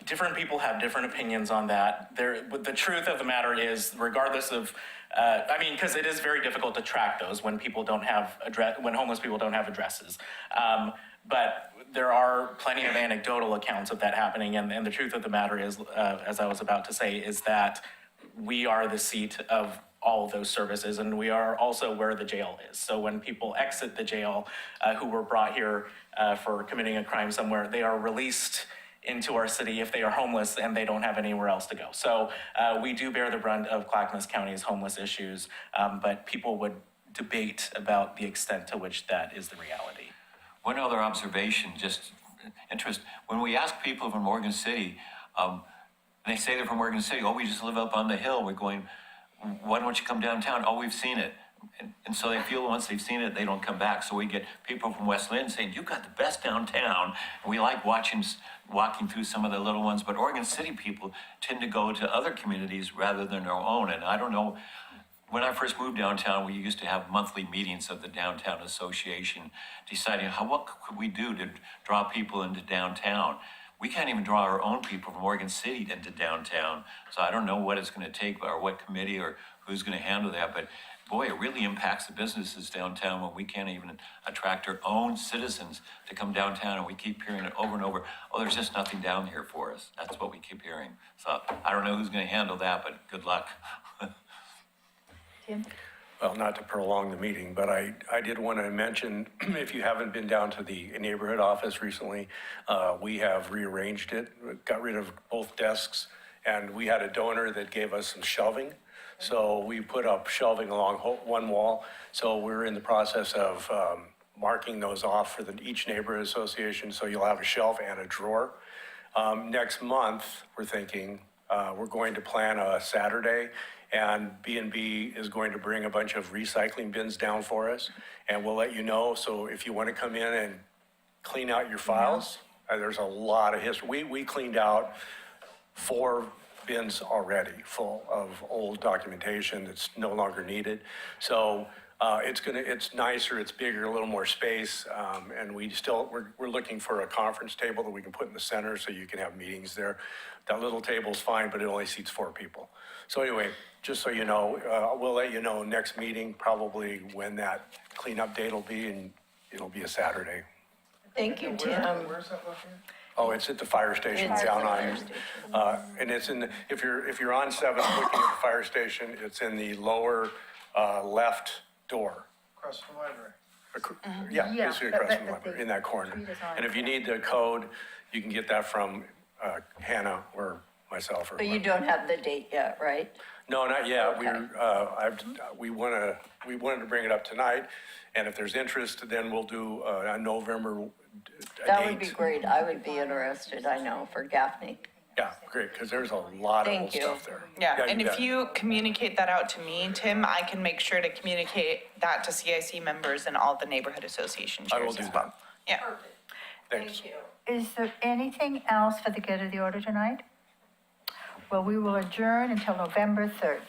Different people have different opinions on that. But the truth of the matter is, regardless of, because it is very difficult to track those when people don't have when homeless people don't have addresses. But there are plenty of anecdotal accounts of that happening. And the truth of the matter is, as I was about to say, is that we are the seat of all of those services, and we are also where the jail is. So when people exit the jail, who were brought here for committing a crime somewhere, they are released into our city if they are homeless and they don't have anywhere else to go. So we do bear the brunt of Clackamas County's homeless issues, but people would debate about the extent to which that is the reality. One other observation, just interest, when we ask people from Morgan City, they say they're from Morgan City, oh, we just live up on the hill. We're going, why don't you come downtown? Oh, we've seen it. And so they feel once they've seen it, they don't come back. So we get people from West Lynn saying, you've got the best downtown. And we like walking through some of the little ones, but Oregon City people tend to go to other communities rather than their own. And I don't know, when I first moved downtown, we used to have monthly meetings of the Downtown Association, deciding what could we do to draw people into downtown. We can't even draw our own people from Oregon City into downtown. So I don't know what it's going to take or what committee or who's going to handle that. But boy, it really impacts the businesses downtown when we can't even attract our own citizens to come downtown, and we keep hearing it over and over. Oh, there's just nothing down here for us. That's what we keep hearing. So I don't know who's going to handle that, but good luck. Tim? Well, not to prolong the meeting, but I did want to mention, if you haven't been down to the neighborhood office recently, we have rearranged it, got rid of both desks, and we had a donor that gave us some shelving. So we put up shelving along one wall. So we're in the process of marking those off for each neighborhood association. So you'll have a shelf and a drawer. Next month, we're thinking, we're going to plan a Saturday, and B&B is going to bring a bunch of recycling bins down for us, and we'll let you know. So if you want to come in and clean out your files, there's a lot of history. We cleaned out 4 bins already full of old documentation that's no longer needed. So it's nicer, it's bigger, a little more space, and we're looking for a conference table that we can put in the center so you can have meetings there. That little table's fine, but it only seats 4 people. So anyway, just so you know, we'll let you know next meeting probably when that cleanup date will be, and it'll be a Saturday. Thank you, Tim. Where's that located? Oh, it's at the fire station It's down at the on, fire and it's in, if you're on 7th looking at the fire station, it's in the lower left door. Across from the library. Yeah, Yeah, basically but- across from the but library, the in that corner. street is on- And if you need the code, you can get that from Hannah or myself or. But you don't have the date yet, right? No, not yet. Okay. We wanted to bring it up tonight, and if there's interest, then we'll do a November That would be date. great. I would be interested, I know, for Gaffney. Yeah, great, because there's a lot of old Thank you. stuff there. Yeah, and if bet. you communicate that out to me, Tim, I can make sure to communicate that to CIC members and all the neighborhood association I will chairs do as that. well. Yeah. Thanks. Is there anything else for the good of the order tonight? Well, we will adjourn until November 3rd.